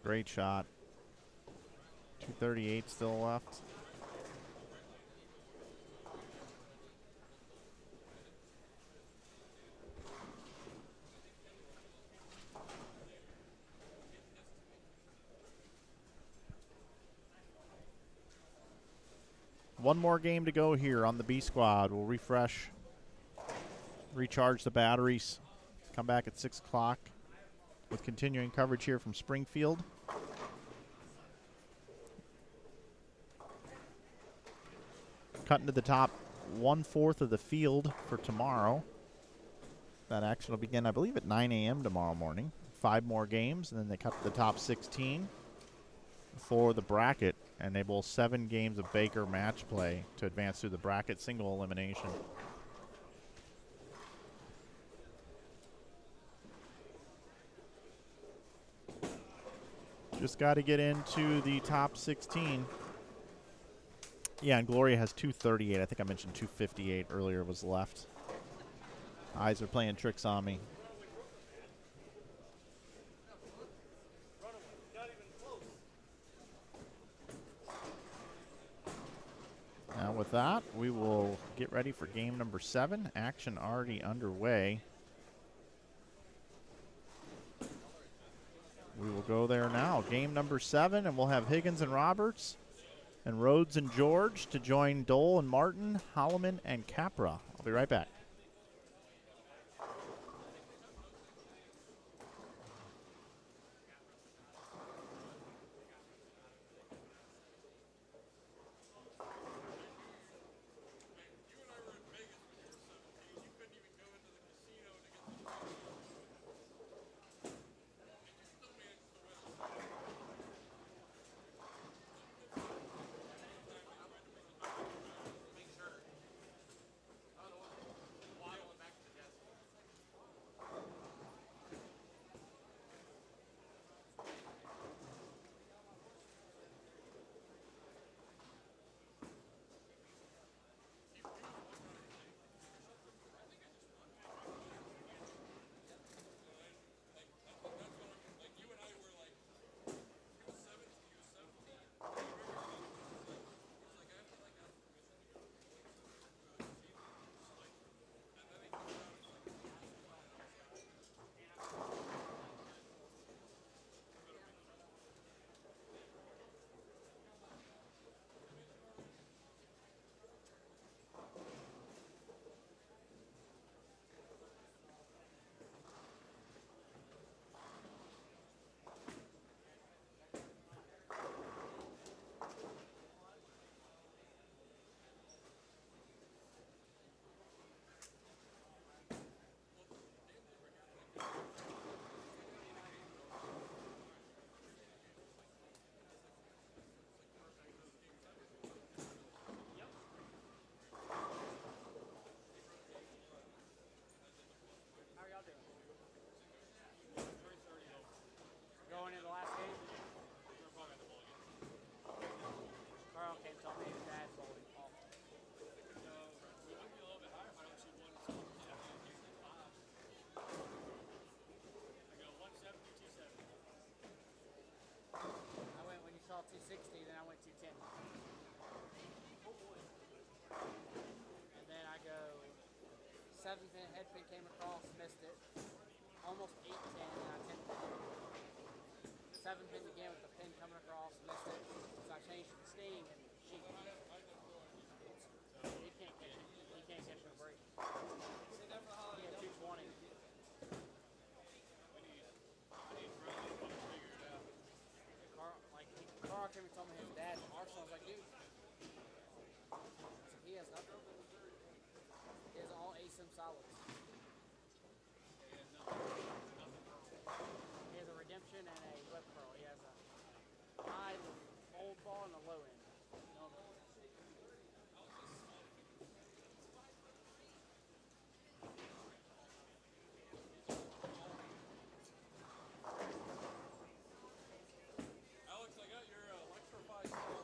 Great shot. 238 still left. One more game to go here on the B squad. We'll refresh, recharge the batteries, come back at 6 o'clock with continuing coverage here from Springfield. Cutting to the top 1/4 of the field for tomorrow. That action will begin, I believe, at 9 a.m. tomorrow morning. 5 more games, and then they cut to the top 16 for the bracket, and they bowl 7 games of Baker match play to advance through the bracket single elimination. Just got to get into the top 16. Yeah, and Gloria has 238. I think I mentioned 258 earlier was left. Eyes are playing tricks on me. Now with that, we will get ready for game number 7. Action already underway. We will go there now. Game number 7, and we'll have Higgins and Roberts and Rhodes and George to join Dole and Martin, Holloman, and Capra. I'll be right back.
Going into the last game? Carl came told me his dad's bowling. I went when you saw 260, then I went 210. And then I go 7-pin, head pin came across, missed it. Almost 8-10, and I 10-pin. 7-pin again with the pin coming across, missed it. So I changed to the sting and she. He can't catch it. He can't catch no break. He had 220. Carl came and told me his dad from Arsenal. I was like, dude. So he has nothing. He has all ASIM solids. He has a redemption and a whip curl. He has a high old ball and a low end.
Alex, I got your electrify star.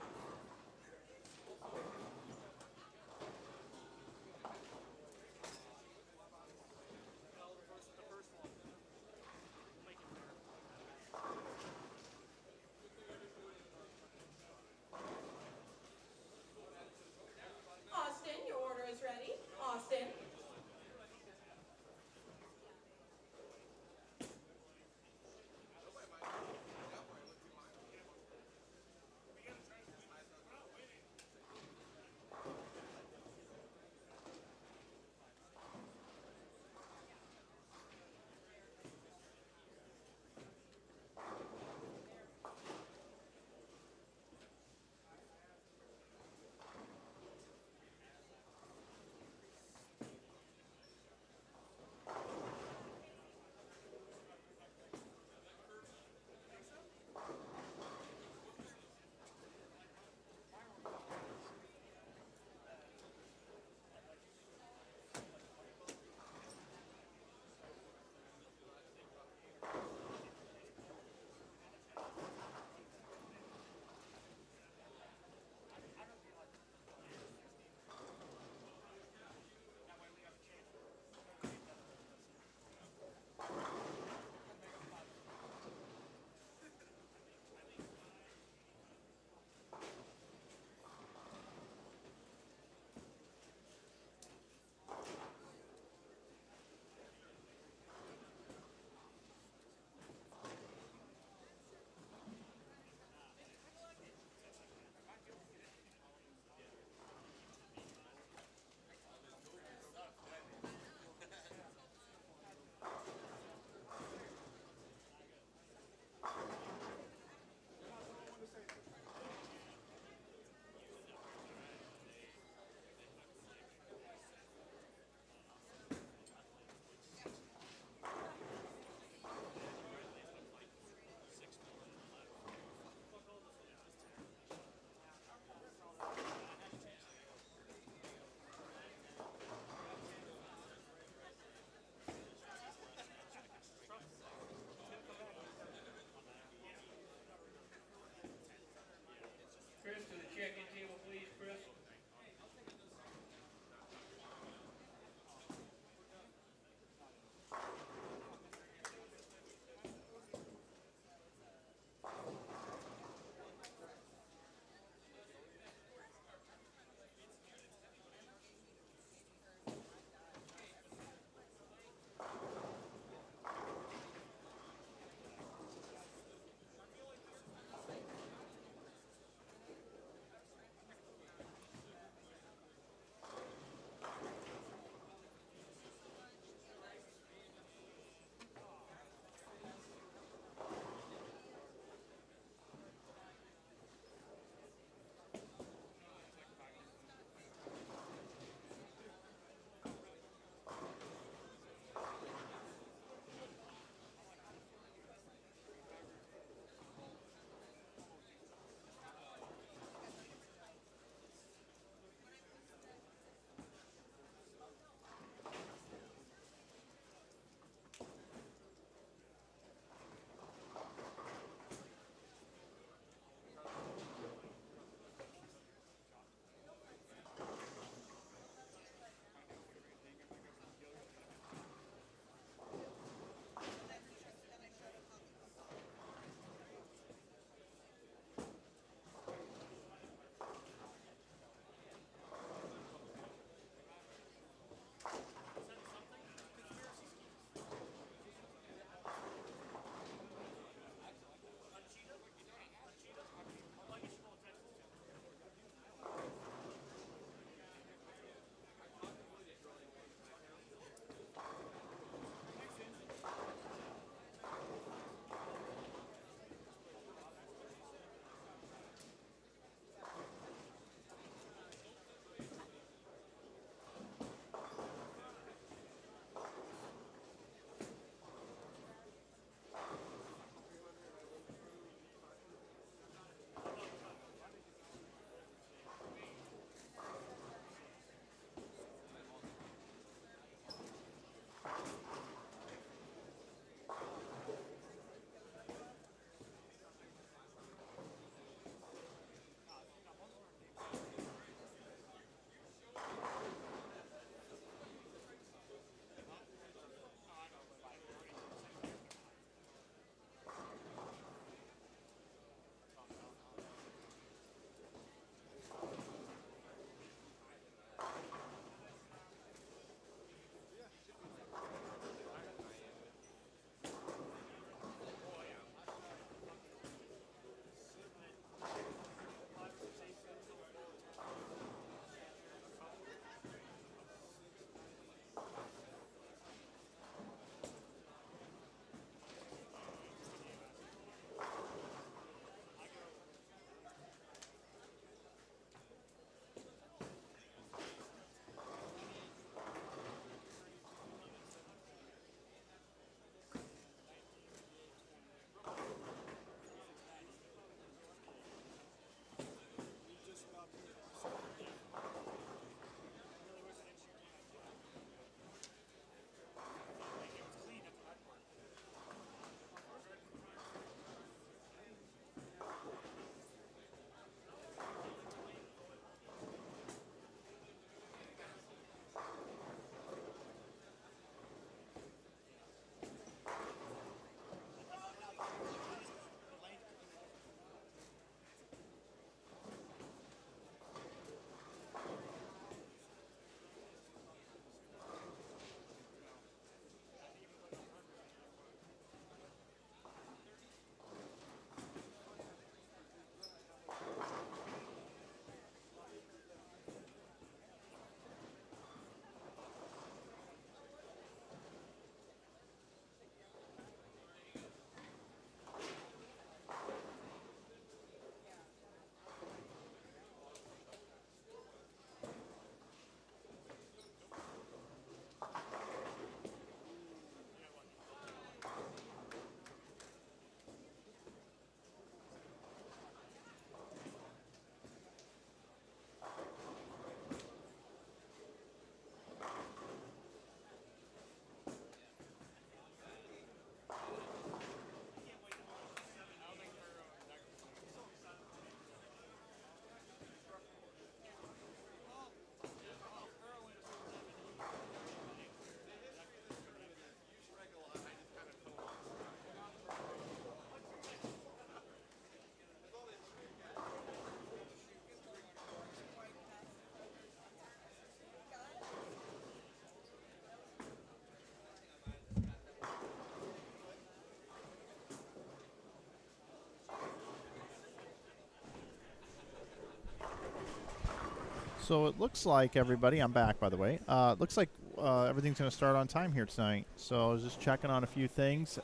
So it looks like everybody, I'm back by the way, looks like everything's going to start on time here tonight. So I was just checking on a few things.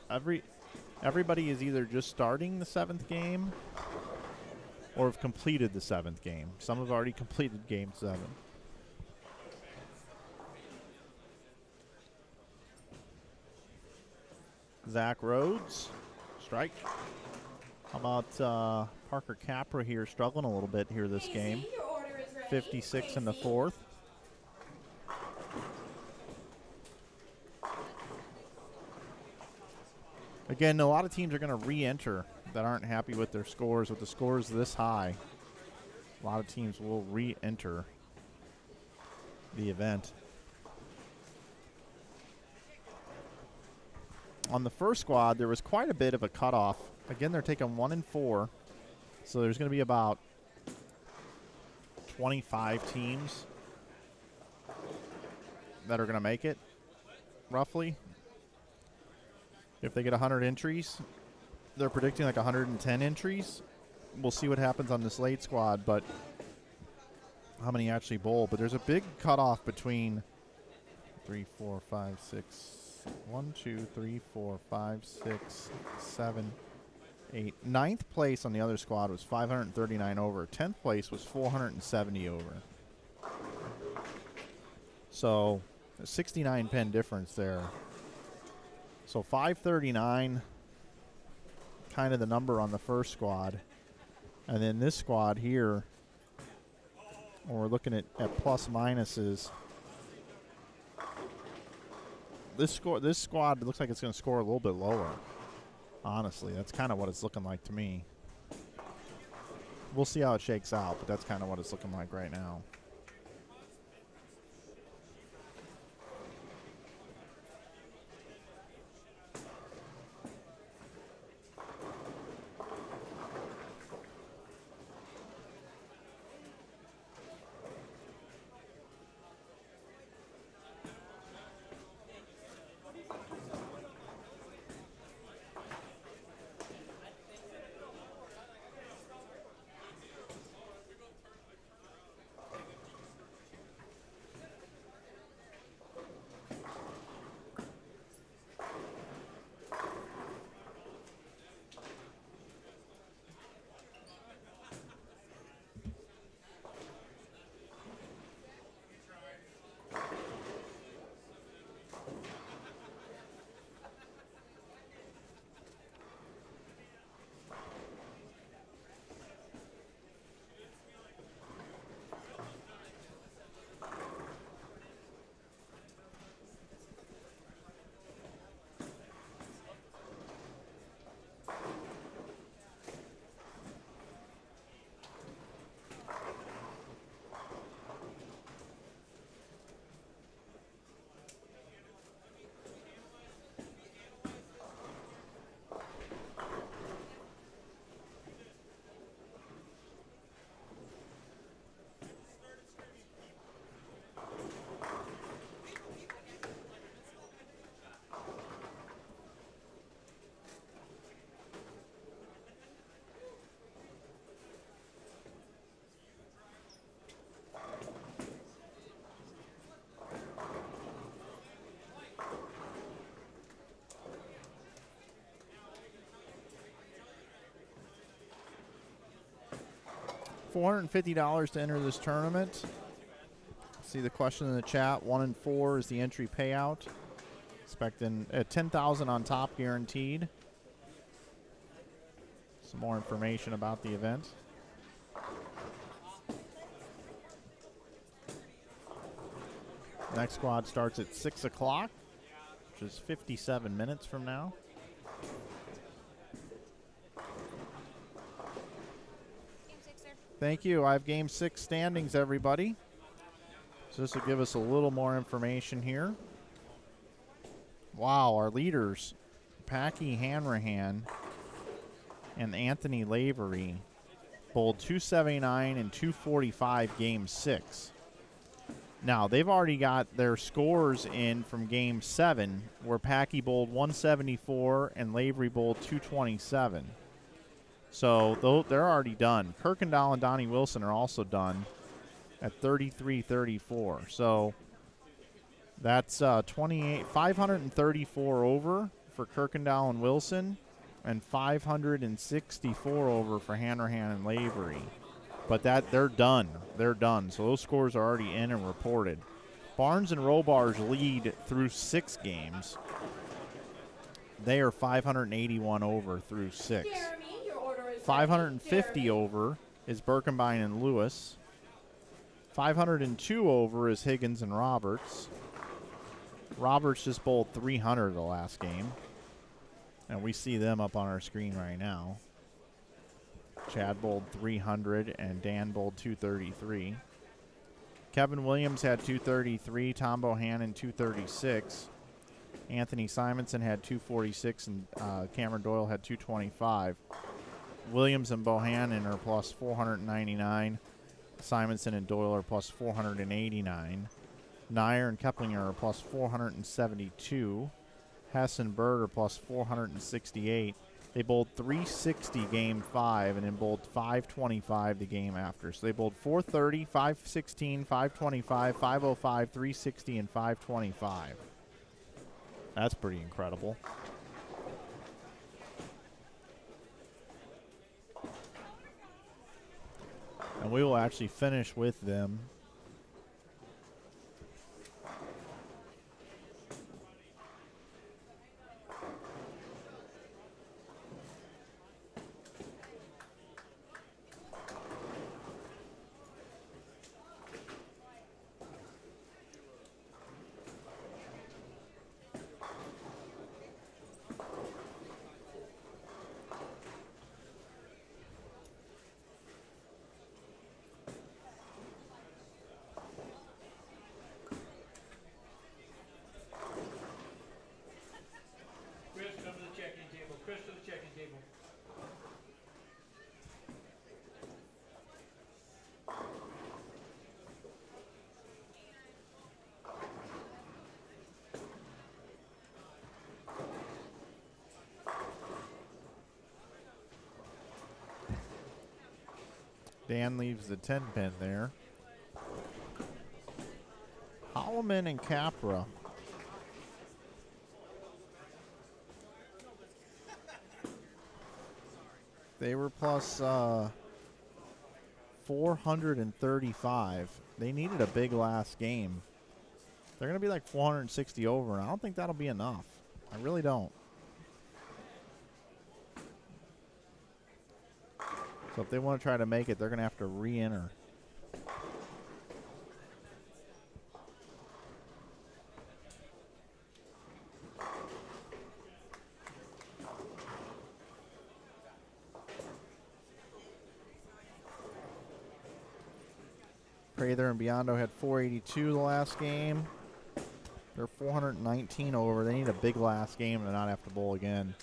Everybody is either just starting the 7th game or have completed the 7th game. Some have already completed game 7. Zach Rhodes, strike. How about Parker Capra here, struggling a little bit here this game. 56 in the 4th. Again, a lot of teams are going to re-enter that aren't happy with their scores. With the scores this high, a lot of teams will re-enter the event. On the first squad, there was quite a bit of a cutoff. Again, they're taking 1 and 4, so there's going to be about 25 teams that are going to make it, roughly. If they get 100 entries, they're predicting like 110 entries. We'll see what happens on this late squad, but how many actually bowl. But there's a big cutoff between 3, 4, 5, 6, 1, 2, 3, 4, 5, 6, 7, 8. 9th place on the other squad was 539 over. 10th place was 470 over. So a 69 pen difference there. So 539, kind of the number on the first squad. And then this squad here, when we're looking at plus minuses, this squad looks like it's going to score a little bit lower. Honestly, that's kind of what it's looking like to me. We'll see how it shakes out, but that's kind of what it's looking like right now. $450 to enter this tournament. See the question in the chat. 1 and 4 is the entry payout. Expecting $10,000 on top guaranteed. Some more information about the event. Next squad starts at 6 o'clock, which is 57 minutes from now. Thank you. I have Game 6 standings, everybody. So this will give us a little more information here. Wow, our leaders, Packy Hanrahan and Anthony Lavery, bowled 279 and 245 Game 6. Now, they've already got their scores in from Game 7, where Packy bowled 174 and Lavery bowled 227. So they're already done. Kirkendall and Donnie Wilson are also done. at 33-34. So that's 534 over for Kirkendall and Wilson, and 564 over for Hanrahan and Lavery. But they're done. They're done. So those scores are already in and reported. Barnes and Robarge lead through 6 games. They are 581 over through 6.
Jeremy, your order is
550
ready.
over is Birkenbein and Lewis. 502 over is Higgins and Roberts. Roberts just bowled 300 the last game. And we see them up on our screen right now. Chad bowled 300 and Dan bowled 233. Kevin Williams had 233. Tom Bohannon 236. Anthony Simonson had 246 and Cameron Doyle had 225. Williams and Bohannon are plus 499. Simonson and Doyle are plus 489. Nair and Keplinger are plus 472. Hess and Bird are plus 468. They bowled 360 game 5 and then bowled 525 the game after. So they bowled 430, 516, 525, 505, 360, and 525. That's pretty incredible. And we will actually finish with them. Dan leaves the 10 pin there. Holloman and Capra. They were plus 435. They needed a big last game. They're going to be like 460 over, and I don't think that'll be enough. I really don't. So if they want to try to make it, they're going to have to re-enter. Prather and Biondo had 482 the last game. They're 419 over. They need a big last game to not have to bowl again.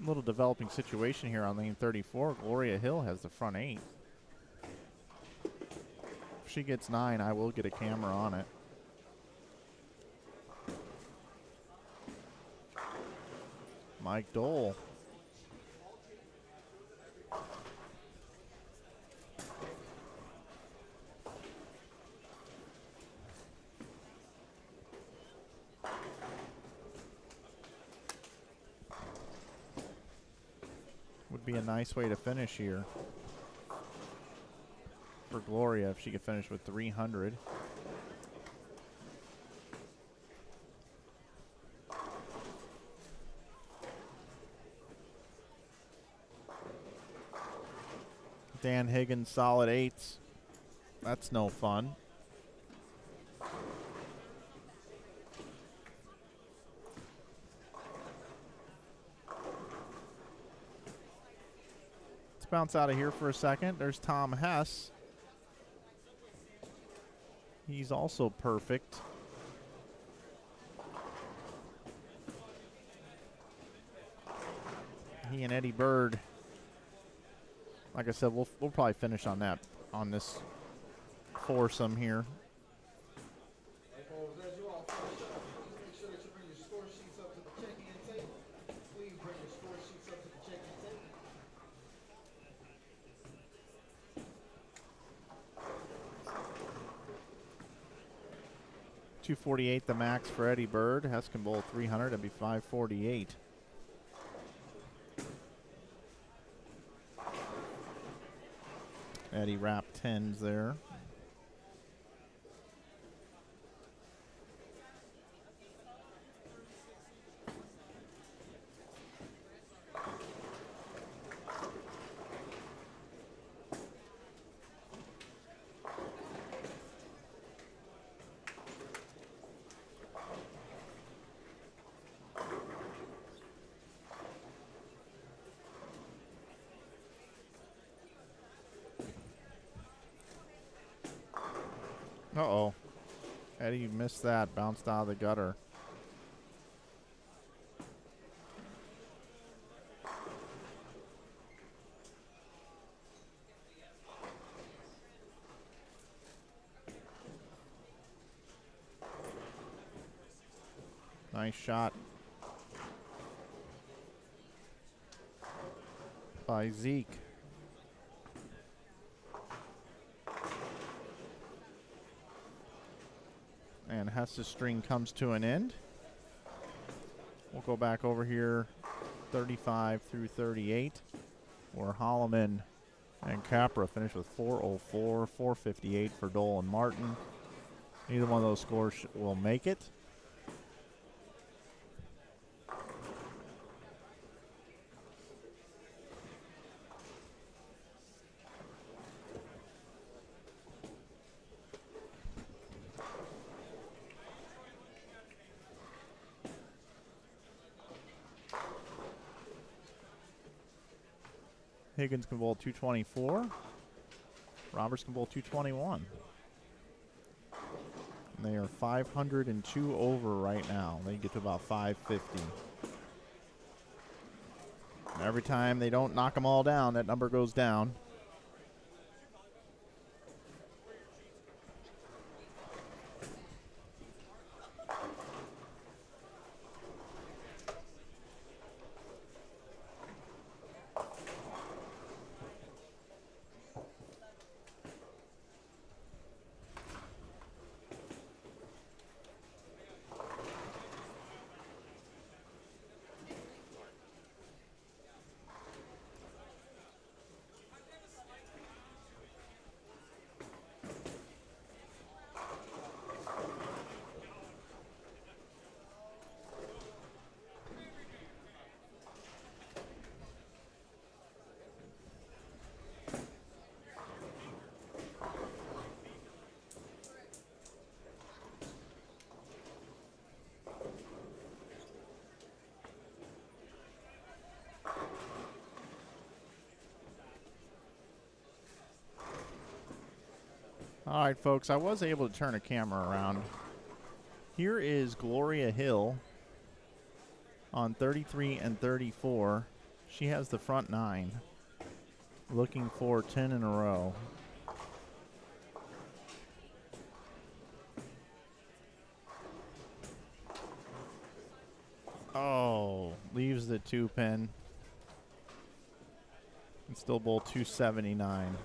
Little developing situation here on lane 34. Gloria Hill has the front 8. If she gets 9, I will get a camera on it. Mike Dole. Be a nice way to finish here for Gloria if she could finish with 300. Dan Higgins, solid 8s. That's no fun. Let's bounce out of here for a second. There's Tom Hess. He's also perfect. He and Eddie Bird. Like I said, we'll probably finish on that, on this foursome here.
As you all finish up, please make sure that you bring your score sheets up to the check-in table. Please bring your score sheets up to the check-in table.
.248 the max for Eddie Bird. Hess can bowl 300. That'd be 548. Eddie wrapped 10s there. Uh-oh. Eddie missed that. Bounced out of the gutter. Nice shot by Zeke. And Hess's string comes to an end. We'll go back over here 35 through 38, where Holloman and Capra finish with 404, 458 for Dole and Martin. Neither one of those scores will make it. Higgins can bowl 224. Roberts can bowl 221. And they are 502 over right now. They get to about 550. And every time they don't knock them all down, that number goes down. All right, folks, I was able to turn a camera around. Here is Gloria Hill on 33 and 34. She has the front 9, looking for 10 in a row. Oh, leaves the 2-pin. And still bowl 279.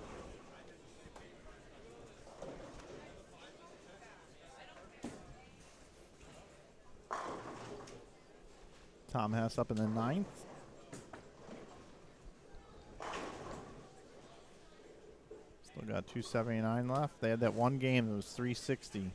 Tom Hess up in the 9th. 279 left. They had that one game that was 360.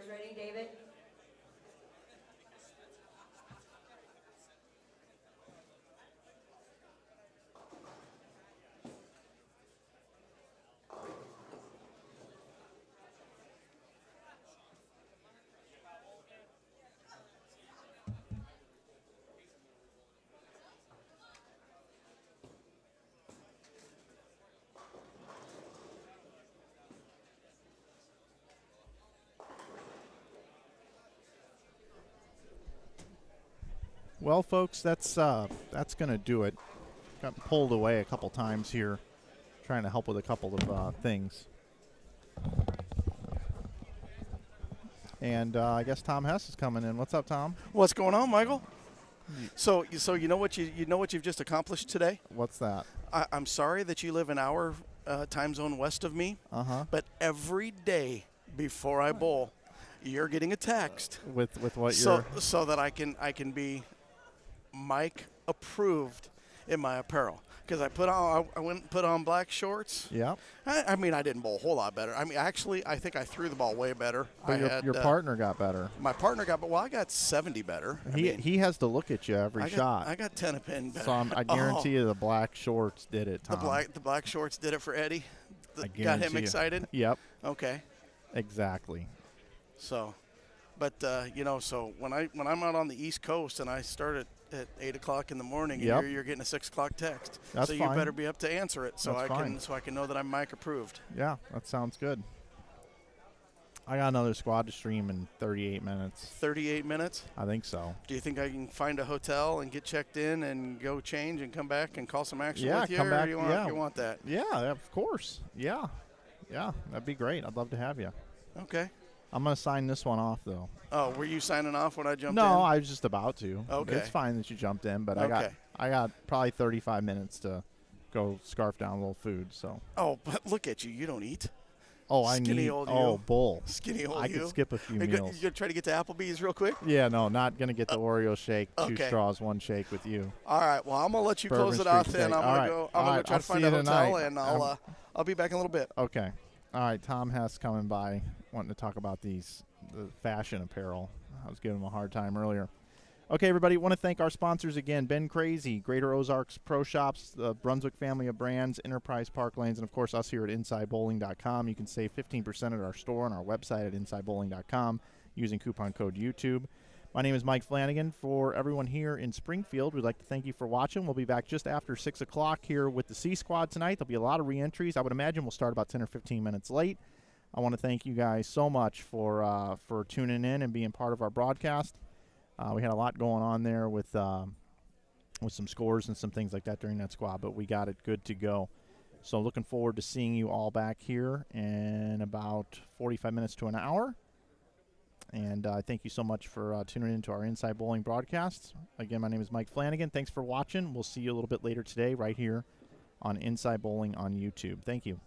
ready, David?
Well, folks, that's going to do it. Got pulled away a couple times here, trying to help with a couple of things. And I guess Tom Hess is coming in. What's up, Tom?
What's going on, Michael? So you know what you've just accomplished today?
What's that?
I'm sorry that you live an hour time zone west of me. But every day before I bowl, you're getting a text
With what you're...
so that I can be Mike approved in my apparel. Because I went and put on black shorts.
Yeah.
I mean, I didn't bowl a whole lot better. I mean, actually, I think I threw the ball way better.
But your partner got better.
My partner got, well, I got 70 better.
He has to look at you every shot.
I got 10 a pin better.
So I guarantee you the black shorts did it, Tom.
The black shorts did it for Eddie.
I
Got him
guarantee you.
excited.
Yep.
Okay.
Exactly.
So, but so when I'm out on the East Coast and I start at 8 o'clock in the morning, and you're getting a 6 o'clock text.
That's
so
fine.
you better be up to answer it, so
That's
I can know that I'm Mike approved.
Yeah, that sounds good. I got another squad to stream in 38 minutes.
38 minutes?
I think so.
Do you think I can find a hotel and get checked in and go change and come back and call some action
Yeah,
with you?
come back.
Or you want that?
Yeah, of course. Yeah, that'd be great. I'd love to have you.
Okay.
I'm going to sign this one off, though.
Oh, were you signing off when I jumped in?
No, I was just about to.
Okay.
It's fine that you jumped in, but
Okay.
I got probably 35 minutes to go scarf down a little food. So.
Oh, but look at you. You don't eat.
Oh,
Skinny old you.
Oh, bull.
Skinny old
I
you.
could skip a few
You're
meals.
You gonna try to get to Applebee's real quick?
Yeah, no, not gonna get the Oreo shake.
Okay.
2 straws, 1 shake with you.
All right. Well, I'm gonna let you
Bourbon
close it
Street
out. Then
steak.
I'm gonna go. I'm gonna try to find a hotel, and I'll be back in a little bit.
Okay. All right. Tom Hess coming by, wanting to talk about the fashion apparel. I was giving him a hard time earlier. Okay, everybody, want to thank our sponsors again. Ben Crazy, Greater Ozarks Pro Shops, the Brunswick family of brands, Enterprise Park Lanes, and, of course, us here at InsideBowling.com. You can save 15% at our store on our website at InsideBowling.com using coupon code YouTube. My name is Mike Flanagan. For everyone here in Springfield, we'd like to thank you for watching. We'll be back just after 6 o'clock here with the C Squad tonight. There'll be a lot of re-entries. I would imagine we'll start about 10 or 15 minutes late. I want to thank you guys so much for tuning in and being part of our broadcast. We had a lot going on there with some scores and some things like that during that squad, but we got it good to go. So looking forward to seeing you all back here in about 45 minutes to an hour. And thank you so much for tuning into our Inside Bowling broadcasts. Again, my name is Mike Flanagan. Thanks for watching. We'll see you a little bit later today right here on Inside Bowling on YouTube. Thank you.